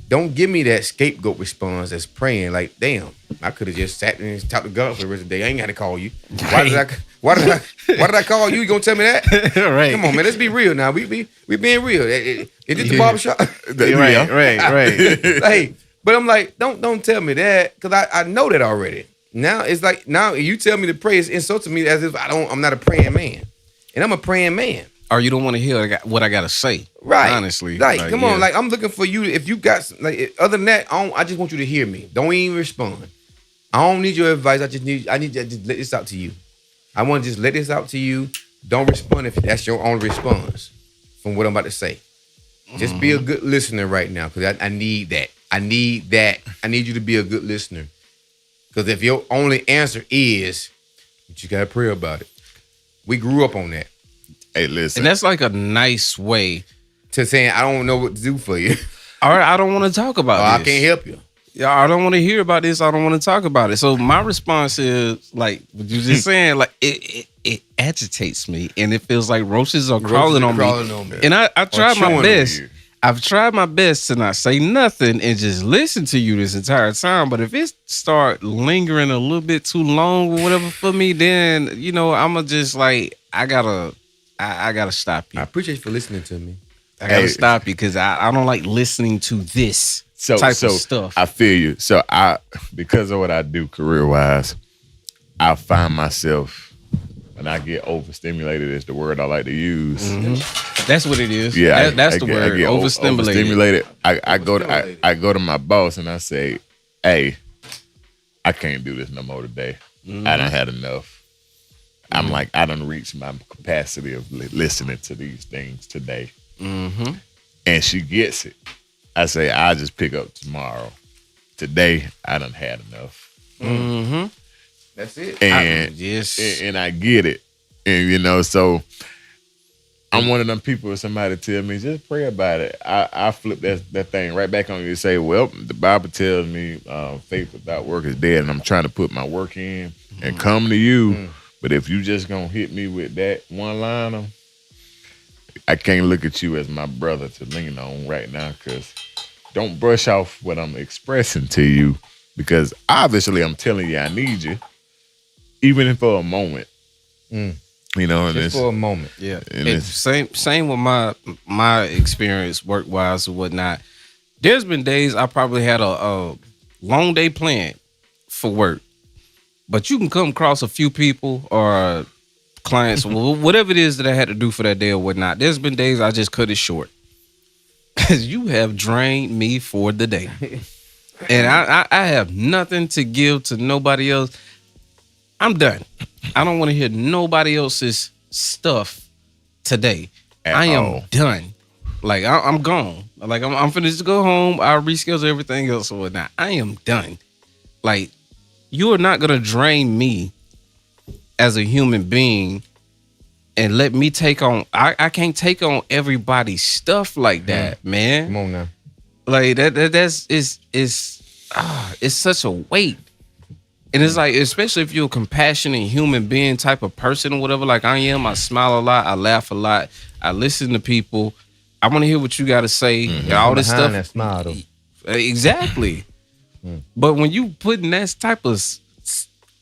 Don't give me that scapegoat response that's praying like, damn, I could have just sat and talked to God for the rest of the day. I ain't got to call you. Why did I call you? You gonna tell me that? Right. Come on, man. Let's be real now. We being real. Is this the barbershop? Right. Hey, but I'm like, don't tell me that, because I know that already. Now it's like, now you tell me to pray, it's insulting me as if I'm not a praying man, and I'm a praying man. Or you don't want to hear what I gotta say, right? Honestly, like come on, like I'm looking for you. If you got other than that, I just want you to hear me. Don't even respond. I don't need your advice. I need to just let this out to you. I want to just let this out to you. Don't respond if that's your only response from what I'm about to say. Just be a good listener right now, because I need that. I need you to be a good listener, because if your only answer is, you gotta pray about it. We grew up on that. Hey, listen. And that's like a nice way to saying, I don't know what to do for you. All right, I don't want to talk about this. I can't help you. Yeah, I don't want to hear about this. I don't want to talk about it. So my response is, like what you just saying, like it agitates me, and it feels like roaches are crawling on me. And I tried my best. I've tried my best to not say nothing and just listen to you this entire time. But if it start lingering a little bit too long or whatever for me, then I'ma just like I gotta stop you. I appreciate you for listening to me. I gotta stop you, because I don't like listening to this type of stuff. I feel you. So because of what I do career-wise, I find myself, when I get overstimulated, is the word I like to use. That's what it is. Yeah, that's the word. Overstimulated. I go to my boss and I say, hey, I can't do this no more today. I done had enough. I'm like, I done reached my capacity of listening to these things today. And she gets it. I say, I'll just pick up tomorrow. Today, I done had enough. That's it. And I get it. And, so I'm one of them people, if somebody tell me, just pray about it, I flip that thing right back on you and say, well, the Bible tells me faith without work is dead, and I'm trying to put my work in and come to you But if you just gonna hit me with that one liner, I can't look at you as my brother to lean on right now, because don't brush off what I'm expressing to you, because obviously I'm telling you I need you, even if for a moment. You know, and just for a moment. Yeah. And same with my experience work wise or whatnot. There's been days I probably had a long day planned for work, but you can come across a few people or clients, whatever it is that I had to do for that day or whatnot. There's been days I just cut it short because you have drained me for the day, and I have nothing to give to nobody else. I'm done. I don't want to hear nobody else's stuff today. I am done. Like I'm gone. Like I'm finished to go home. I'll reschedule everything else or whatnot. I am done. Like, you are not gonna drain me as a human being and let me take on. I can't take on everybody's stuff like that, man. Come on now. Like that's it's such a weight. And it's like, especially if you're a compassionate human being type of person or whatever, like I am, I smile a lot, I laugh a lot, I listen to people. I want to hear what you got to say, and all this stuff. That smile, though. Exactly. But when you putting that type of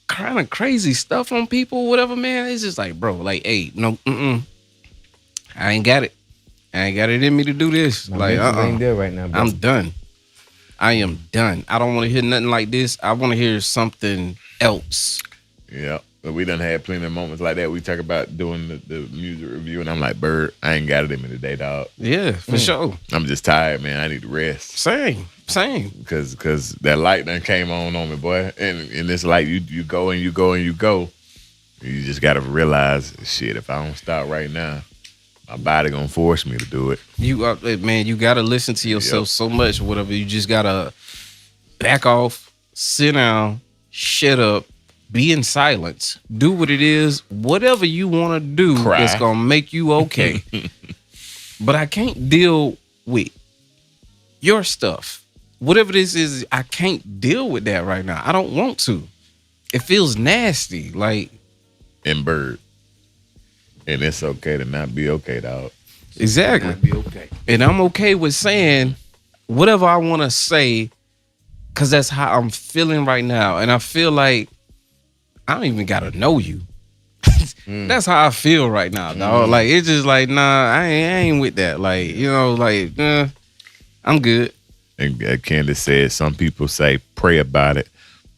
kind of crazy stuff on people or whatever, man, it's just like, bro, like, hey, no, I ain't got it. I ain't got it in me to do this. My like, ain't there right now, bro. I'm done. I am done. I don't want to hear nothing like this. I want to hear something else. Yeah. But we done had plenty of moments like that. We talk about doing the music review, and I'm like, Bird, I ain't got it in me today, dog. Yeah, for sure. I'm just tired, man. I need to rest. Same. Because that light done came on me, boy. And this light, you go and you go and you go. You just got to realize, shit, if I don't stop right now, my body gonna force me to do it. Man, you gotta listen to yourself so much, whatever. You just gotta back off, sit down, shut up, be in silence, do what it is, whatever you want to do that's gonna make you okay. But I can't deal with your stuff. Whatever this is, I can't deal with that right now. I don't want to. It feels nasty, like. And Bird. And it's okay to not be okay, dog. Exactly. Not be okay. And I'm okay with saying whatever I want to say, because that's how I'm feeling right now. And I feel like I don't even got to know you. That's how I feel right now, dog. Like, it's just like, nah, I ain't with that. Like, you know, like, I'm good. And Candace said, some people say pray about it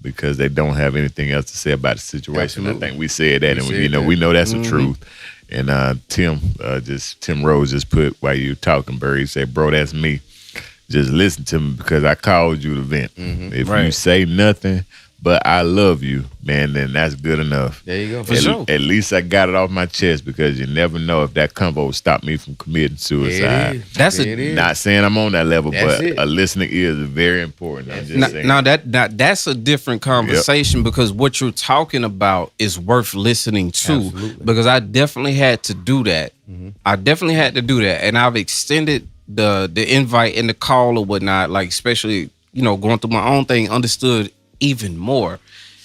because they don't have anything else to say about the situation. Absolutely. I think we said that, and we know that's the truth. And Tim Rose just put, while you talking, Bird, he said, bro, that's me. Just listen to me because I called you to vent. If you say nothing but I love you, man, then that's good enough. There you go. For sure. At least I got it off my chest, because you never know if that convo will stop me from committing suicide. Not saying I'm on that level, but a listening ear is very important. I'm just saying. Now that's a different conversation, because what you're talking about is worth listening to. Absolutely. Because I definitely had to do that. And I've extended the invite and the call or whatnot, like, especially, you know, going through my own thing, understood even more.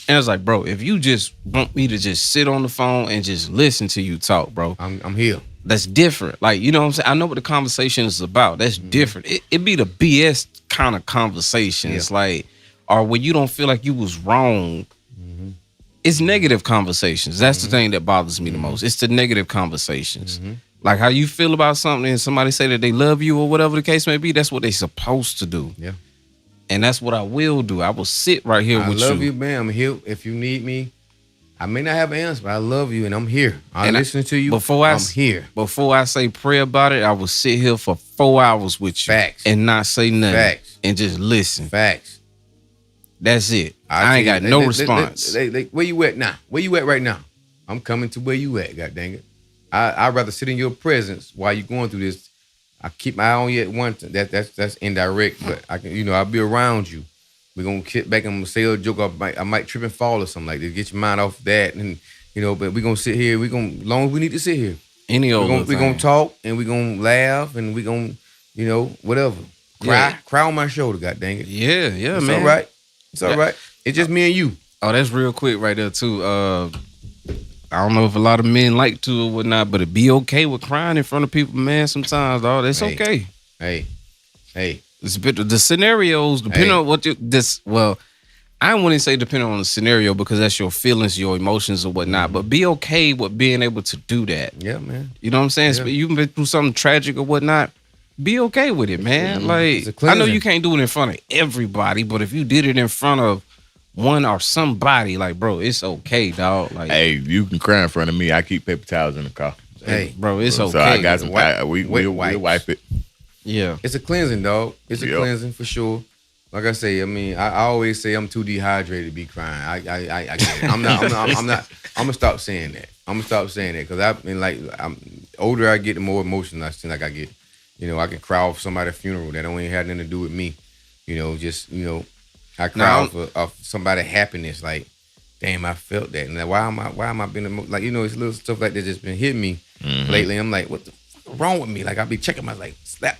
And I was like, bro, if you just want me to just sit on the phone and just listen to you talk, bro, I'm here. That's different. Like, you know what I'm saying? I know what the conversation is about. That's different. It be the BS kind of conversation. It's like, or when you don't feel like you was wrong. It's negative conversations. That's the thing that bothers me the most. It's the negative conversations. Like how you feel about something and somebody say that they love you or whatever the case may be, that's what they supposed to do. Yeah. And that's what I will do. I will sit right here with you. I love you, man. I'm here. If you need me, I may not have an answer, but I love you and I'm here. I listen to you. I'm here. Before I say pray about it, I will sit here for 4 hours with you. Facts. And not say nothing. Facts. And just listen. Facts. That's it. I ain't got no response. Where you at now? Where you at right now? I'm coming to where you at, god dang it. I'd rather sit in your presence while you're going through this. I keep my eye on you at once. That's indirect, but I can, I'll be around you. We're gonna sit back and I'm gonna say a joke. I might trip and fall or something like that. Get your mind off that, and but we're gonna sit here. Long as we need to sit here. We're gonna talk and we're gonna laugh and we're gonna, whatever. Cry on my shoulder, god dang it. Yeah, it's man. All right. It's all right. It's just me and you. Oh, that's real quick right there too. I don't know if a lot of men like to or whatnot, but to be okay with crying in front of people, man, sometimes, dog, it's okay. Hey. The scenarios, depending on what I wouldn't say depending on the scenario because that's your feelings, your emotions or whatnot, but be okay with being able to do that. Yeah, man. You know what I'm saying? Yeah. You've been through something tragic or whatnot, be okay with it, man. Like, I know you can't do it in front of everybody, but if you did it in front of one or somebody, like, bro, it's okay, dog. Like, hey, you can cry in front of me. I keep paper towels in the car. Hey, bro, it's okay. So I got some. We'll wipe it. Yeah, it's a cleansing, dog. It's a cleansing for sure. Like I say, I mean, I always say I'm too dehydrated to be crying. I get it. I'm gonna stop saying that. I'm gonna stop saying that because I'm older. I get, the more emotional I seem like I get. You know, I can cry off somebody's funeral that don't even have nothing to do with me. You know, I cry off somebody's happiness. Like, damn, I felt that. And why am I being like, you know, it's little stuff like that just been hitting me lately. I'm like, what the fuck wrong with me? Like, I be checking my slap.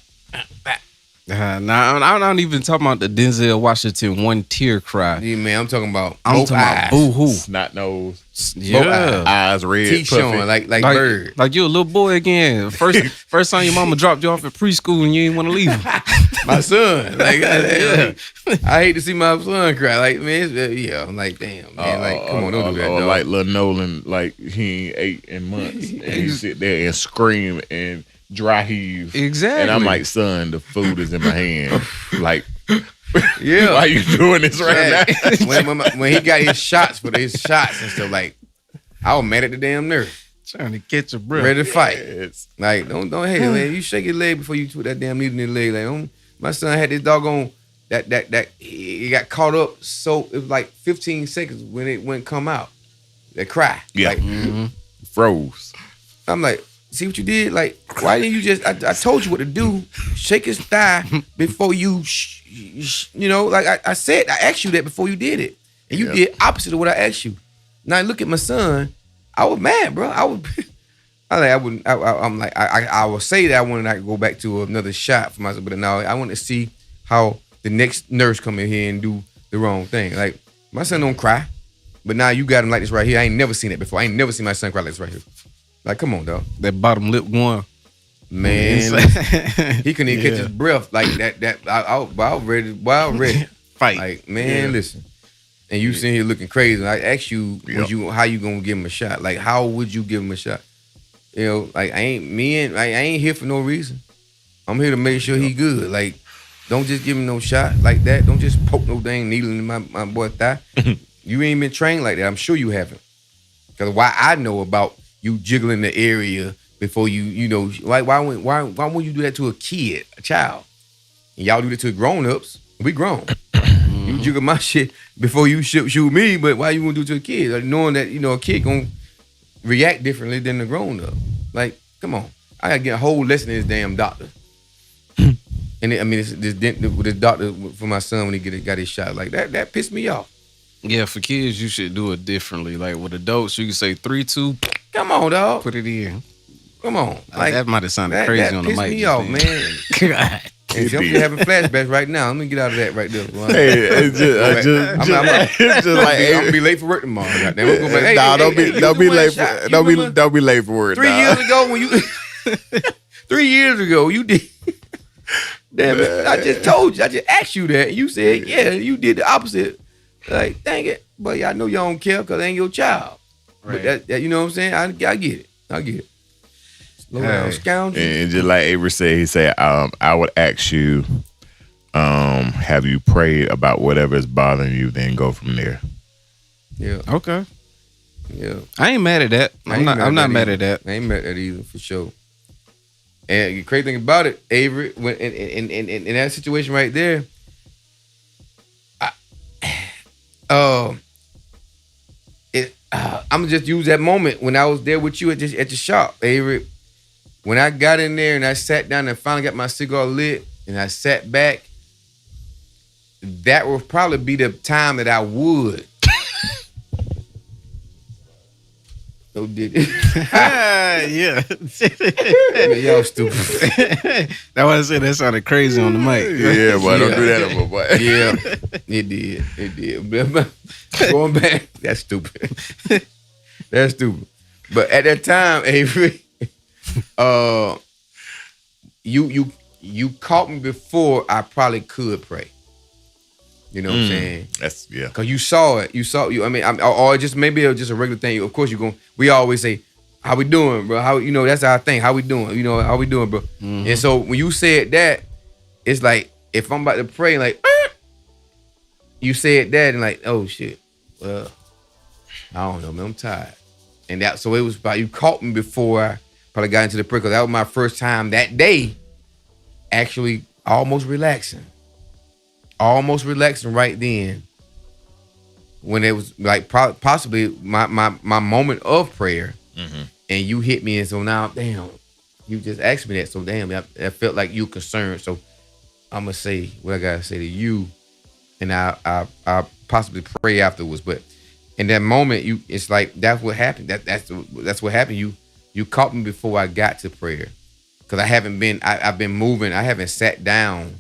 Nah, I'm not even talking about the Denzel Washington one tear cry. Yeah, man, I'm talking about boo hoo, snot nose, yeah, eyes red, teeth showing like bird. Like you a little boy again. First time your mama dropped you off at preschool and you didn't want to leave him. My son, like, I hate to see my son cry. Like, man, I'm like, damn, man, like, come on, don't do that, dog. Like little Nolan, like he ain't ate in months, and he sit there and scream and dry heave. Exactly. And I'm like, son, the food is in my hand. Like, yeah, why you doing this right now? when he got his shots and stuff, like, I was mad at the damn nurse. Trying to catch a breath. Ready to fight. Yes. Like, don't hate it, man. You shake your leg before you put that damn needle in your leg. Like, my son had this doggone that he got caught up, so it was like 15 seconds when it wouldn't come out. That cry. Yeah. Like, froze. I'm like, see what you did? Like, why didn't you just? I told you what to do. Shake his thigh before you, you know. Like I said, I asked you that before you did it, and you did opposite of what I asked you. Now look at my son. I was mad, bro. I would. I'm like, I will say that I wanted to go back to another shot for myself, but now I want to see how the next nurse come in here and do the wrong thing. Like, my son don't cry, but now you got him like this right here. I ain't never seen it before. I ain't never seen my son cry like this right here. Like, come on, dog. That bottom lip going. Man, he couldn't even catch his breath like that. I was ready. Fight. Like, man, listen. And you sitting here looking crazy. I asked you, how you gonna give him a shot? Like, how would you give him a shot? You know, like, I ain't here for no reason. I'm here to make sure he good. Like, don't just give him no shot like that. Don't just poke no dang needle in my boy's thigh. You ain't been trained like that. I'm sure you haven't. Because why I know about you jiggling the area before you know, like, why won't you do that to a kid, a child? And y'all do that to grown-ups. We grown. You jiggle my shit before you shoot me, but why you gonna do it to a kid? Like, knowing that, you know, a kid gonna react differently than the grown-up. Like, come on. I gotta get a whole lesson in this damn doctor. And this doctor for my son when he got his shot, like, that pissed me off. Yeah, for kids, you should do it differently. Like, with adults, you can say 3, 2. Come on, dog. Put it in. Come on. Like, that might have sounded crazy on the mic. That pissed me off, man. And I'm having flashbacks right now. Let me get out of that right there. Hey, I'm gonna be late for work tomorrow. Don't be late for work. 3 years ago when you 3 years ago you did. Damn it! I just told you. I just asked you that. You said, yeah, you did the opposite. Like, dang it. But yeah, I know y'all don't care because it ain't your child. Right. But that, you know what I'm saying? I get it. I get it. Slow down, scoundrel. And just like Avery said, he said, I would ask you, have you prayed about whatever is bothering you, then go from there. Yeah. Okay. Yeah. I ain't mad at that. I'm not mad at that. I ain't mad at that either, for sure. And the crazy thing about it, Avery, when in that situation right there, I'm gonna just use that moment when I was there with you at the shop, Avery. When I got in there and I sat down and finally got my cigar lit and I sat back, that would probably be the time that I would. So did it. Yeah. Y'all stupid. That's why I said that sounded crazy on the mic. Yeah, boy, don't do that on my boy. Yeah, it did. Going back, that's stupid. That's stupid. But at that time, Avery, you caught me before I probably could pray. You know what I'm saying? That's Cause you saw it. I mean, or just maybe it was just a regular thing. Of course, we always say, "How we doing, bro? How that's our thing. How we doing? How we doing, bro?" Mm-hmm. And so when you said that, it's like if I'm about to pray, like you said that, and like, oh shit, well, I don't know, man, I'm tired. And so it was about you caught me before I probably got into the prayer, because that was my first time that day actually almost relaxing right then, when it was like possibly my moment of prayer, and you hit me, and so now, damn, you just asked me that, so damn, I felt like you concerned, so I'm gonna say what I gotta say to you, and I possibly pray afterwards, but in that moment, it's like that's what happened. That's what happened. You caught me before I got to prayer, because I've been moving. I haven't sat down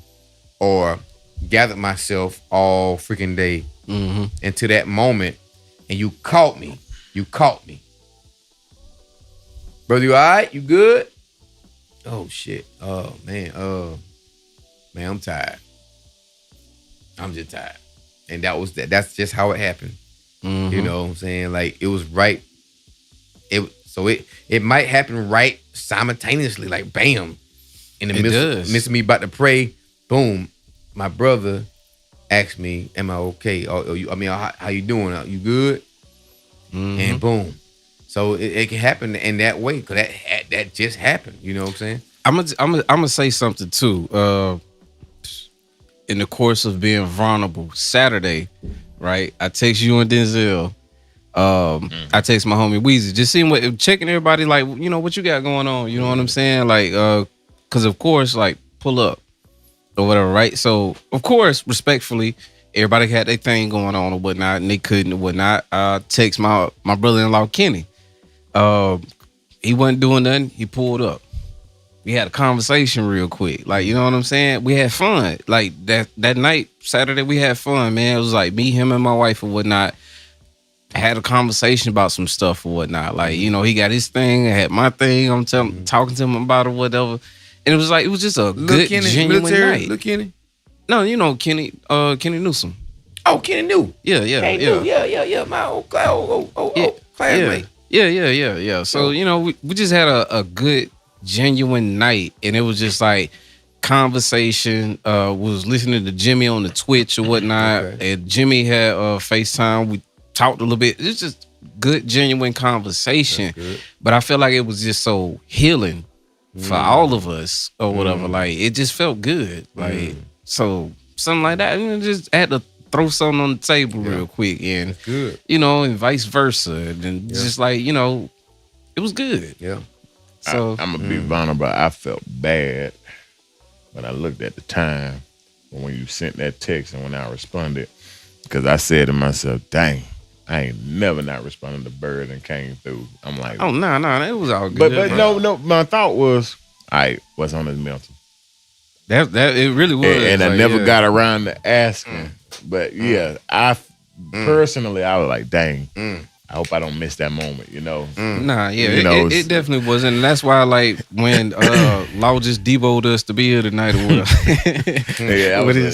or gathered myself all freaking day into that moment, and you caught me. Brother, you all right? You good? Oh shit. Oh man. Man, I'm tired. I'm just tired. And that's just how it happened. Mm-hmm. You know what I'm saying? Like, it was right. It might happen right simultaneously, like bam. In the midst of me about to pray, boom. My brother asked me, "Am I okay? How you doing? Are you good?" Mm-hmm. And boom. So it can happen in that way, because that just happened. You know what I'm saying? I'm gonna say something too. In the course of being vulnerable, Saturday, right? I text you and Denzel. I text my homie Weezy, just checking everybody, like, what you got going on. You know what I'm saying? Like, because of course, like, pull up or whatever, right? So of course, respectfully, everybody had their thing going on or whatnot, and they couldn't or whatnot. Text my brother-in-law Kenny. He wasn't doing nothing. He pulled up. We had a conversation real quick. Like, you know what I'm saying? We had fun. Like, that night, Saturday, we had fun, man. It was like me, him, and my wife or whatnot. I had a conversation about some stuff or whatnot. Like, he got his thing, I had my thing. I'm talking to him about it, whatever. And it was just a good, genuine night. Little Kenny? No, Kenny Newsom. Oh, Kenny New. Yeah. Yeah. My old classmate. Yeah. So, we just had a good, genuine night, and it was just like conversation. Was listening to Jimmy on the Twitch or whatnot, and Jimmy had FaceTime. We talked a little bit. It's just good, genuine conversation. But I felt like it was just so healing for all of us or whatever. Like, it just felt good. Like, so something like that. Just had to throw something on the table real quick, and good. And vice versa, and just like, it was good. Yeah. So I'm gonna be vulnerable. I felt bad when I looked at the time when you sent that text and when I responded, because I said to myself, "Dang, I ain't never not responded to Bird and came through." I'm like, "Oh no, it was all good." But no. My thought was, what's on his mental? That it really was, and I never got around to asking. But I personally, I was like, "Dang." I hope I don't miss that moment, It definitely wasn't. And that's why, like, when Law just devoted us to be here tonight or whatever.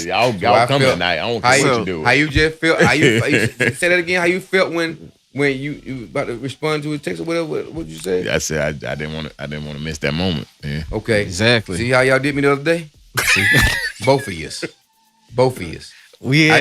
Y'all come tonight. I don't care what you do. How you just felt? Say that again. How you felt when you about to respond to a text or whatever? What'd you say? I said I didn't want to miss that moment. Yeah. Okay, exactly. See how y'all did me the other day? Both of you. I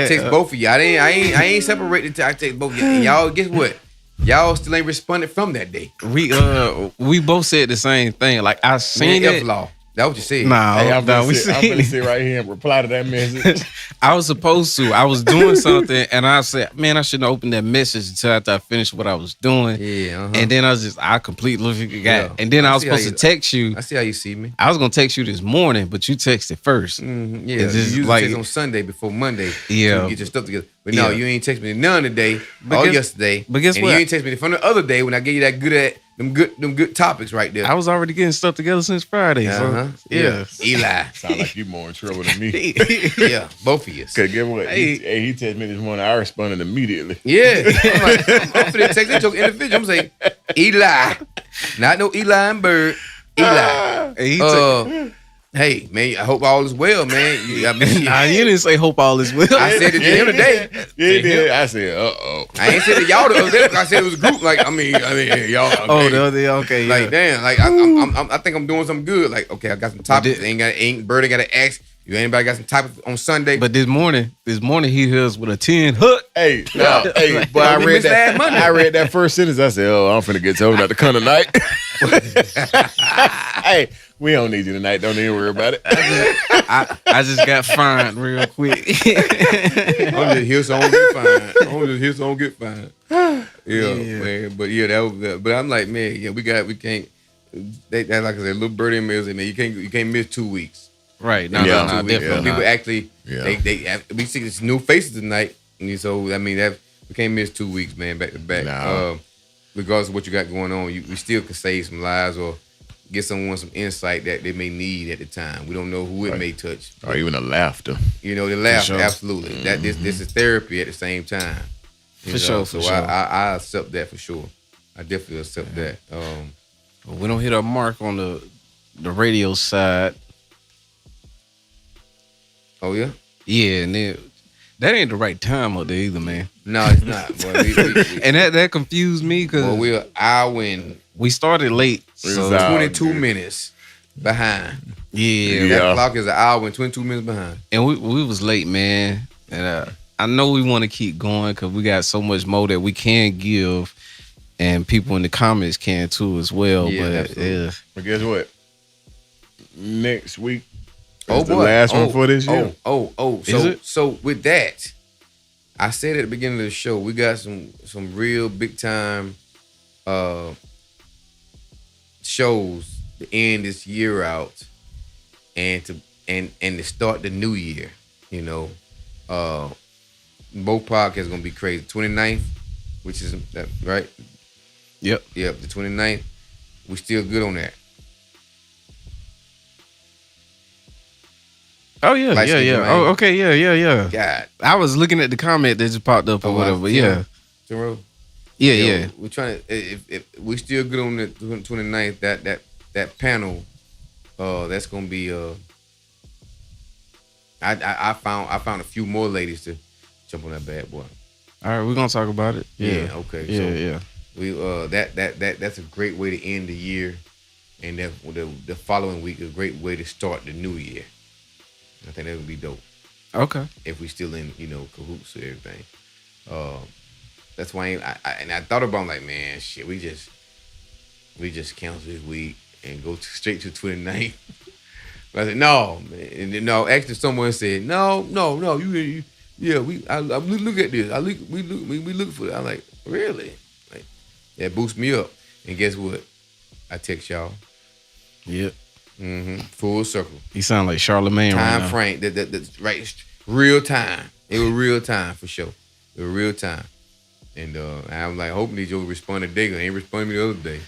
text both of you. I ain't separated. I text both of you. And y'all, guess what? Y'all still ain't responded from that day. We both said the same thing. Like, I seen it. Law. That what you said. I'm gonna sit right here and reply to that message. I was supposed to. I was doing something, and I said, "Man, I shouldn't open that message until after I finished what I was doing." Yeah. And then I completely forgot. And then I was supposed to text you. I see how you see me. I was gonna text you this morning, but you texted first. Mm-hmm. Yeah, you usually text on Sunday before Monday. Yeah. So you get your stuff together. But no, you ain't text me none today or yesterday. But guess what? You ain't text me from the other day when I gave you that them good topics right there. I was already getting stuff together since Friday. So, yeah. Eli. Sound like you more in trouble than me. Yeah, both of you. Cause get what? He texted me this morning. I responded immediately. Yeah. I'm like, I'm finna text that joke individual. I'm saying, Eli. Not no Eli and Bird. Eli. Hey, man, I hope all is well, man. Nah, you didn't say hope all is well. I said it to him today. Yeah, he did. I said, uh-oh. I ain't said to y'all the other day. I said it was a group. Like, I mean, y'all. Okay. Oh, the other day, okay. Like, damn, like, I think I'm doing something good. Like, okay, I got some topics. Bird ain't got to ask. You anybody got some topics on Sunday? But this morning he hears with a 10 hook. Hey, but I read that first sentence. I said, I'm finna get told not to come tonight. Hey, we don't need you tonight. Don't even worry about it. I just got fined real quick. I'm just here so I don't get fined. Yeah, man. But yeah, that was. But I'm like, man, yeah, we can't. That like I said, little birdie and Mills, man, you can't miss 2 weeks. Right. No, definitely. People actually, we see these new faces tonight, and so I mean that we can't miss 2 weeks, man, back to back. No. Regardless of what you got going on, we still can save some lives or get someone some insight that they may need at the time. We don't know who it may touch, or even the laughter. You know, the laughter, absolutely. Mm-hmm. That this is therapy at the same time. For sure. I accept that for sure. I definitely accept that. We don't hit our mark on the radio side. Oh yeah? Yeah, and that ain't the right time up there either, man. No, it's not. Boy, and that confused me because we're an hour in. We started late, so 22 minutes behind. Yeah, that clock is an hour and 22 minutes behind. And we was late, man. And I know we want to keep going because we got so much more that we can give, and people in the comments can too as well. Yeah, but guess what? Next week. Oh boy, the last one for this year. So with that, I said at the beginning of the show, we got some real big time shows to end this year out, and to start the new year. You know, both podcasts gonna be crazy. 29th, which is that right? Yep. The 29th. We still good on that. Oh yeah, Oh, okay, yeah. God, I was looking at the comment that just popped up or whatever. Yeah. Yeah. We're trying to. If we still good on the 29th, that panel, that's gonna be. I found a few more ladies to jump on that bad boy. All right, we're gonna talk about it. Yeah. Okay. Yeah. We that's a great way to end the year, and the following week is a great way to start the new year. I think that would be dope. Okay. If we still in, cahoots with everything. That's why I thought about it, like, man, shit, we just cancel this week and go straight to 29th. But I said, no, man. And no, actually someone said, no, you I look at this. We look for it. I'm like, really? Like, that boosts me up. And guess what? I text y'all. Yep. Mm-hmm. Full circle. He sound like Charlemagne right now. Time frame. That's right. Real time. It was real time for sure. It was real time. And I'm like, hoping these jokers respond today. They ain't responding me the other day.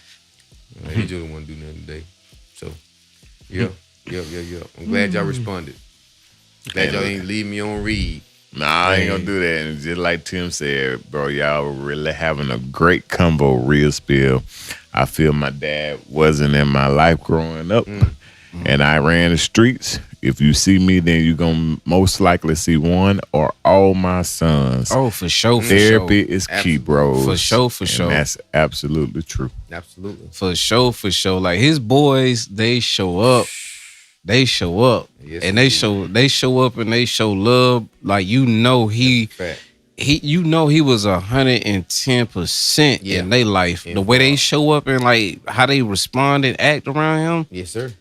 These jokers want to do nothing today. So, yeah. I'm glad y'all responded. Glad y'all ain't leave me on read. Nah, I ain't gonna do that. And just like Tim said, bro, y'all really having a great convo, real spill. I feel my dad wasn't in my life growing up, and I ran the streets. If you see me, then you're going to most likely see one or all my sons. Oh, for sure. Therapy is key, bro. For sure. And that's absolutely true. Absolutely. For sure. Like, his boys, they show up. Yes, and they show up and they show love. Like, he was 110% in their life. The way they show up and like how they respond and act around him. Yes, sir.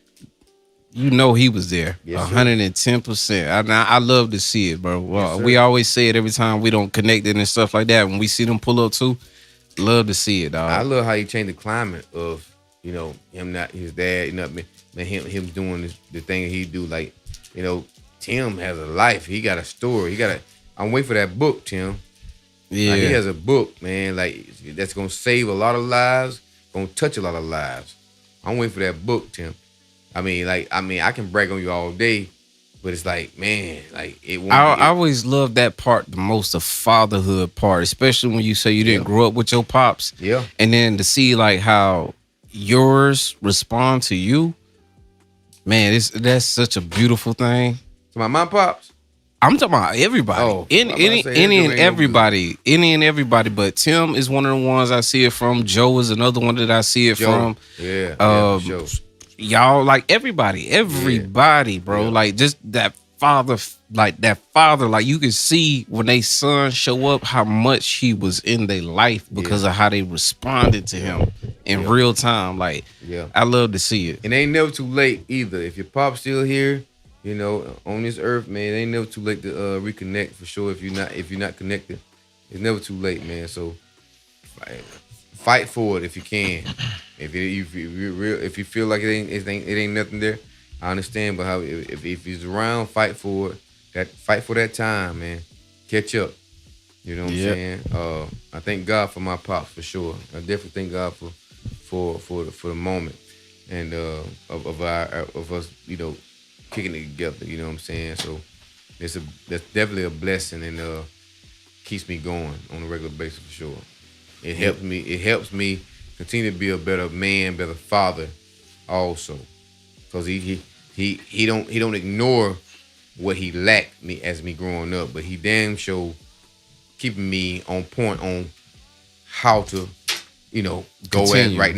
He was there. 110%. I love to see it, bro. Well, we always say it every time we don't connect it and stuff like that. When we see them pull up too, love to see it, dog. I love how he changed the climate of, him not his dad, him doing the thing that he do. Like, Tim has a life. He got a story. I'm waiting for that book, Tim. Yeah. Like, he has a book, man, like that's gonna save a lot of lives, gonna touch a lot of lives. I'm waiting for that book, Tim. I can brag on you all day, but it's like, man, like it won't. I always love that part the most, the fatherhood part, especially when you say you didn't grow up with your pops. Yeah. And then to see like how yours respond to you, man, that's such a beautiful thing. To my mom pops. I'm talking about everybody. Any and everybody. But Tim is one of the ones I see it from. Joe is another one that I see it from. Yeah. Sure. Y'all, like everybody, bro. Yeah. Like just that father, like you can see when they son show up how much he was in their life because of how they responded to him in real time. Like, I love to see it. And it ain't never too late either. If your pop's still here, you know, on this earth, man, it ain't never too late to reconnect for sure. If you're not connected, it's never too late, man. So fight for it if you can. If you feel like it ain't nothing there, I understand. But if he's around, fight for it. Fight for that time, man. Catch up. You know what I'm saying? I thank God for my pops for sure. I definitely thank God for the moment and of us, you know, kicking it together. You know what I'm saying? So that's definitely a blessing and keeps me going on a regular basis for sure. It helps me continue to be a better man, better father, also, because he don't ignore what he lacked me growing up, but he damn sure keeping me on point on how to, you know, go Continue. at right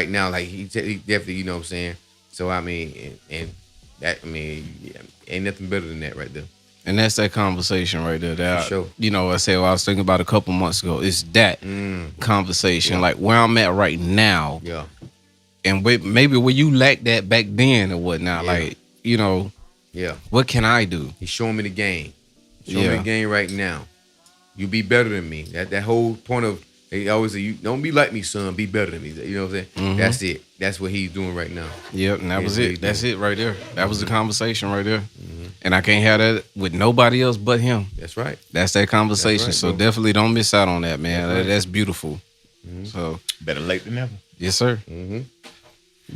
now, like he definitely, you know what I'm saying. So I mean, ain't nothing better than that right there. And that's that conversation right there. That For sure. You know, I was thinking about a couple months ago. It's that conversation, like where I'm at right now. Yeah. And maybe where you lacked that back then or whatnot. Yeah. Like, you know, what can I do? He's showing me the game. Showing me the game right now. You be better than me. That whole point of, they always say, you don't be like me, son. Be better than me. You know what I'm saying? Mm-hmm. That's it. That's what he's doing right now. Yep, and that was it. That's it right there. That was the conversation right there. Mm-hmm. And I can't have that with nobody else but him. That's right. That's that conversation. That's right, so definitely don't miss out on that, man. That's right. That's beautiful. Mm-hmm. So Better late than never. yes, sir. Mm-hmm.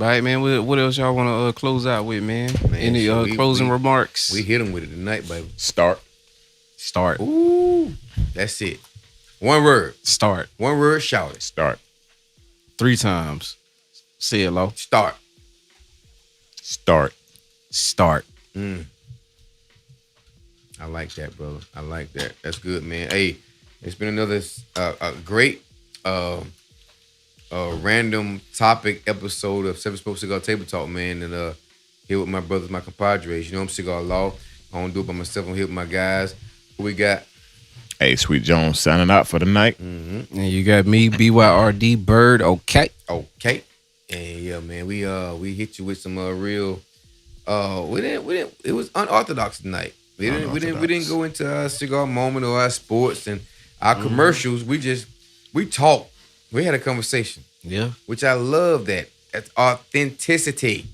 All right, man. What else y'all want to close out with, man? Any so closing remarks? We hit him with it tonight, baby. Start. Ooh, that's it. One word. Start. One word. Shout it. Start. 3 times. Say it low. Start. I like that, brother. I like that. That's good, man. Hey, it's been another a great random topic episode of Seven Smoke Cigar Table Talk, man. And here with my brothers, my compadres. You know I'm Cigar Law. I don't do it by myself. I'm here with my guys. Who we got? Hey, Sweet Jones signing out for the night. Mm-hmm. And you got me, BYRD Bird. Okay. And yeah, man, we hit you with some real. We didn't. It was unorthodox tonight. We didn't go into our cigar moment or our sports and our commercials. We talked. We had a conversation. Yeah. Which I love that. That's authenticity.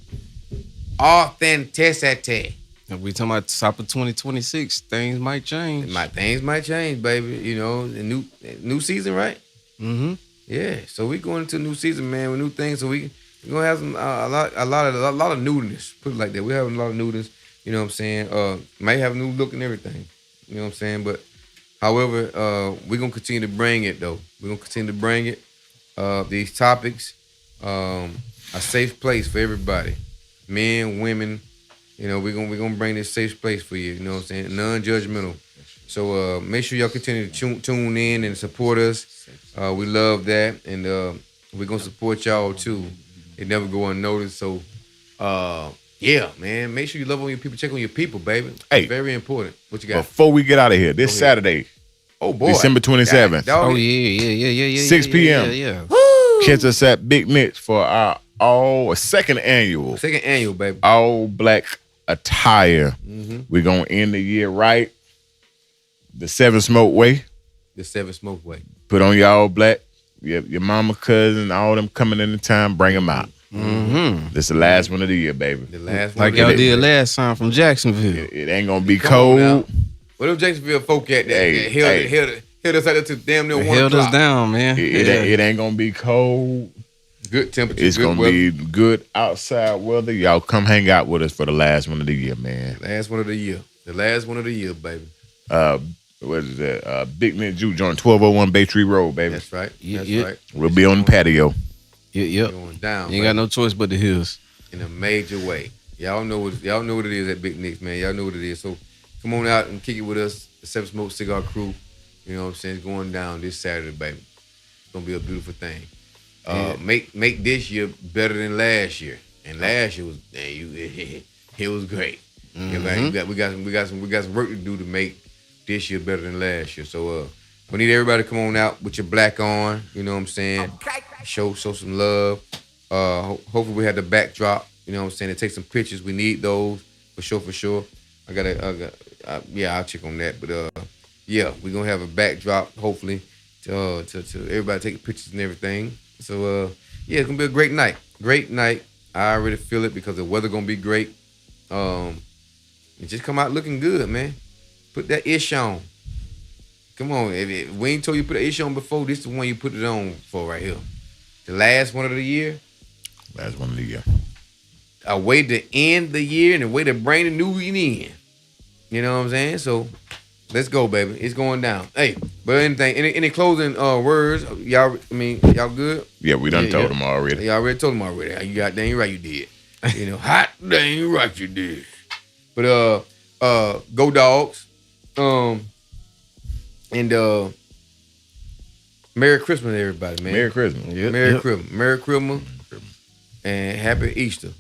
And we talking about top of 2026, things might change. Things might change, baby. You know, the new season, right? Mm-hmm. Yeah. So we going into a new season, man, with new things. So we're gonna have some a lot of newness. Put it like that. We're having a lot of newness. You know what I'm saying? Might have a new look and everything. You know what I'm saying? But however, we're gonna continue to bring it though. We're gonna continue to bring it. These topics, a safe place for everybody, men, women. You know, we're gonna bring this safe place for you. You know what I'm saying? Non-judgmental. So make sure y'all continue to tune in and support us. We love that, and we're gonna support y'all too. It never go unnoticed. So yeah, man. Make sure you love on your people. Check on your people, baby. Hey, it's very important. What you got? Before we get out of here, this Saturday. Oh boy, December 27th. Oh yeah. 6 p.m. Yeah. Catch us at Big Mitch for our second annual, baby. All black attire. Mm-hmm. We're gonna end the year right. The Seven Smoke way. Put on your all black. Your mama, cousin, all them coming in the time. Bring them out. Mm-hmm. This is the last one of the year, baby. The last one. Like y'all did last time from Jacksonville. It ain't gonna be cold. What them Jacksonville folk at that held us out there to damn near 1 held us o'clock. down, man. It ain't gonna be cold. Good temperature. It's good gonna weather. be good outside weather. Y'all come hang out with us for the last one of the year, man. Last one of the year. The last one of the year, baby. What is that? Big Nick Juke Joint, 1201 Bay Tree Road, baby. That's right. Yeah, That's yeah. right. We'll be on the patio. Yep. Going down. You ain't got no choice but the hills. In a major way. Y'all know what it is at Big Nick's, man. Y'all know what it is. So come on out and kick it with us, the Seven Smoke Cigar crew. You know what I'm saying? It's going down this Saturday, baby. It's gonna be a beautiful thing. Make this year better than last year. And last year was it was great. We got some work to do to make this year better than last year. So we need everybody to come on out with your black on. You know what I'm saying? Show some love. Hopefully we have the backdrop. You know what I'm saying? To take some pictures. We need those for sure. I'll check on that. But yeah, we're gonna have a backdrop. Hopefully to everybody taking pictures and everything. So yeah, it's gonna be a great night. Great night. I already feel it because the weather gonna be great. And just come out looking good, man. Put that ish on. Come on, if we ain't told you to put that ish on before, this is the one you put it on for right here. The last one of the year. Last one of the year. A way to end the year and a way to bring the new year in. You know what I'm saying? So let's go, baby. It's going down. Hey, but any closing words? Y'all good? Yeah, we done told them already. Y'all already told them already. You got dang right you did. You know, hot dang right you did. But go Dogs. And Merry Christmas, everybody, man. Merry Christmas. Yep. Christmas. Merry Christmas. And Happy Easter.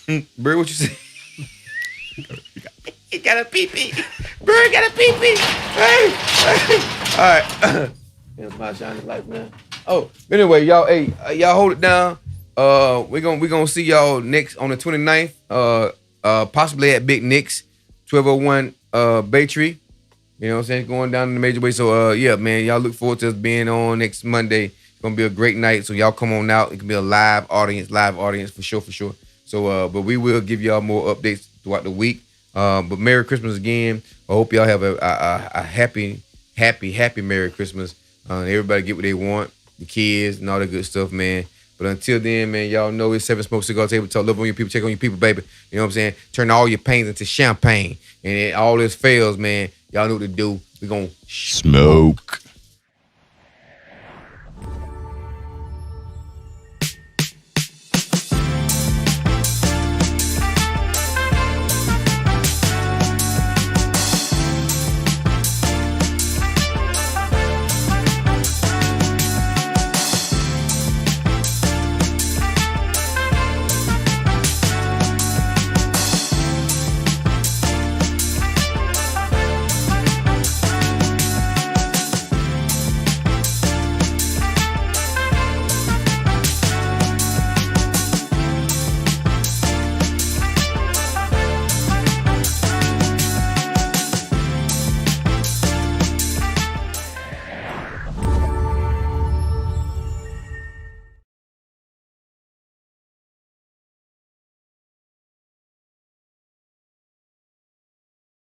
Bird, what you say? He got a pee-pee. Bird got a pee-pee. Hey. All right. Here's my shining light, man. Oh, anyway, y'all, hey, y'all hold it down. We're gonna see y'all next on the 29th. Possibly at Big Nick's, 1201 Bay Tree. You know what I'm saying? Going down in the major way. So yeah, man, y'all look forward to us being on next Monday. It's gonna be a great night. So y'all come on out. It can be a live audience for sure. So but we will give y'all more updates throughout the week. But Merry Christmas again. I hope y'all have a happy Merry Christmas. Everybody get what they want, the kids and all that good stuff, man. But until then, man, y'all know it's Seven Smoke Cigar Table Talk. Love on your people, check on your people, baby. You know what I'm saying? Turn all your pains into champagne. And all this fails, man, y'all know what to do. We're going to smoke.